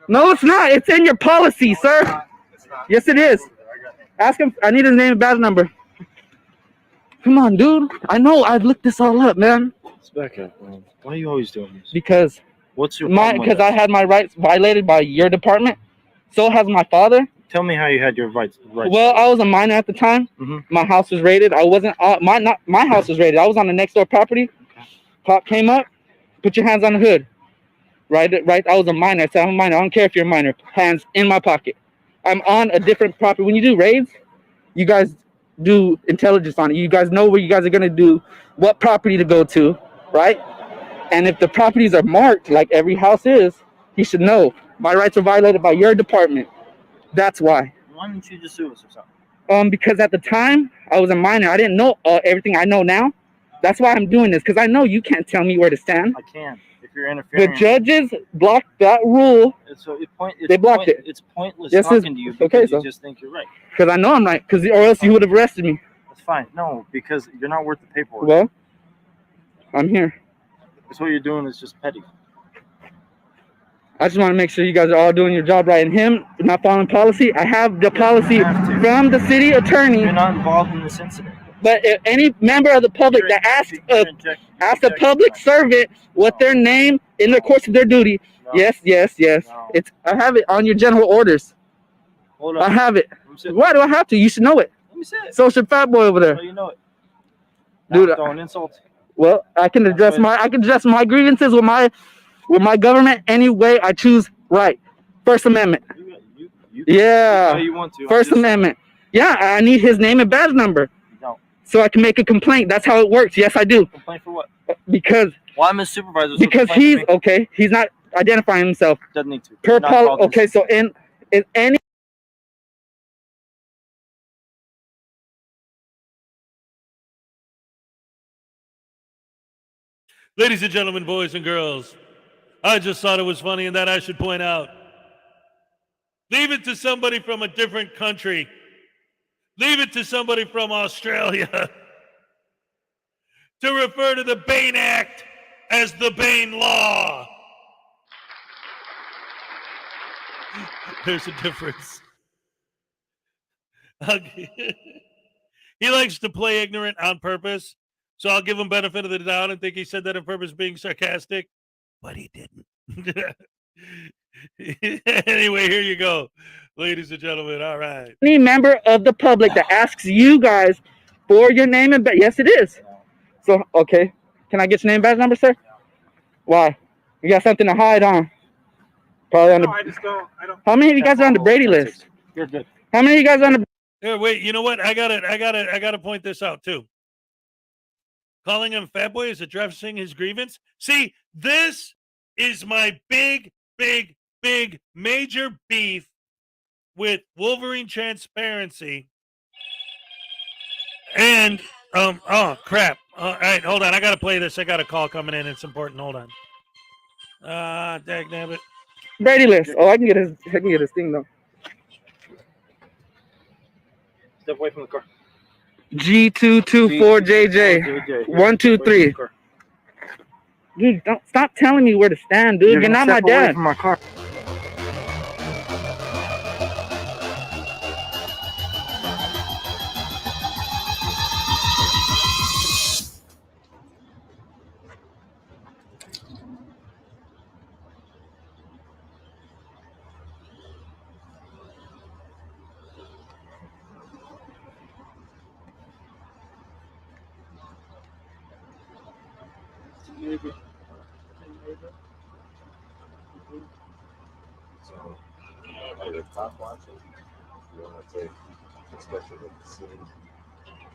No, it's not. It's in your policy, sir. Yes, it is. Ask him. I need his name and badge number. Come on, dude. I know. I've looked this all up, man. Becca, why are you always doing this? Because what's your problem? Because I had my rights violated by your department. So has my father. Tell me how you had your rights. Well, I was a minor at the time. My house was raided. I wasn't. My house was raided. I was on the next door property. Cop came up. Put your hands on the hood. Right. I was a minor. I said, I'm a minor. I don't care if you're a minor. Hands in my pocket. I'm on a different property. When you do raids, you guys do intelligence on it. You guys know where you guys are gonna do, what property to go to, right? And if the properties are marked like every house is, you should know my rights are violated by your department. That's why. Why didn't you just sue us or something? Because at the time I was a minor. I didn't know everything I know now. That's why I'm doing this, because I know you can't tell me where to stand. I can. If you're interfering. The judges blocked that rule. They blocked it. It's pointless Yes, talking to you because okay, you so. just think you're right. Because I know I'm right. Or else you would have arrested me. That's fine. No, because you're not worth the paperwork. Well, I'm here. That's what you're doing is just petty. I just want to make sure you guys are all doing your job right. And him not following policy, I have the policy from the city attorney. You're not involved in this incident. But if any member of the public that asks a public servant what their name in the course of their duty, yes. It's I have it on your general orders. I have it. Why do I have to? You should know it. Let me say it. Social fat boy over there. So you know it. Dude, Don't insult. well, I can address my grievances with my government any way I choose. Right. First Amendment. Yeah. You want to. First Amendment. Yeah, I need his name and badge number. No. So I can make a complaint. That's how it works. Yes, I do. Complaint for what? Because Well, I'm his supervisor. So because complain he's for me. okay. He's not identifying himself. Doesn't need to. Per Not called okay, so in any Ladies and gentlemen, boys and girls, I just thought it was funny and that I should point out. Leave it to somebody from a different country. Leave it to somebody from Australia to refer to the Bain Act as the Bain Law. There's a difference. He likes to play ignorant on purpose, so I'll give him benefit of the doubt and think he said that on purpose being sarcastic, but he didn't. Anyway, here you go, ladies and gentlemen. All right. any member of the public that asks you guys for your name and badge, yes, it is. So okay, can I get your name and badge number, sir? Why? You got something to hide on? Probably on the. No, I just don't. I don't. How many of you guys are on the Brady list? You're good. How many of you guys are on the? Here, wait. You know what? I gotta point this out too. Calling him fat boy is addressing his grievance. See, this is my big major beef with Wolverine transparency. And oh crap! All right, hold on. I gotta play this. I got a call coming in. It's important. Hold on. Bagnabbit. Brady list. Oh, I can get his thing though. Step away from the car. G224JJ 123. Dude, don't stop telling me where to stand, dude. You're not my dad. From my car. So, are the cop watching? You want to take, especially with the scene,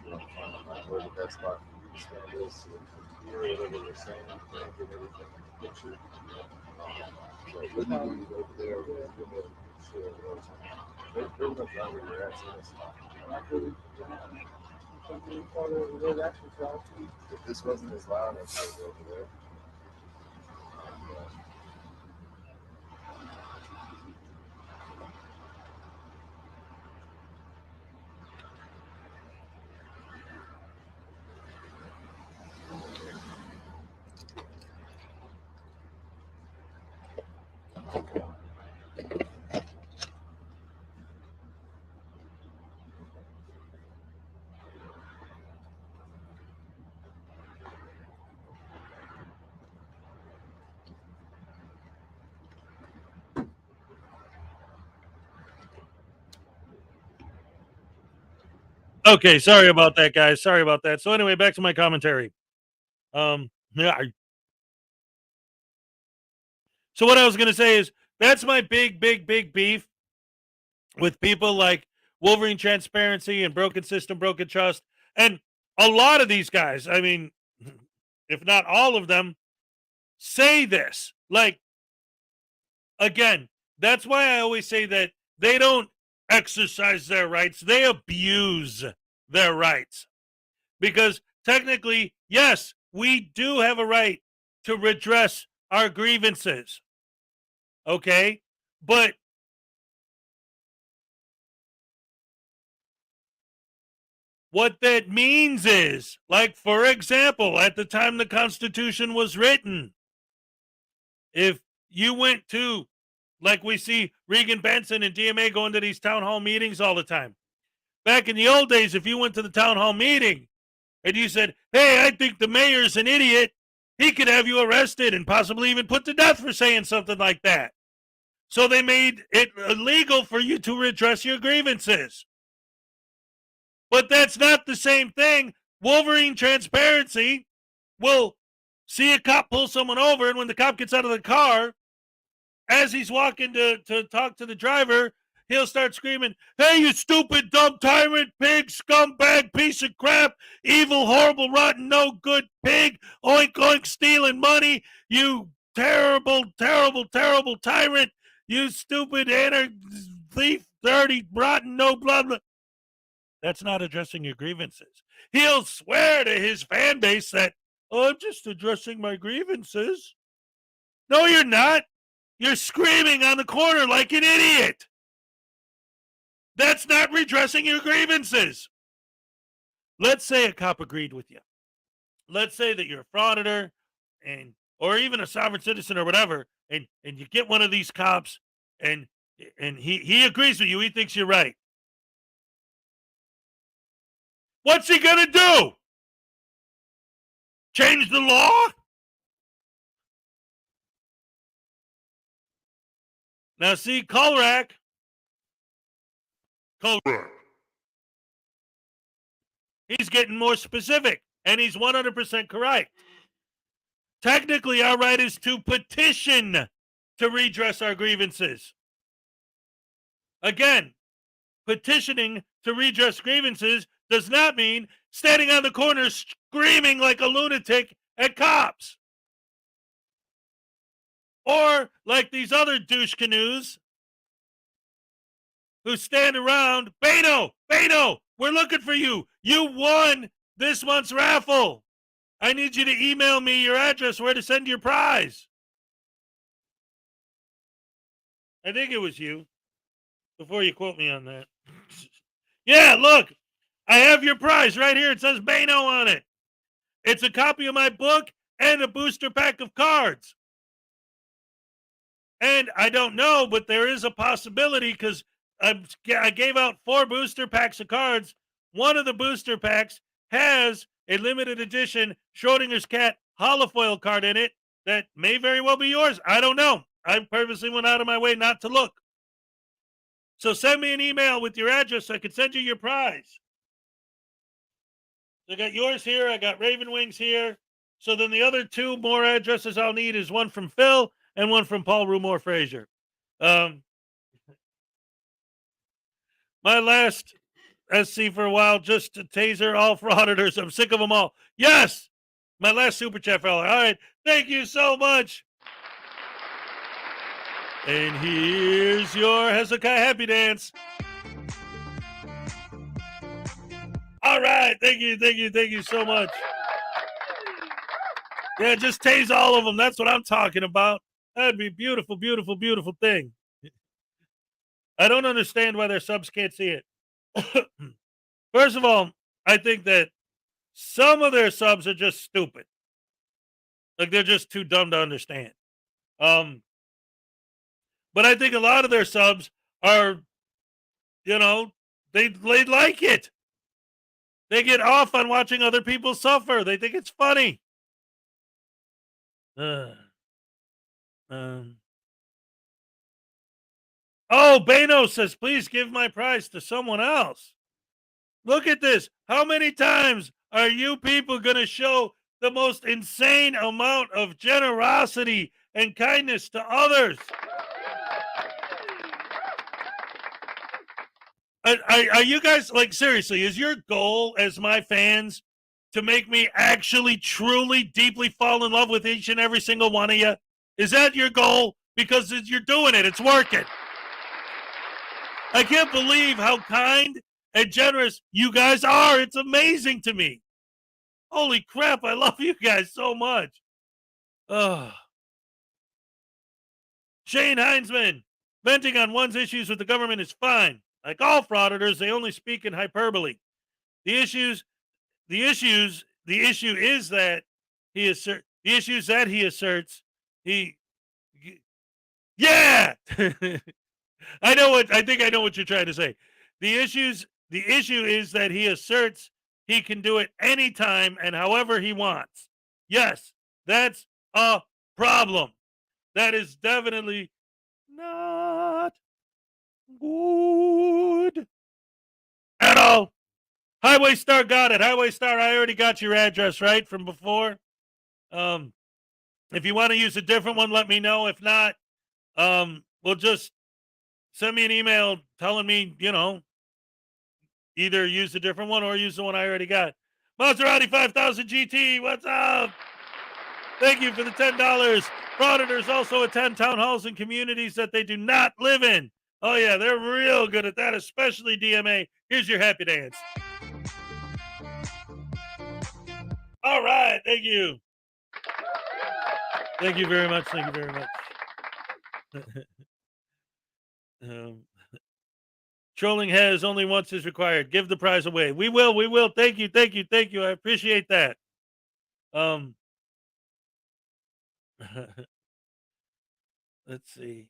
you want to find out where the best spot for you to stand is, so you can hear whatever they're saying, and get everything in the picture. So, wouldn't you be over there, where you're going to share those? They're pretty much not where you're at, so that's if this wasn't as loud, I'd say over there. Okay, sorry about that, guys. Sorry about that. So anyway, back to my commentary. Yeah. So what I was gonna say is that's my big beef with people like Wolverine Transparency and Broken System, Broken Trust, and a lot of these guys. I mean, if not all of them, say this. Like, again, that's why I always say that they don't exercise their rights, they abuse their rights. Because technically, yes, we do have a right to redress our grievances. Okay? But what that means is, like, for example, at the time the Constitution was written, if you went to, like we see Regan Benson and DMA going to these town hall meetings all the time. Back in the old days, if you went to the town hall meeting, and you said, hey, I think the mayor's an idiot, he could have you arrested and possibly even put to death for saying something like that. So they made it illegal for you to redress your grievances. But that's not the same thing. Wolverine transparency will see a cop pull someone over, and when the cop gets out of the car, as he's walking to talk to the driver, he'll start screaming, hey, you stupid, dumb tyrant, pig, scumbag, piece of crap, evil, horrible, rotten, no good pig, oink, oink, stealing money, you terrible, terrible, terrible tyrant, you stupid, thief, dirty, rotten, no blood. That's not addressing your grievances. He'll swear to his fan base that, oh, I'm just addressing my grievances. No, you're not. You're screaming on the corner like an idiot. That's not redressing your grievances. Let's say a cop agreed with you. Let's say that you're a frauditor or even a sovereign citizen or whatever, and you get one of these cops and he agrees with you. He thinks you're right. What's he going to do? Change the law? Now, see, Colrack. He's getting more specific, and he's 100% correct. Technically, our right is to petition to redress our grievances. Again, petitioning to redress grievances does not mean standing on the corner screaming like a lunatic at cops. Or like these other douche canoes who stand around, Bano, we're looking for you. You won this month's raffle. I need you to email me your address where to send your prize. I think it was you, before you quote me on that. Yeah, look, I have your prize right here. It says Bano on it. It's a copy of my book and a booster pack of cards. And I don't know, but there is a possibility because I gave out 4 booster packs of cards. One of the booster packs has a limited edition Schrodinger's cat holofoil card in it that may very well be yours. I don't know. I purposely went out of my way not to look. So send me an email with your address so I can send you your prize. I got yours here. I got Raven Wings here. So then the other 2 more addresses I'll need is one from Phil and one from Paul Rumor Frazier. My last SC for a while, just to taser all frauditors. I'm sick of them all. Yes! My last super chat, fella. All right. Thank you so much. And here's your Hezokuai happy dance. All right. Thank you so much. Yeah, just tase all of them. That's what I'm talking about. That'd be beautiful, beautiful, beautiful thing. I don't understand why their subs can't see it. First of all, I think that some of their subs are just stupid. Like they're just too dumb to understand. But I think a lot of their subs are, they like it. They get off on watching other people suffer. They think it's funny. Oh, Bano says, please give my prize to someone else. Look at this. How many times are you people going to show the most insane amount of generosity and kindness to others? Are you guys, like, seriously, is your goal as my fans to make me actually, truly, deeply fall in love with each and every single one of you? Is that your goal? Because you're doing it. It's working. I can't believe how kind and generous you guys are. It's amazing to me. Holy crap, I love you guys so much. Shane Heinzman, venting on one's issues with the government is fine. Like all frauditors, they only speak in hyperbole. The issue is that he asserts yeah. I think I know what you're trying to say. The issue is that he asserts he can do it anytime and however he wants. Yes, that's a problem. That is definitely not good at all. Highway Star got it. Highway Star, I already got your address, right, from before. If you want to use a different one, let me know. If not, we'll just send me an email telling me, either use a different one or use the one I already got. Maserati 5000 GT, what's up? Thank you for the $10. Frauditors also attend town halls in communities that they do not live in. Oh, yeah, they're real good at that, especially DMA. Here's your happy dance. All right, thank you. Thank you very much. Thank you very much. Trolling has only once is required. Give the prize away. We will. Thank you. I appreciate that. Let's see.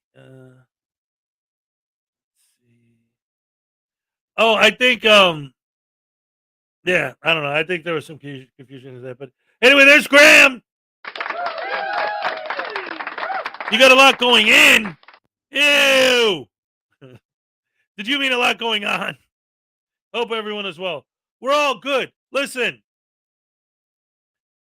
Oh, I think yeah, I don't know. I think there was some confusion in that, but anyway, there's Graham. You got a lot going in. Ew. Did you mean a lot going on? Hope everyone is well. We're all good. Listen.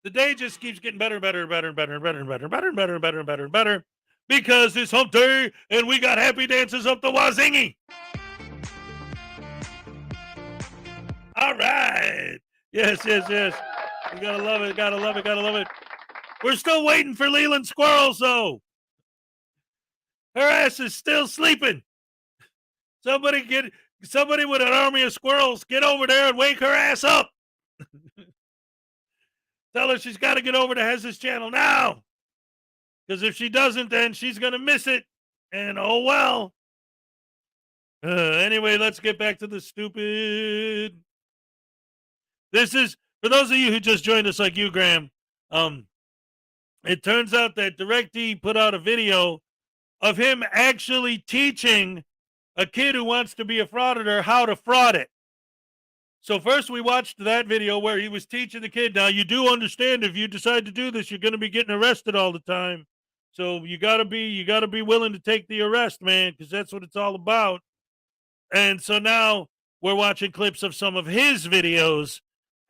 The day just keeps getting better and better and better and better and better and better and better and better and better and better and better because it's hump day and we got happy dances up the wazingy. All right. Yes. You gotta love it. Gotta love it. We're still waiting for Leland Squirrels, though. Her ass is still sleeping. Somebody with an army of squirrels, get over there and wake her ass up. Tell her she's got to get over to Hez's channel now. Because if she doesn't, then she's going to miss it. And oh well. Anyway, let's get back to the stupid. This is, for those of you who just joined us like you, Graham, it turns out that DirectD put out a video of him actually teaching a kid who wants to be a frauditor how to fraud it. So first we watched that video where he was teaching the kid. Now you do understand if you decide to do this, you're going to be getting arrested all the time. So you gotta be willing to take the arrest, man, because that's what it's all about. And so now we're watching clips of some of his videos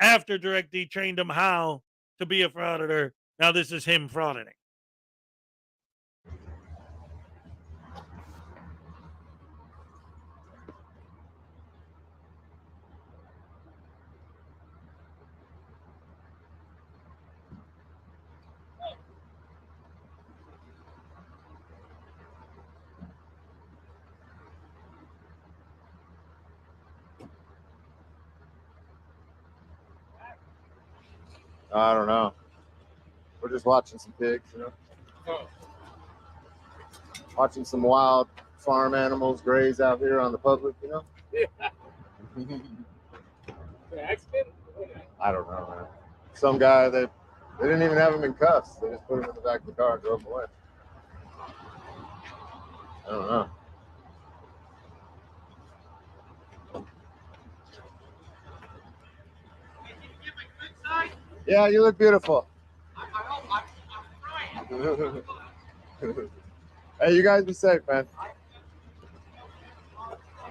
after DirectD trained him how to be a frauditor. Now this is him frauding. I don't know. We're just watching some pigs, Watching some wild farm animals graze out here on the public, I don't know, man. Some guy, they didn't even have him in cuffs. They just put him in the back of the car and drove him away. I don't know. Yeah, you look beautiful. Hey, you guys be safe, man.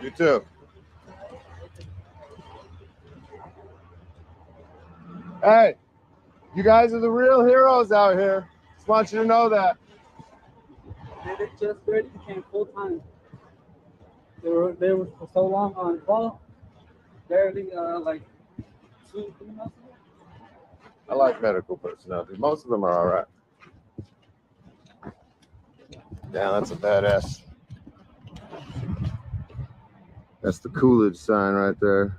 You too. Hey, you guys are the real heroes out here. Just want you to know that. They just barely became full time. They were for so long on call, barely like 2-3 months ago. I like medical personnel. Most of them are all right. Yeah, that's a badass. That's the Coolidge sign right there.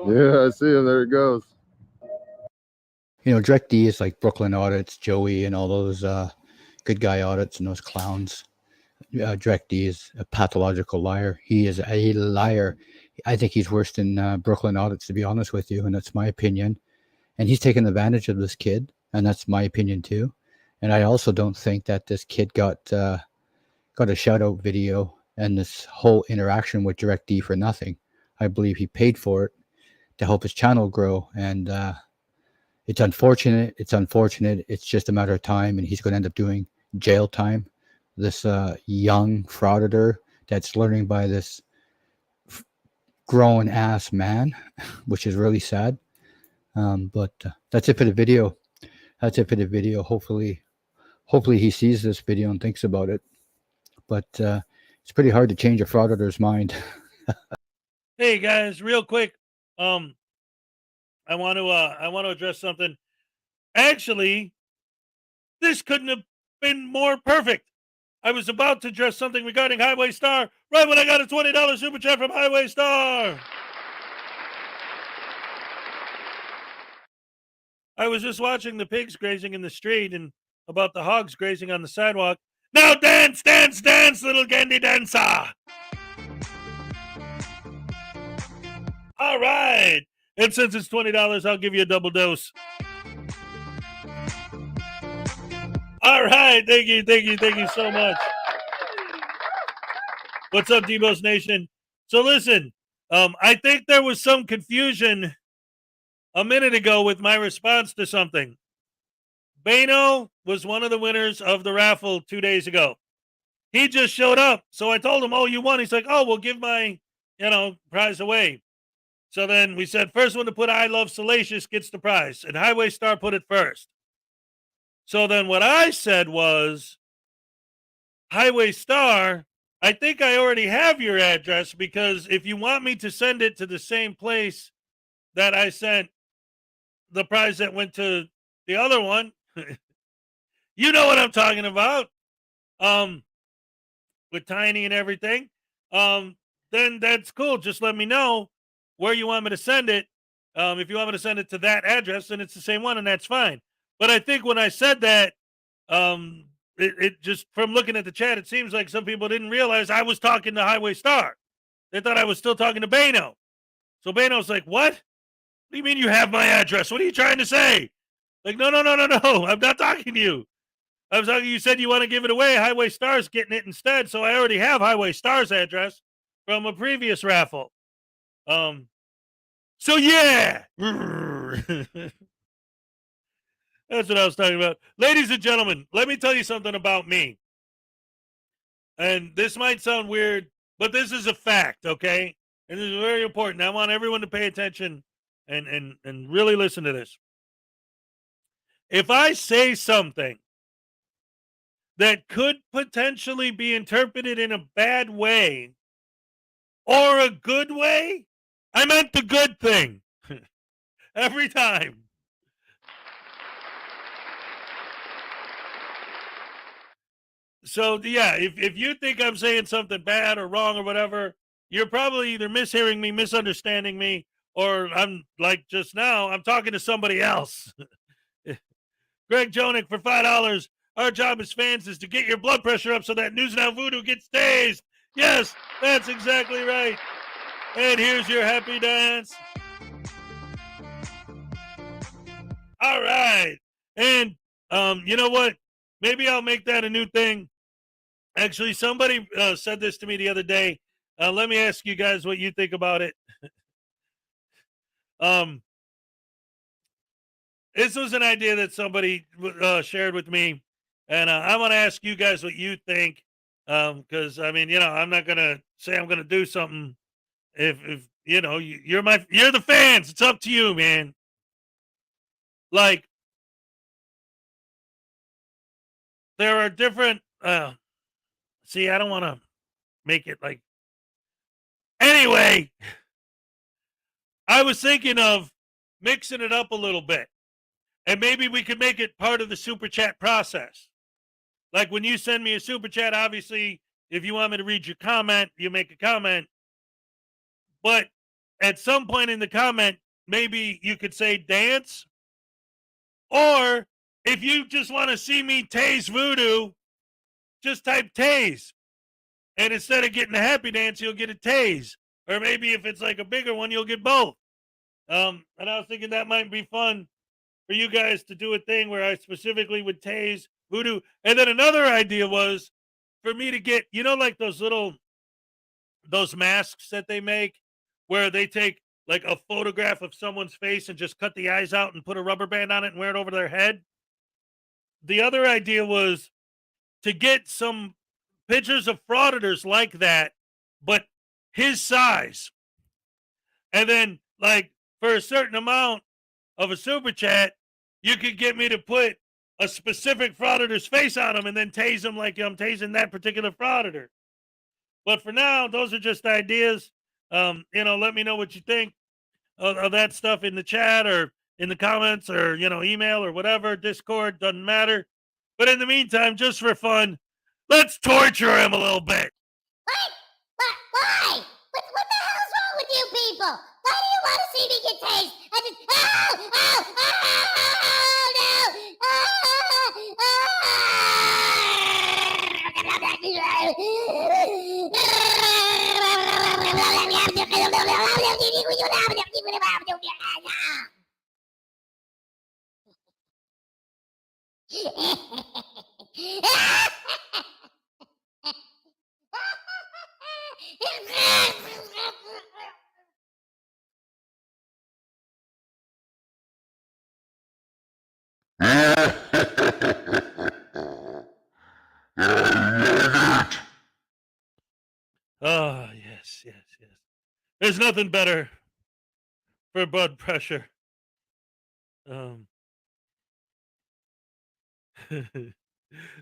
Yeah, I see him. There he goes. DirectD is like Brooklyn Audits, Joey, and all those good guy audits and those clowns. DirectD is a pathological liar. He is a liar. I think he's worse than Brooklyn Audits, to be honest with you, and that's my opinion. And he's taken advantage of this kid, and that's my opinion too. And I also don't think that this kid got a shout out video and this whole interaction with DirectD for nothing. I believe he paid for it to help his channel grow, and it's unfortunate. It's unfortunate. It's just a matter of time, and he's going to end up doing jail time. This young frauditor that's learning by this grown ass man, which is really sad. But that's it for the video. That's it for the video. Hopefully he sees this video and thinks about it. But it's pretty hard to change a frauditor's mind. Hey guys, real quick, I want to address something. Actually, this couldn't have been more perfect. I was about to address something regarding Highway Star right when I got a $20 super chat from Highway Star. I was just watching the pigs grazing in the street and about the hogs grazing on the sidewalk. Now dance, dance, dance, little candy dancer. All right. And since it's $20, I'll give you a double dose. All right. Thank you so much. What's up, Debo's Nation? So listen, I think there was some confusion a minute ago with my response to something. Bano was one of the winners of the raffle 2 days ago. He just showed up. So I told him, oh, you won. He's like, oh, we'll give my, prize away. So then we said, first one to put I Love Salacious gets the prize. And Highway Star put it first. So then what I said was, Highway Star, I think I already have your address, because if you want me to send it to the same place that I sent the prize that went to the other one, you know what I'm talking about, with Tiny and everything, then that's cool. Just let me know where you want me to send it. If you want me to send it to that address, then it's the same one, and that's fine. But I think when I said that, it just, from looking at the chat, it seems like some people didn't realize I was talking to Highway Star. They thought I was still talking to Bano. So Bano's like, what? What do you mean you have my address? What are you trying to say? Like, no, I'm not talking to you. I was talking, you said you want to give it away. Highway Star's getting it instead. So I already have Highway Star's address from a previous raffle. So yeah. That's what I was talking about. Ladies and gentlemen, let me tell you something about me. And this might sound weird, but this is a fact, okay? And this is very important. I want everyone to pay attention and really listen to this. If I say something that could potentially be interpreted in a bad way or a good way, I meant the good thing. Every time. So, yeah, if you think I'm saying something bad or wrong or whatever, you're probably either mishearing me, misunderstanding me, or I'm like just now, I'm talking to somebody else. Greg Jonick for $5. Our job as fans is to get your blood pressure up so that News Now Voodoo gets tased. Yes, that's exactly right. And here's your happy dance. All right. And you know what? Maybe I'll make that a new thing. Actually, somebody said this to me the other day. Let me ask you guys what you think about it. This was an idea that somebody shared with me, and I want to ask you guys what you think. Because I mean, I'm not gonna say I'm gonna do something if you're the fans. It's up to you, man. Like, there are different. See, I don't want to make it like. Anyway, I was thinking of mixing it up a little bit. And maybe we could make it part of the super chat process. Like when you send me a super chat, obviously, if you want me to read your comment, you make a comment. But at some point in the comment, maybe you could say dance. Or if you just want to see me tase voodoo, just type tase. And instead of getting a happy dance, you'll get a tase. Or maybe if it's like a bigger one, you'll get both. And I was thinking that might be fun for you guys to do a thing where I specifically would tase voodoo. And then another idea was for me to get, like those little those masks that they make where they take like a photograph of someone's face and just cut the eyes out and put a rubber band on it and wear it over their head. The other idea was to get some pictures of frauditors like that, but his size. And then, like, for a certain amount of a super chat, you could get me to put a specific frauditor's face on him and then tase him like I'm tasing that particular frauditor. But for now, those are just ideas. Let me know what you think of that stuff in the chat or in the comments or, email or whatever, Discord, doesn't matter. But in the meantime, just for fun, let's torture him a little bit. Why? What the hell's wrong with you people? Why do you want to see me get tased? I just, Oh, yes. There's nothing better for blood pressure. There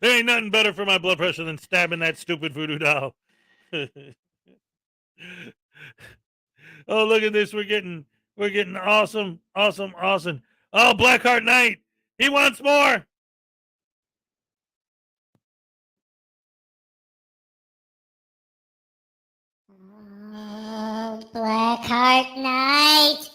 ain't nothing better for my blood pressure than stabbing that stupid voodoo doll. Oh, look at this. We're getting awesome. Oh, Blackheart Knight. He wants more. Blackheart Knight,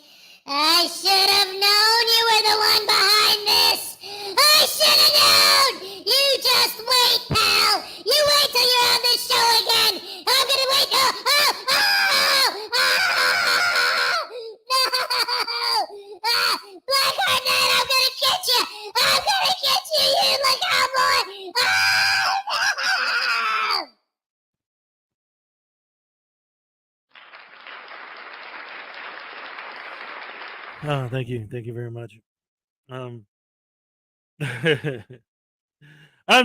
I should have known you were the one behind this. I should have known. You just wait, pal. You wait till you're on this show again. I'm gonna wait. No. Blackheart Knight, I'm gonna get you. You like cowboy. No. Oh, thank you very much. I'm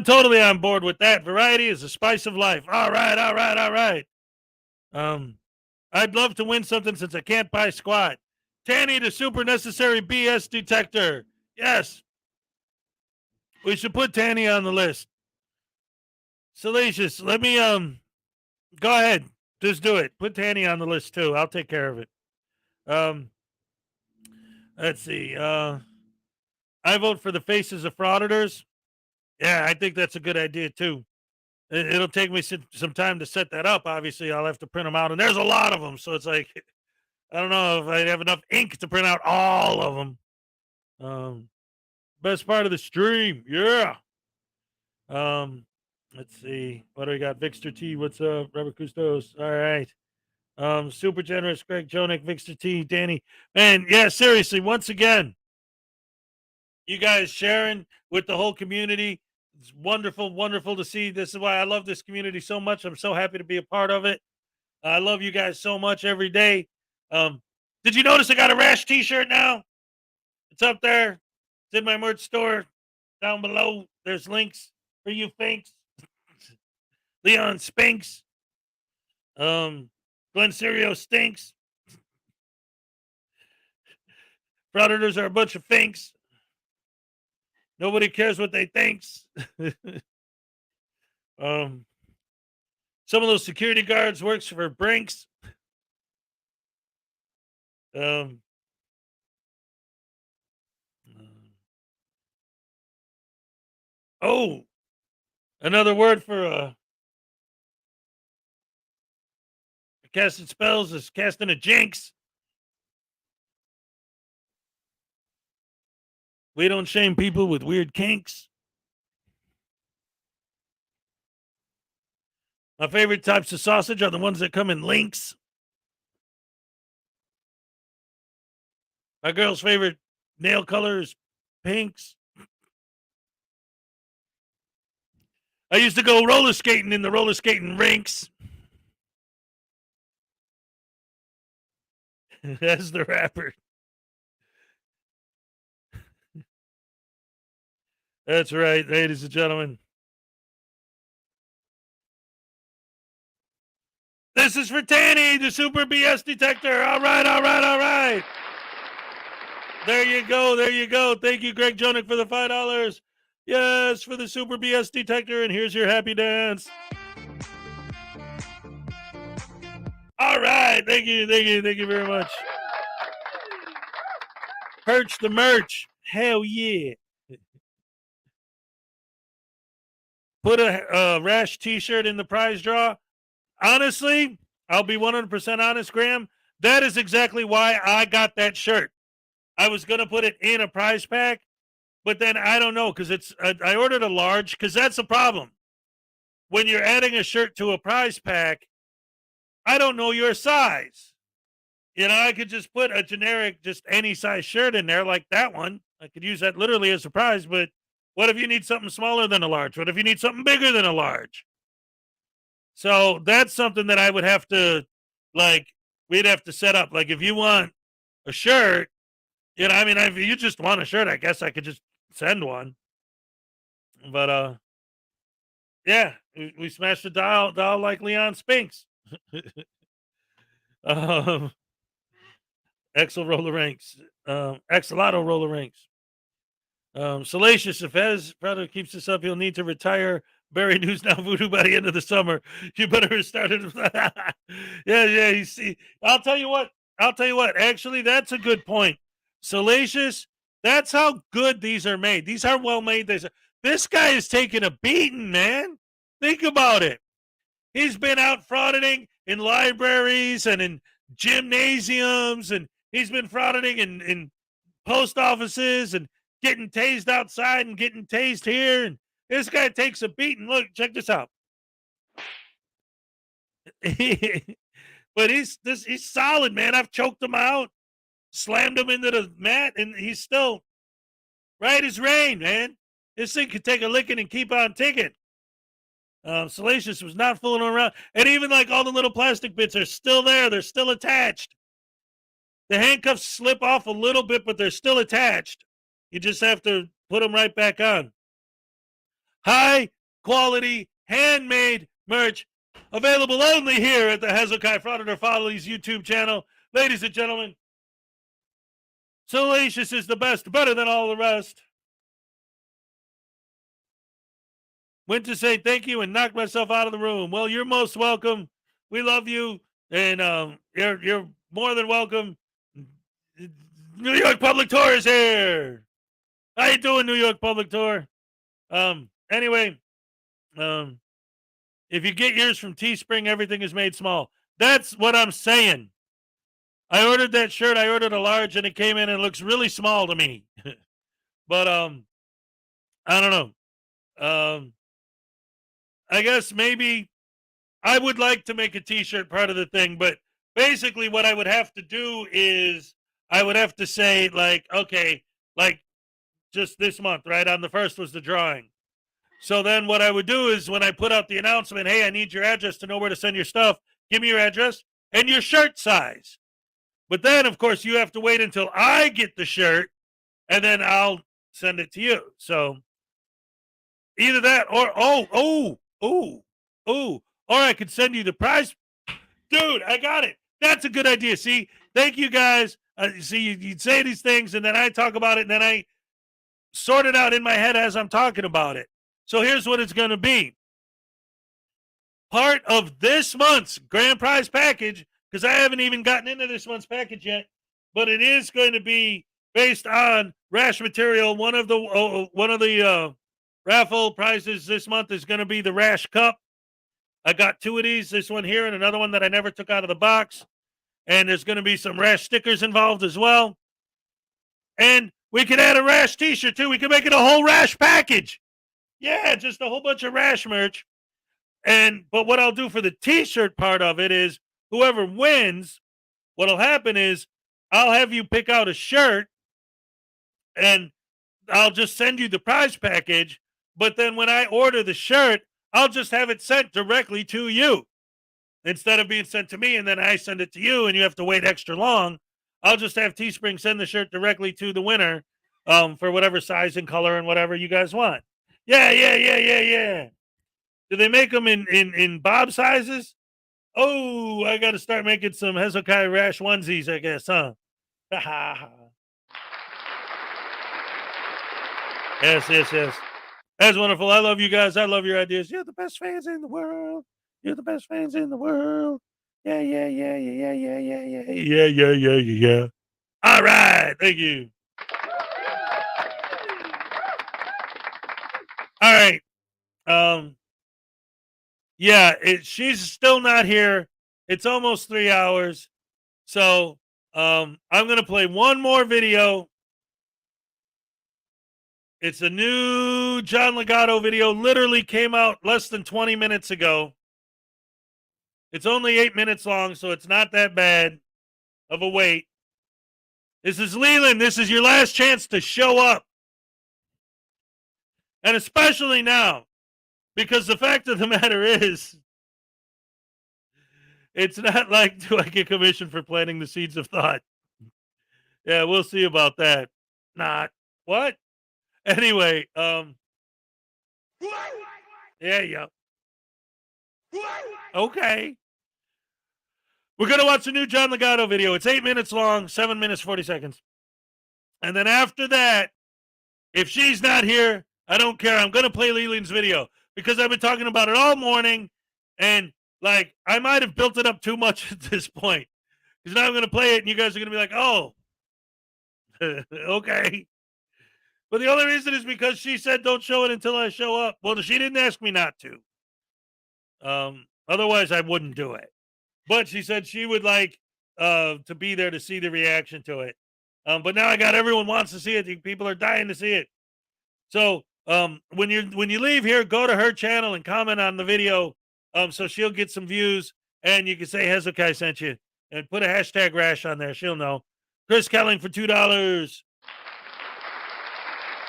totally on board with that. Variety is the spice of life. All right. I'd love to win something since I can't buy squat. Tanny, the super necessary BS detector. Yes. We should put Tanny on the list. Salacious, let me go ahead. Just do it. Put Tanny on the list too. I'll take care of it. Let's see. I vote for the faces of frauditors. Yeah, I think that's a good idea too. It'll take me some time to set that up. Obviously, I'll have to print them out, and there's a lot of them. So it's like, I don't know if I'd have enough ink to print out all of them. Best part of the stream, yeah. Let's see. What do we got? Vixter T, what's up? Robert Custos. All right. Super generous, Greg Jonick, Vixter T, Danny. Man, yeah, seriously, once again, you guys sharing with the whole community. It's wonderful to see. This is why I love this community so much. I'm so happy to be a part of it. I love you guys so much every day. Did you notice I got a Rash t-shirt now? It's up there. It's in my merch store down below. There's links for you finks. Leon Spinks. Glenn Serio stinks. Frauditors are a bunch of finks. Nobody cares what they thinks. Some of those security guards works for Brinks. Another word for casting spells is casting a jinx. We don't shame people with weird kinks. My favorite types of sausage are the ones that come in links. My girl's favorite nail color is pinks. I used to go roller skating in the roller skating rinks. As the rapper. That's right, ladies and gentlemen. This is for Tanny, the super BS detector. All right, all right, all right. There you go, there you go. Thank you, Greg Jonick, for the $5. Yes, for the super BS detector, and here's your happy dance. All right, thank you very much. Perch the merch. Hell yeah. Put a Rash t-shirt in the prize draw. Honestly, I'll be 100% honest, Graham. That is exactly why I got that shirt. I was going to put it in a prize pack, but then I don't know, because I ordered a large, because that's the problem. When you're adding a shirt to a prize pack, I don't know your size. You know, I could just put a generic, just any size shirt in there like that one. I could use that literally as a prize, but what if you need something smaller than a large? What if you need something bigger than a large? So that's something that I would have to, like, we'd have to set up. Like, if you want a shirt, you know, I mean, if you just want a shirt, I guess I could just send one. But, yeah, we smashed the dial like Leon Spinks. Excel roller ranks. Exolato roller ranks. Salacious, if Hez Prado keeps this up, he'll need to retire Barry News Now Voodoo by the end of the summer. You better start it. Yeah, you see. I'll tell you what. Actually, that's a good point. Salacious, that's how good these are made. These are well made. This guy is taking a beating, man. Think about it. He's been out frauditing in libraries and in gymnasiums, and he's been frauditing in post offices and getting tased outside and getting tased here. And this guy takes a beating. Look, check this out. But he's solid, man. I've choked him out, slammed him into the mat, and he's still right as rain, man. This thing could take a licking and keep on ticking. Salacious was not fooling around. And even like all the little plastic bits are still there. They're still attached. The handcuffs slip off a little bit, but they're still attached. You just have to put them right back on. High quality handmade merch available only here at the Hezokuai Frauditor Follies YouTube channel. Ladies and gentlemen, Salacious is the best, better than all the rest. Went to say thank you and knocked myself out of the room. Well, you're most welcome. We love you, and you're more than welcome. New York Public Tour is here. How you doing, New York Public Tour? Anyway, if you get yours from Teespring, everything is made small. That's what I'm saying. I ordered that shirt. I ordered a large, and it came in and it looks really small to me. But I don't know. I guess maybe I would like to make a t-shirt part of the thing, but basically what I would have to do is I would have to say, like, okay, like just this month, right? On the 1st was the drawing. So then what I would do is when I put out the announcement, hey, I need your address to know where to send your stuff. Give me your address and your shirt size. But then, of course, you have to wait until I get the shirt, and then I'll send it to you. So either that or, or I could send you the prize. Dude, I got it. That's a good idea. See, thank you guys. See, you'd say these things, and then I talk about it, and then I sort it out in my head as I'm talking about it. So here's what it's going to be. Part of this month's grand prize package, because I haven't even gotten into this month's package yet, but it is going to be based on Rash material. One of the raffle prizes this month is going to be the Rash Cup. I got 2 of these, this one here and another one that I never took out of the box. And there's going to be some Rash stickers involved as well. And we could add a Rash t-shirt too. We could make it a whole Rash package. Yeah, just a whole bunch of Rash merch. But what I'll do for the t-shirt part of it is whoever wins, what'll happen is I'll have you pick out a shirt and I'll just send you the prize package. But then when I order the shirt, I'll just have it sent directly to you instead of being sent to me, and then I send it to you, and you have to wait extra long. I'll just have Teespring send the shirt directly to the winner for whatever size and color and whatever you guys want. Yeah. Do they make them in Bob sizes? Oh, I got to start making some Hezokuai rash onesies, I guess, huh? Yes. That's wonderful. I love you guys. I love your ideas. You're the best fans in the world. You're the best fans in the world. Yeah. All right. Thank you. All right. Yeah, she's still not here. It's almost 3 hours. So I'm going to play one more video. It's a new John Legato video. Literally came out less than 20 minutes ago. It's only 8 minutes long, so it's not that bad of a wait. This is Leland. This is your last chance to show up. And especially now, because the fact of the matter is, it's not like, do I get commission for planting the seeds of thought? Yeah, we'll see about that. Not. What? Anyway, yeah. Okay. We're going to watch a new John Legato video. It's 8 minutes long, 7 minutes, 40 seconds. And then after that, if she's not here, I don't care. I'm going to play Leland's video because I've been talking about it all morning. And, like, I might have built it up too much at this point. Because now I'm going to play it and you guys are going to be like, oh, okay. But the only reason is because she said don't show it until I show up. Well, she didn't ask me not to. Otherwise, I wouldn't do it. But she said she would like to be there to see the reaction to it. But now I got everyone wants to see it. People are dying to see it. So when you leave here, go to her channel and comment on the video so she'll get some views. And you can say Hezokuai sent you. And put a hashtag rash on there. She'll know. Chris Kelling for $2.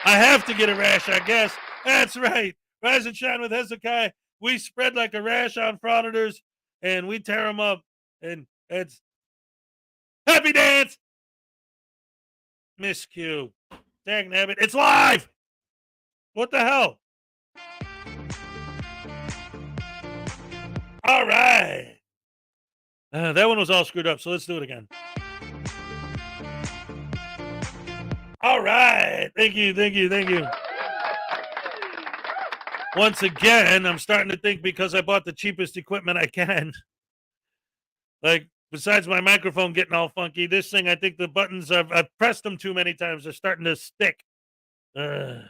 I have to get a rash, I guess. That's right. Rise and shine with Hezokuai. We spread like a rash on Frauditors, and we tear them up. And it's happy dance. Miss Q. Bagnabbit. It's live. What the hell? All right. That one was all screwed up, so let's do it again. All right. Thank you. Once again, I'm starting to think because I bought the cheapest equipment I can. Like, besides my microphone getting all funky, this thing, I think the buttons, I've pressed them too many times. They're starting to stick. Oh,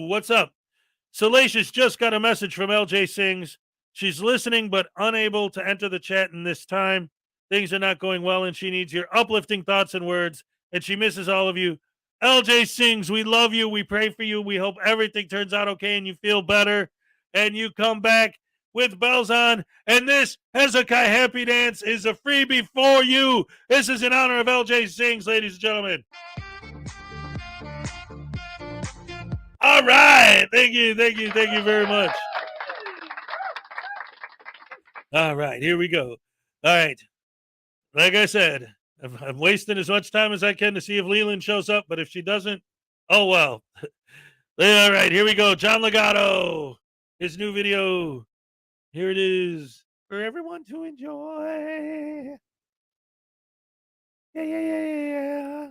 what's up? Salacious just got a message from LJ Sings. She's listening but unable to enter the chat in this time. Things are not going well, and she needs your uplifting thoughts and words, and she misses all of you. LJ Sings, we love you. We pray for you. We hope everything turns out okay and you feel better, and you come back with bells on. And this Hezokuai Happy Dance is a freebie for you. This is in honor of LJ Sings, ladies and gentlemen. All right. Thank you very much. All right, here we go. All right. Like I said, I'm wasting as much time as I can to see if Leland shows up, but if she doesn't, oh well. All right, here we go. John Legato, his new video. Here it is for everyone to enjoy. Yeah.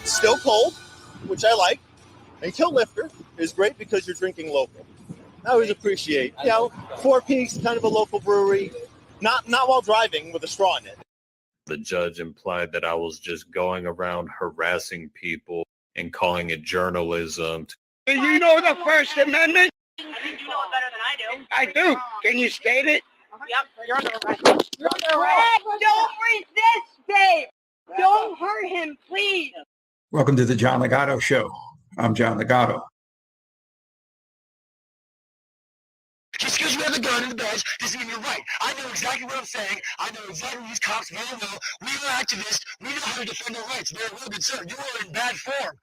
Still cold, which I like. And Kill Lifter is great because you're drinking local. I always appreciate, Four Peaks, kind of a local brewery, not while driving with a straw in it. The judge implied that I was just going around harassing people and calling it journalism. You know the First Amendment? You know it better than I do. Can you state it? Yep, you're on the right. You're on the right. Don't resist, babe. Don't hurt him, please. Welcome to the John Legato Show. I'm John Legato. Just because you have a gun and a badge doesn't mean you're right. I know exactly what I'm saying. I know exactly what these cops very well. We are activists. We know how to defend our rights. Very well, good sir. You are in bad form.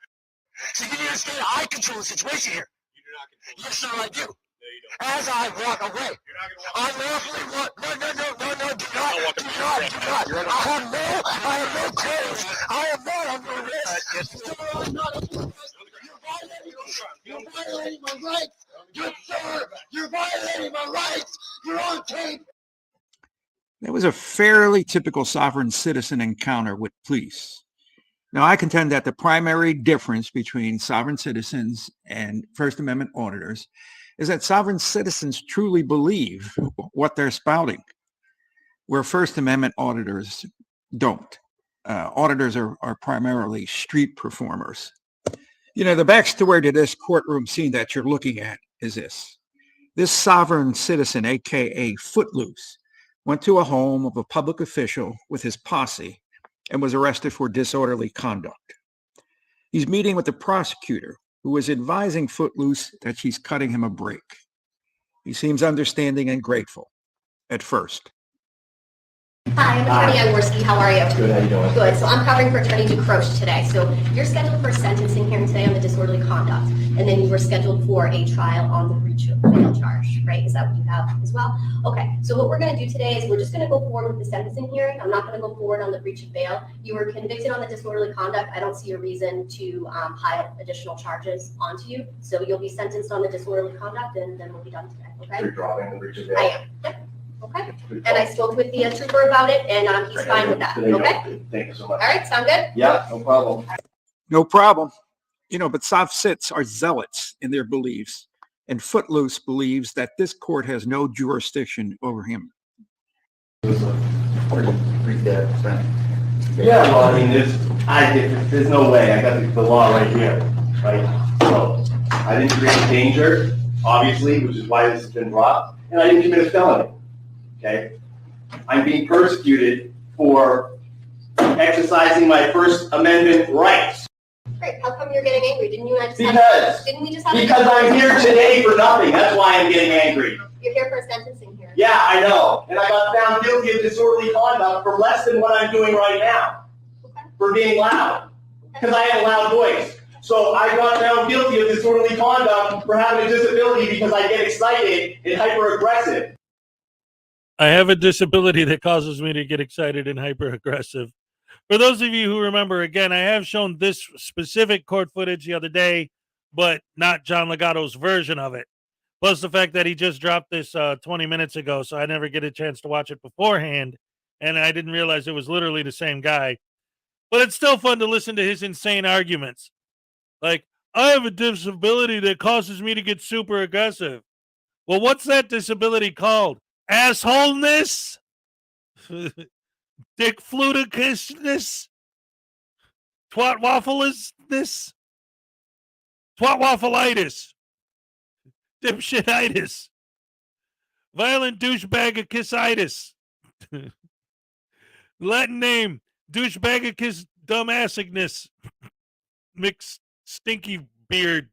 So you need to understand I control the situation here. You do not control. Yes, sir, I do. No, you don't. As I walk away. You're not going to walk away. I lawfully walk. No, do not. I have no clothes. I am not under arrest. Sir, I'm not under arrest. You're violating my rights. Good sir, you're violating my rights. You're on tape. That was a fairly typical sovereign citizen encounter with police. Now, I contend that the primary difference between sovereign citizens and First Amendment auditors is that sovereign citizens truly believe what they're spouting, where First Amendment auditors don't. Auditors are primarily street performers. You know, the backstory to this courtroom scene that you're looking at is this. This sovereign citizen, aka Footloose, went to a home of a public official with his posse and was arrested for disorderly conduct. He's meeting with the prosecutor, who is advising Footloose that she's cutting him a break. He seems understanding and grateful at first. Hi, I'm Attorney Jaworski. How are you? Good, how you doing? Good. So I'm covering for Attorney DeCroce today. So you're scheduled for a sentencing hearing today on the disorderly conduct, and then you were scheduled for a trial on the breach of bail charge, right? Is that what you have as well? Okay. So what we're going to do today is we're just going to go forward with the sentencing hearing. I'm not going to go forward on the breach of bail. You were convicted on the disorderly conduct. I don't see a reason to pile additional charges onto you. So you'll be sentenced on the disorderly conduct, and then we'll be done today. Okay? You're dropping the breach of bail? I am. Yep. Okay. And I spoke with the trooper about it, and he's fine with that. Okay. Thank you so much. All right. Sound good? Yeah, no problem. No problem. You know, but soft cits are zealots in their beliefs, and Footloose believes that this court has no jurisdiction over him. Pretty dead percent. Yeah, well, I mean, there's no way. I got the law right here, right? So I didn't create danger, obviously, which is why this has been dropped, and I didn't commit a felony. Okay, I'm being persecuted for exercising my First Amendment rights. Great. How come you're getting angry? Didn't you just didn't we just have Because I'm here today for nothing. That's why I'm getting angry. You're here for a sentencing hearing. Yeah, I know. And I got found guilty of disorderly conduct for less than what I'm doing right now. Okay. For being loud. Because I had a loud voice. So I got found guilty of disorderly conduct for having a disability because I get excited and hyper aggressive. I have a disability that causes me to get excited and hyper aggressive. For those of you who remember, again, I have shown this specific court footage the other day, but not John Legato's version of it. Plus the fact that he just dropped this 20 minutes ago, so I never get a chance to watch it beforehand, and I didn't realize it was literally the same guy. But it's still fun to listen to his insane arguments. Like, I have a disability that causes me to get super aggressive. Well, what's that disability called? Assholeness? Dick fluticusness? Twat waffleisness? Twat waffleitis? Dipshititis? Violent douchebagicitis? Latin name, douchebagicus dumbassiness. Mixed stinky beard.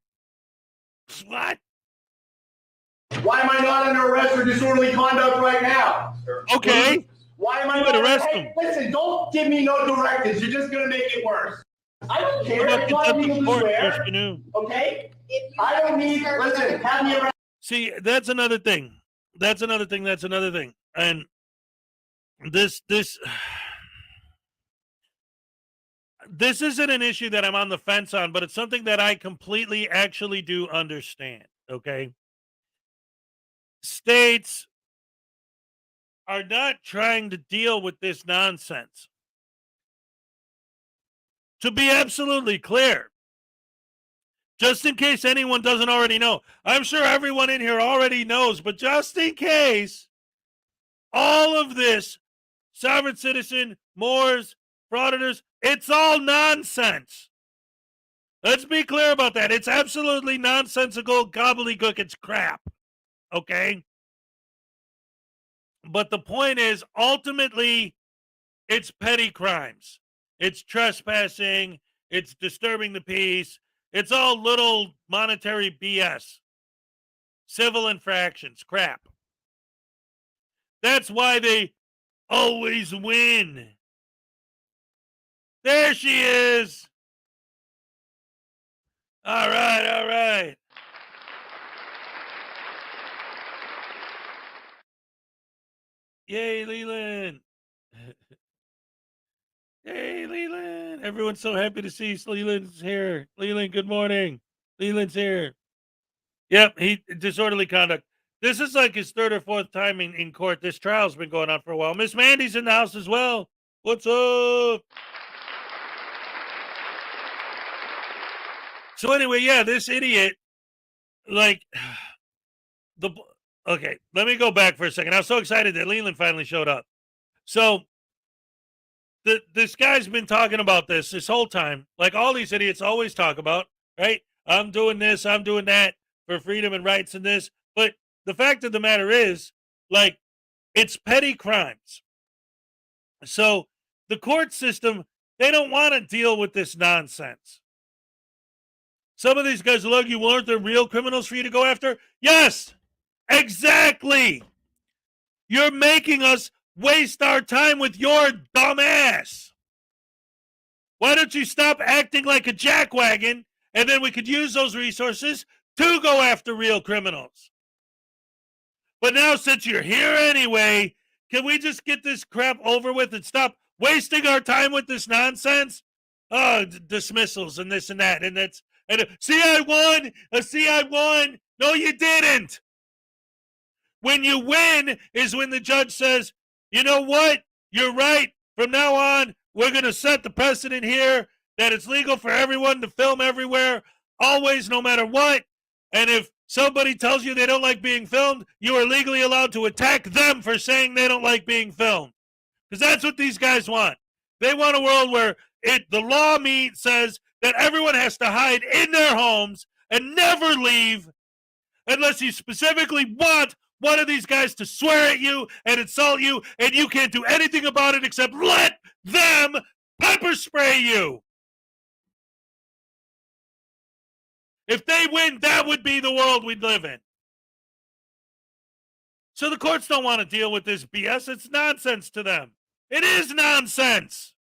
What? Why am I not under arrest for disorderly conduct right now? Okay. Why am I not arrested? him? Listen, don't give me no directives. You're just going to make it worse. I don't care. What about It's not contempt legal of to court, swear. afternoon? Okay? I don't need, listen, have me arrested. See, that's another thing. That's another thing. And this isn't an issue that I'm on the fence on, but it's something that I completely actually do understand, okay? States are not trying to deal with this nonsense. To be absolutely clear, just in case anyone doesn't already know, I'm sure everyone in here already knows, but just in case, all of this, sovereign citizen, Moors, frauditors, it's all nonsense. Let's be clear about that. It's absolutely nonsensical gobbledygook. It's crap. Okay? But the point is, ultimately, it's petty crimes. It's trespassing. It's disturbing the peace. It's all little monetary BS. Civil infractions. Crap. That's why they always win. There she is. All right, all right. Yay, Leland. Hey, Leland. Everyone's so happy to see Leland's here. Leland, good morning. Leland's here. Yep, disorderly conduct. This is like his third or fourth time in court. This trial's been going on for a while. Miss Mandy's in the house as well. What's up? So anyway, yeah, this idiot, like, okay, let me go back for a second. I was so excited that Leland finally showed up. So this guy's been talking about this whole time, like all these idiots always talk about, right? I'm doing this, I'm doing that for freedom and rights and this. But the fact of the matter is, like, it's petty crimes. So the court system, they don't want to deal with this nonsense. Some of these guys are like, you want the real criminals for you to go after? Yes, exactly. You're making us waste our time with your dumb ass. Why don't you stop acting like a jackwagon, and then we could use those resources to go after real criminals? But now, since you're here anyway, can we just get this crap over with and stop wasting our time with this nonsense? Oh, dismissals and this and that, and that's see, I won. See, I won. No, you didn't. When you win is when the judge says, you know what? You're right. From now on, we're going to set the precedent here that it's legal for everyone to film everywhere, always, no matter what. And if somebody tells you they don't like being filmed, you are legally allowed to attack them for saying they don't like being filmed. Because that's what these guys want. They want a world where the law says that everyone has to hide in their homes and never leave unless you specifically want one of these guys to swear at you and insult you, and you can't do anything about it except let them pepper spray you. If they win, that would be the world we'd live in. So the courts don't want to deal with this BS. It's nonsense to them. It is nonsense.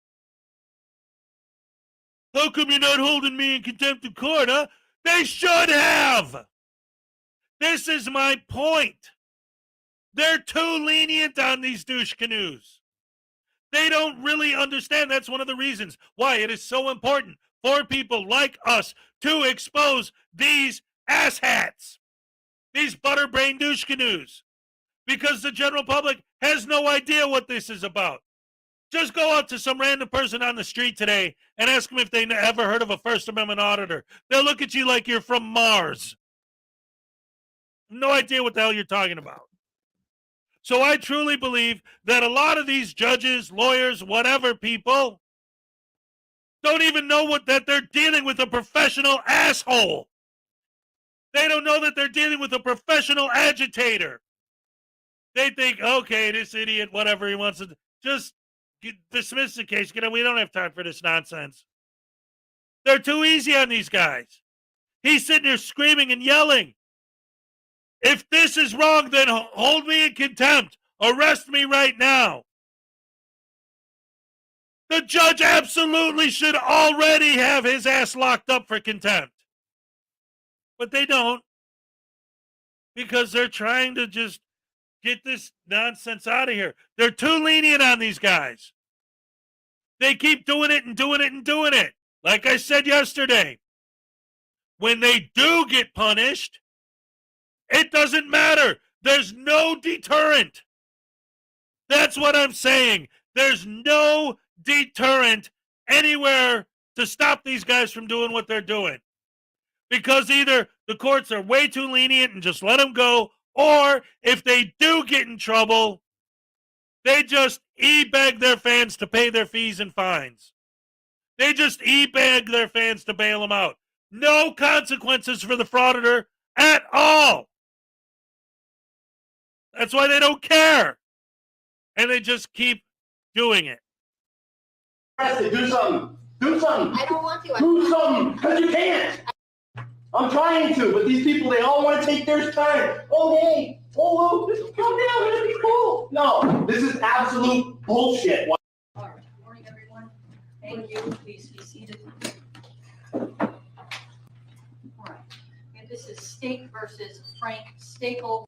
How come you're not holding me in contempt of court, huh? They should have. This is my point. They're too lenient on these douche canoes. They don't really understand. That's one of the reasons why it is so important for people like us to expose these asshats, these butterbrain douche canoes, because the general public has no idea what this is about. Just go out to some random person on the street today and ask them if they ever heard of a First Amendment auditor. They'll look at you like you're from Mars. No idea what the hell you're talking about. So I truly believe that a lot of these judges, lawyers, whatever people don't even know that they're dealing with a professional asshole. They don't know that they're dealing with a professional agitator. They think, okay, this idiot, whatever he wants to just dismiss the case. We don't have time for this nonsense. They're too easy on these guys. He's sitting there screaming and yelling. If this is wrong, then hold me in contempt. Arrest me right now. The judge absolutely should already have his ass locked up for contempt. But they don't. Because they're trying to just get this nonsense out of here. They're too lenient on these guys. They keep doing it and doing it and doing it. Like I said yesterday, when they do get punished, it doesn't matter. There's no deterrent. That's what I'm saying. There's no deterrent anywhere to stop these guys from doing what they're doing. Because either the courts are way too lenient and just let them go, or if they do get in trouble, they just e-beg their fans to pay their fees and fines. They just e-beg their fans to bail them out. No consequences for the frauditor at all. That's why they don't care. And they just keep doing it. Do something. Do something. I don't want to. Do something, because you can't. I'm trying to, but these people, they all want to take their turn. Oh, hey, oh, this calm down, it'll be cool. No, this is absolute bullshit. All right, morning, everyone. Thank you. Please be seated. All right, and this is Stake versus Frank Staple.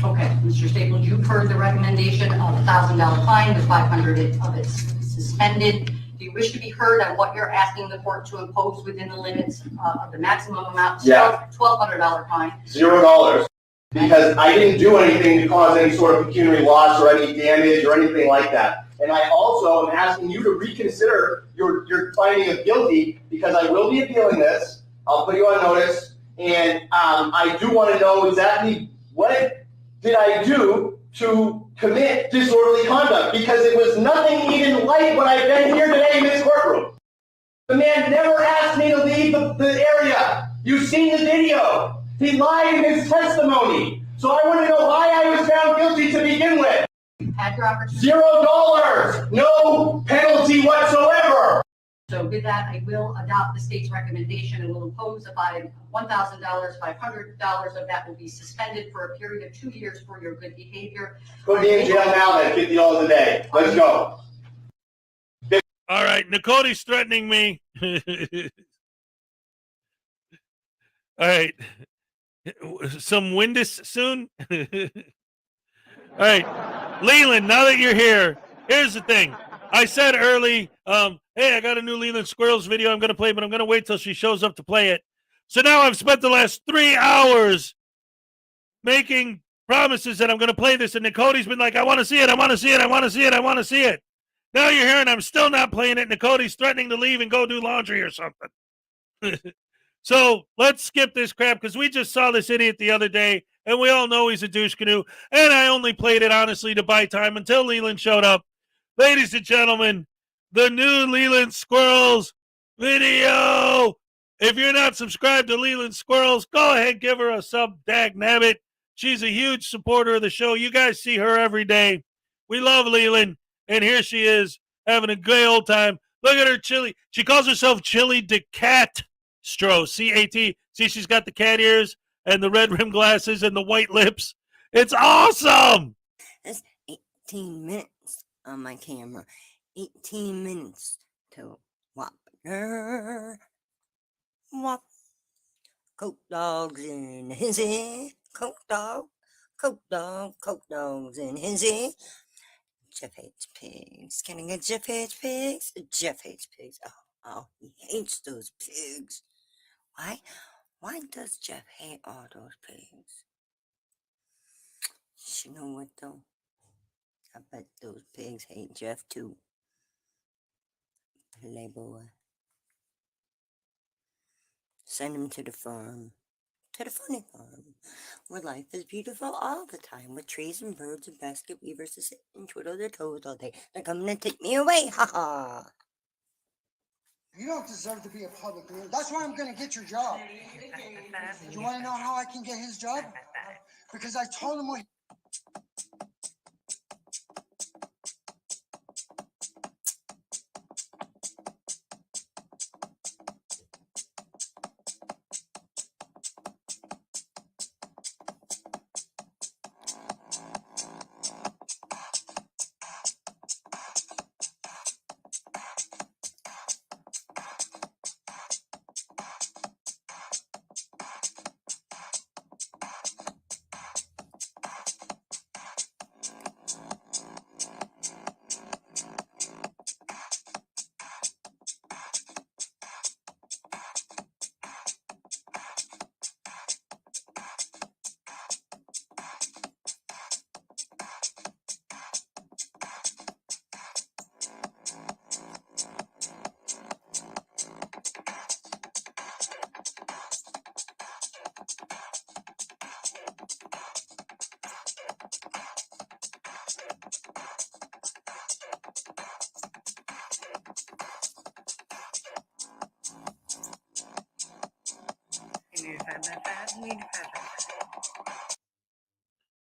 Okay, Mr. Staples, you've heard the recommendation of $1,000 fine, with 500 of it suspended. Do you wish to be heard on what you're asking the court to impose within the limits of the maximum amount? Yeah. $1,200 fine. $0. Because I didn't do anything to cause any sort of pecuniary loss or any damage or anything like that. And I also am asking you to reconsider your finding of guilty, because I will be appealing this. I'll put you on notice. And I do want to know exactly what did I do to commit disorderly conduct, because it was nothing even like what I've been here today in this courtroom. The man never asked me to leave the area. You've seen the video. He lied in his testimony. So I want to know why I was found guilty to begin with. Had your opportunity. $0. No penalty whatsoever. So with that, I will adopt the state's recommendation and will impose a fine of $1,000. $500 of that will be suspended for a period of 2 years for your good behavior. Put me in jail now then, $50 a day. Let's go. All right, Nicole's threatening me. All right. Some Windus soon? All right. Leland, now that you're here, here's the thing. I said early, hey, I got a new Leland Squirrels video I'm going to play, but I'm going to wait till she shows up to play it. So now I've spent the last 3 hours making promises that I'm going to play this, and Nicole's been like, I want to see it, I want to see it, I want to see it, I want to see it. Now you're here, and I'm still not playing it. Nicole's threatening to leave and go do laundry or something. So let's skip this crap, because we just saw this idiot the other day, and we all know he's a douche canoe, and I only played it, honestly, to buy time until Leland showed up. Ladies and gentlemen, the new Leland Squirrels video. If you're not subscribed to Leland Squirrels, go ahead, give her a sub, Bagnabbit. She's a huge supporter of the show. You guys see her every day. We love Leland, and here she is having a good old time. Look at her chili. She calls herself Chili de Catstro, C-A-T. See, she's got the cat ears and the red rim glasses and the white lips. It's awesome. That's 18 minutes on my camera. 18 minutes to whop. Whop. Coke dogs in his ear. Coke dog. Coke dog. Coke dogs in his ear. Jeff hates pigs. Can I get Jeff hates pigs? Jeff hates pigs. Oh, he hates those pigs. Why? Why does Jeff hate all those pigs? You know what though? I bet those pigs hate Jeff too. Playboy. Send him to the farm. To the funny farm, where life is beautiful all the time, with trees and birds and basket weavers to sit and twiddle their toes all day. They're coming to take me away, ha ha! You don't deserve to be a public leader. That's why I'm going to get your job. You want to know how I can get his job? Because I told him what.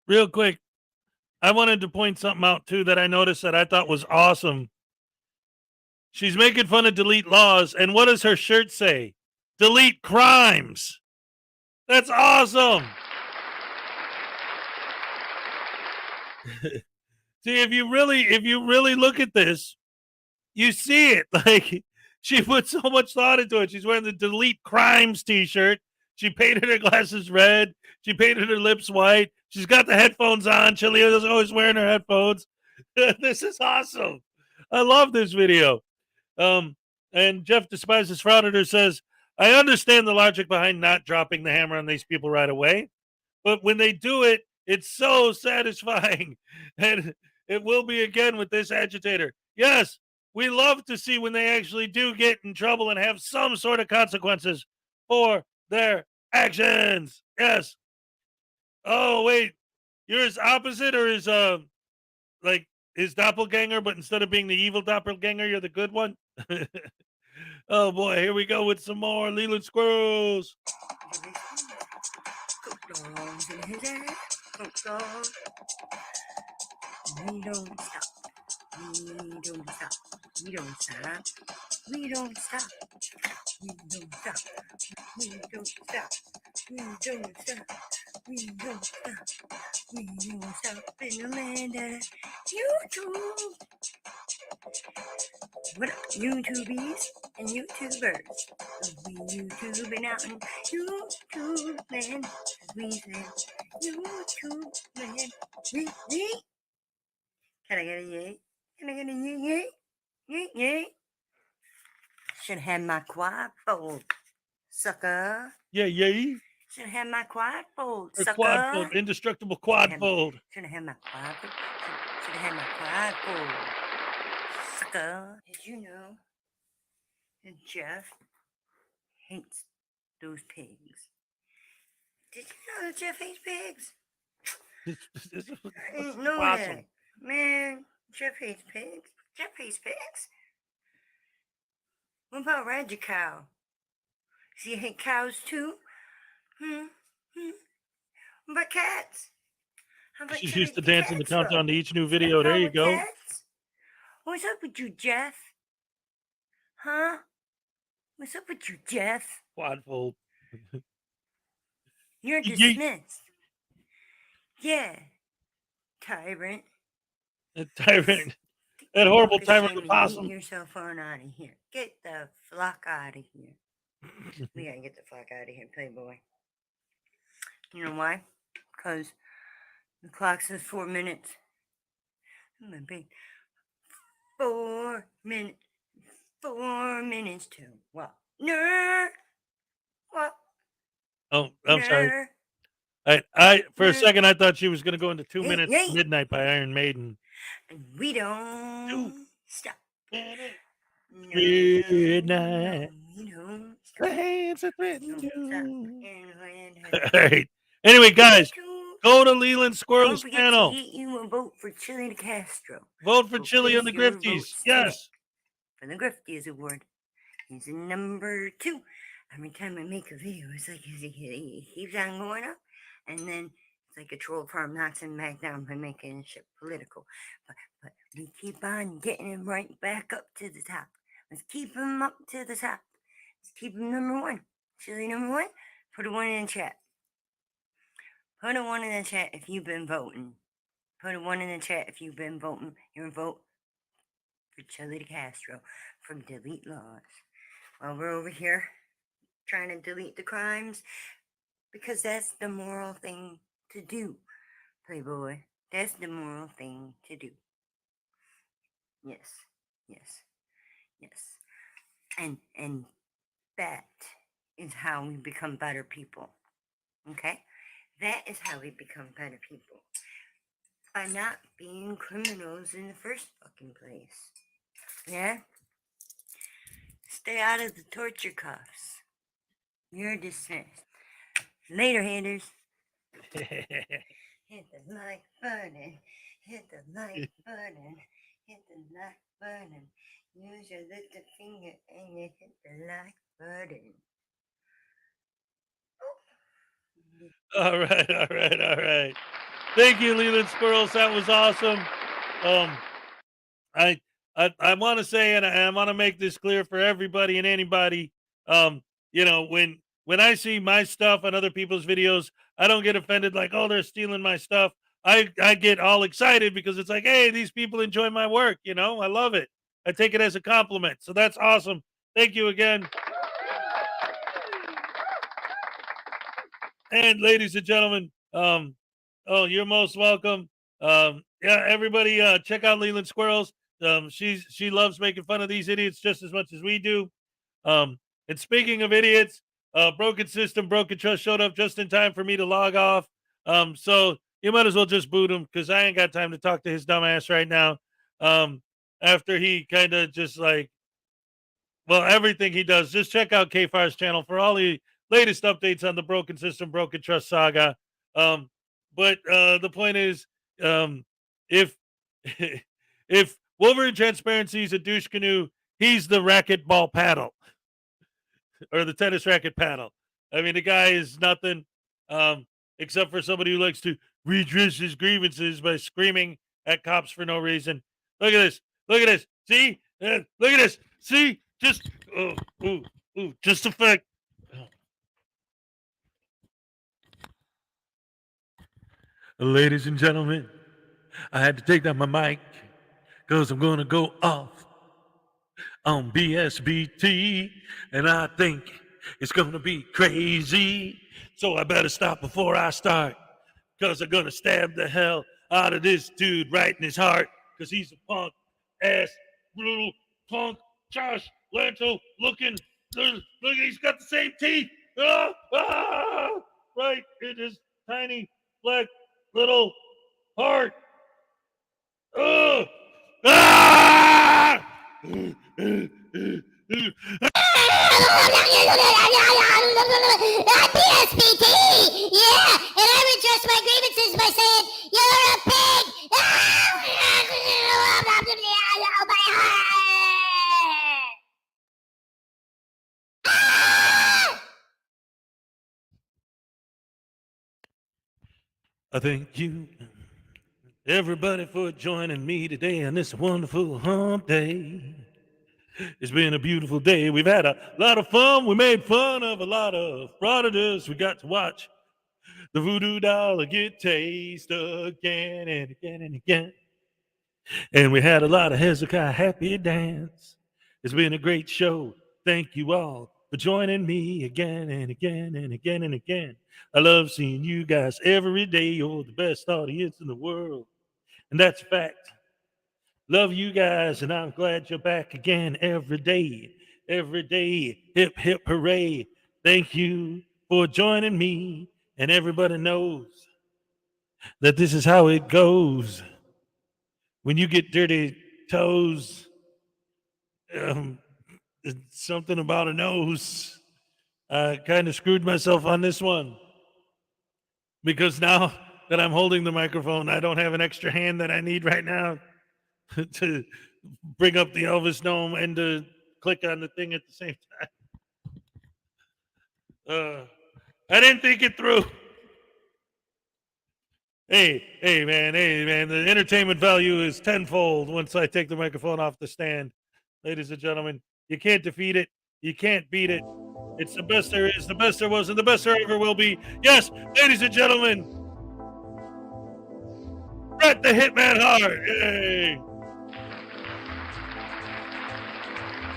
Real quick, I wanted to point something out, too, that I noticed that I thought was awesome. She's making fun of delete laws, and what does her shirt say? delete crimes. That's awesome. See, if you really look at this, you see it. Like, she put so much thought into it. She's wearing the delete crimes t-shirt. She painted her glasses red. She painted her lips white. She's got the headphones on. Chilia's always wearing her headphones. This is awesome. I love this video. And Jeff Despises Frauditor says, I understand the logic behind not dropping the hammer on these people right away, but when they do it, it's so satisfying. And it will be again with this agitator. Yes, we love to see when they actually do get in trouble and have some sort of consequences for their actions. Yes. Oh, wait. You're his opposite, or is like his doppelganger, but instead of being the evil doppelganger, you're the good one? Oh boy, here we go with some more Leland Squirrels. We don't stop. We don't stop. We don't stop. We don't stop. We don't stop. We don't stop. We don't stop. We don't stop. We don't stop in the land of YouTube. What up, YouTubies and YouTubers? We YouTubing out in YouTube land. We say YouTube land. We. Can I get a yay? Can I get a yay? Yay, yay. Should have my quad fold, sucker. Yeah, yeah. Should have my quad fold, Or sucker. quad fold, indestructible quad fold. Should have my quad fold. Should have my quad fold, sucker. Did you know that Jeff hates those pigs? Did you know that Jeff hates pigs? I didn't know awesome. that. Man, Jeff hates pigs. Jeff hates pigs. What about Radical? Does he hate cows too? But cats? How about She's you used to hate the dancing the cats, countdown though? to each new video. There you go. Cats? What's up with you, Jeff? Huh? What's up with you, Jeff? Quad fold. You're dismissed. Yeah, tyrant. Tyrant. That horrible tyrant Get possum. yourself on out of here. Get the fuck out of here. We gotta get the fuck out of here, Playboy. You know why? Because the clock says 4 minutes. I'm gonna be 4 minutes. 4 minutes to what? Nerd. What? Oh, I'm sorry. I for a second I thought she was gonna go into 2 minutes Midnight by Iron Maiden. And we don't stop. Midnight. No, Hands are threatening you. All right. Anyway, guys, go to Leland Squirrel's channel. To hit you and vote for Chili Castro. Vote for Chili on the Grifties. Yes. For the Grifties Award. He's in number 2. Every time I make a video, it's like he keeps on going up. And then it's like a troll farm knocks him back down by making shit political. But we keep on getting him right back up to the top. Let's keep him up to the top. Let's keep him number 1. Chili number 1. Put a 1 in the chat. Put a 1 in the chat if you've been voting. Put a 1 in the chat if you've been voting. Your vote for Chili Castro from Delete Laws. While we're over here trying to delete the crimes, because that's the moral thing to do, Playboy. That's the moral thing to do. Yes, yes, yes. And that is how we become better people. Okay? That is how we become better people. By not being criminals in the first fucking place. Yeah? Stay out of the torture cuffs. You're dismissed. Later, haters. Hit the like button. Hit the like button. Hit the like button. Use your little finger and you hit the like button. All right. Thank you, Leland Squirrels. That was awesome. I want to say, and I want to make this clear for everybody and anybody. you know, when I see my stuff on other people's videos, I don't get offended like, oh, they're stealing my stuff. I get all excited because it's like, hey, these people enjoy my work. You know, I love it. I take it as a compliment. So that's awesome. Thank you again. And ladies and gentlemen, oh, you're most welcome. Yeah, everybody, check out Leland Squirrels. She loves making fun of these idiots just as much as we do. And speaking of idiots, Broken System, Broken Trust showed up just in time for me to log off. So you might as well just boot him because I ain't got time to talk to his dumb ass right now. After he kind of just like, well, everything he does, just check out K-Fire's channel for all the latest updates on the Broken System, Broken Trust saga. But the point is, if if Wolverine Transparency is a douche canoe, he's the racquetball paddle or the tennis racket paddle. I mean, the guy is nothing except for somebody who likes to redress his grievances by screaming at cops for no reason. Look at this. Look at this. See? Look at this. See? Just, just a fact. Ladies and gentlemen, I had to take down my mic because I'm going to go off on BSBT, and I think it's going to be crazy. So I better stop before I start because I'm going to stab the hell out of this dude right in his heart because he's a punk ass, brutal punk, Josh Lanto looking. Look, he's got the same teeth. Right in his tiny black little heart. PSPT! Yeah! And I redress my grievances by saying, you're a pig! I thank you, everybody, for joining me today on this wonderful hump day. It's been a beautiful day. We've had a lot of fun. We made fun of a lot of frauditors. We got to watch the voodoo dollar get tased again and again and again. And we had a lot of Hezokuai happy dance. It's been a great show. Thank you all for joining me again and again and again and again. I love seeing you guys every day. You're the best audience in the world. And that's a fact. Love you guys, and I'm glad you're back again every day. Every day. Hip, hip, hooray. Thank you for joining me. And everybody knows that this is how it goes. When you get dirty toes, it's something about a nose. I kind of screwed myself on this one. Because now that I'm holding the microphone, I don't have an extra hand that I need right now to bring up the Elvis Dome and to click on the thing at the same time. I didn't think it through. Hey, man, the entertainment value is tenfold once I take the microphone off the stand. Ladies and gentlemen, you can't defeat it. You can't beat it. It's the best there is, the best there was, and the best there ever will be. Yes, ladies and gentlemen, Brett the Hitman Hart. Yay.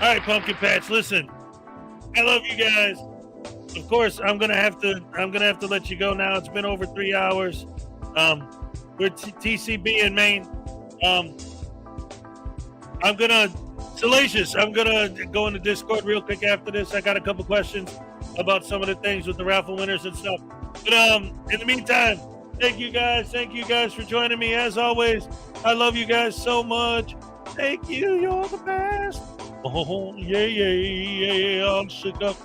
All right, Pumpkin Patch, listen. I love you guys. Of course, I'm gonna have to let you go now. It's been over 3 hours. We're TCB in Maine. I'm gonna go into Discord real quick after this. I got a couple questions about some of the things with the raffle winners and stuff. But in the meantime, thank you guys for joining me. As always, I love you guys so much. Thank you. You're the best. Oh, yeah, all shook up.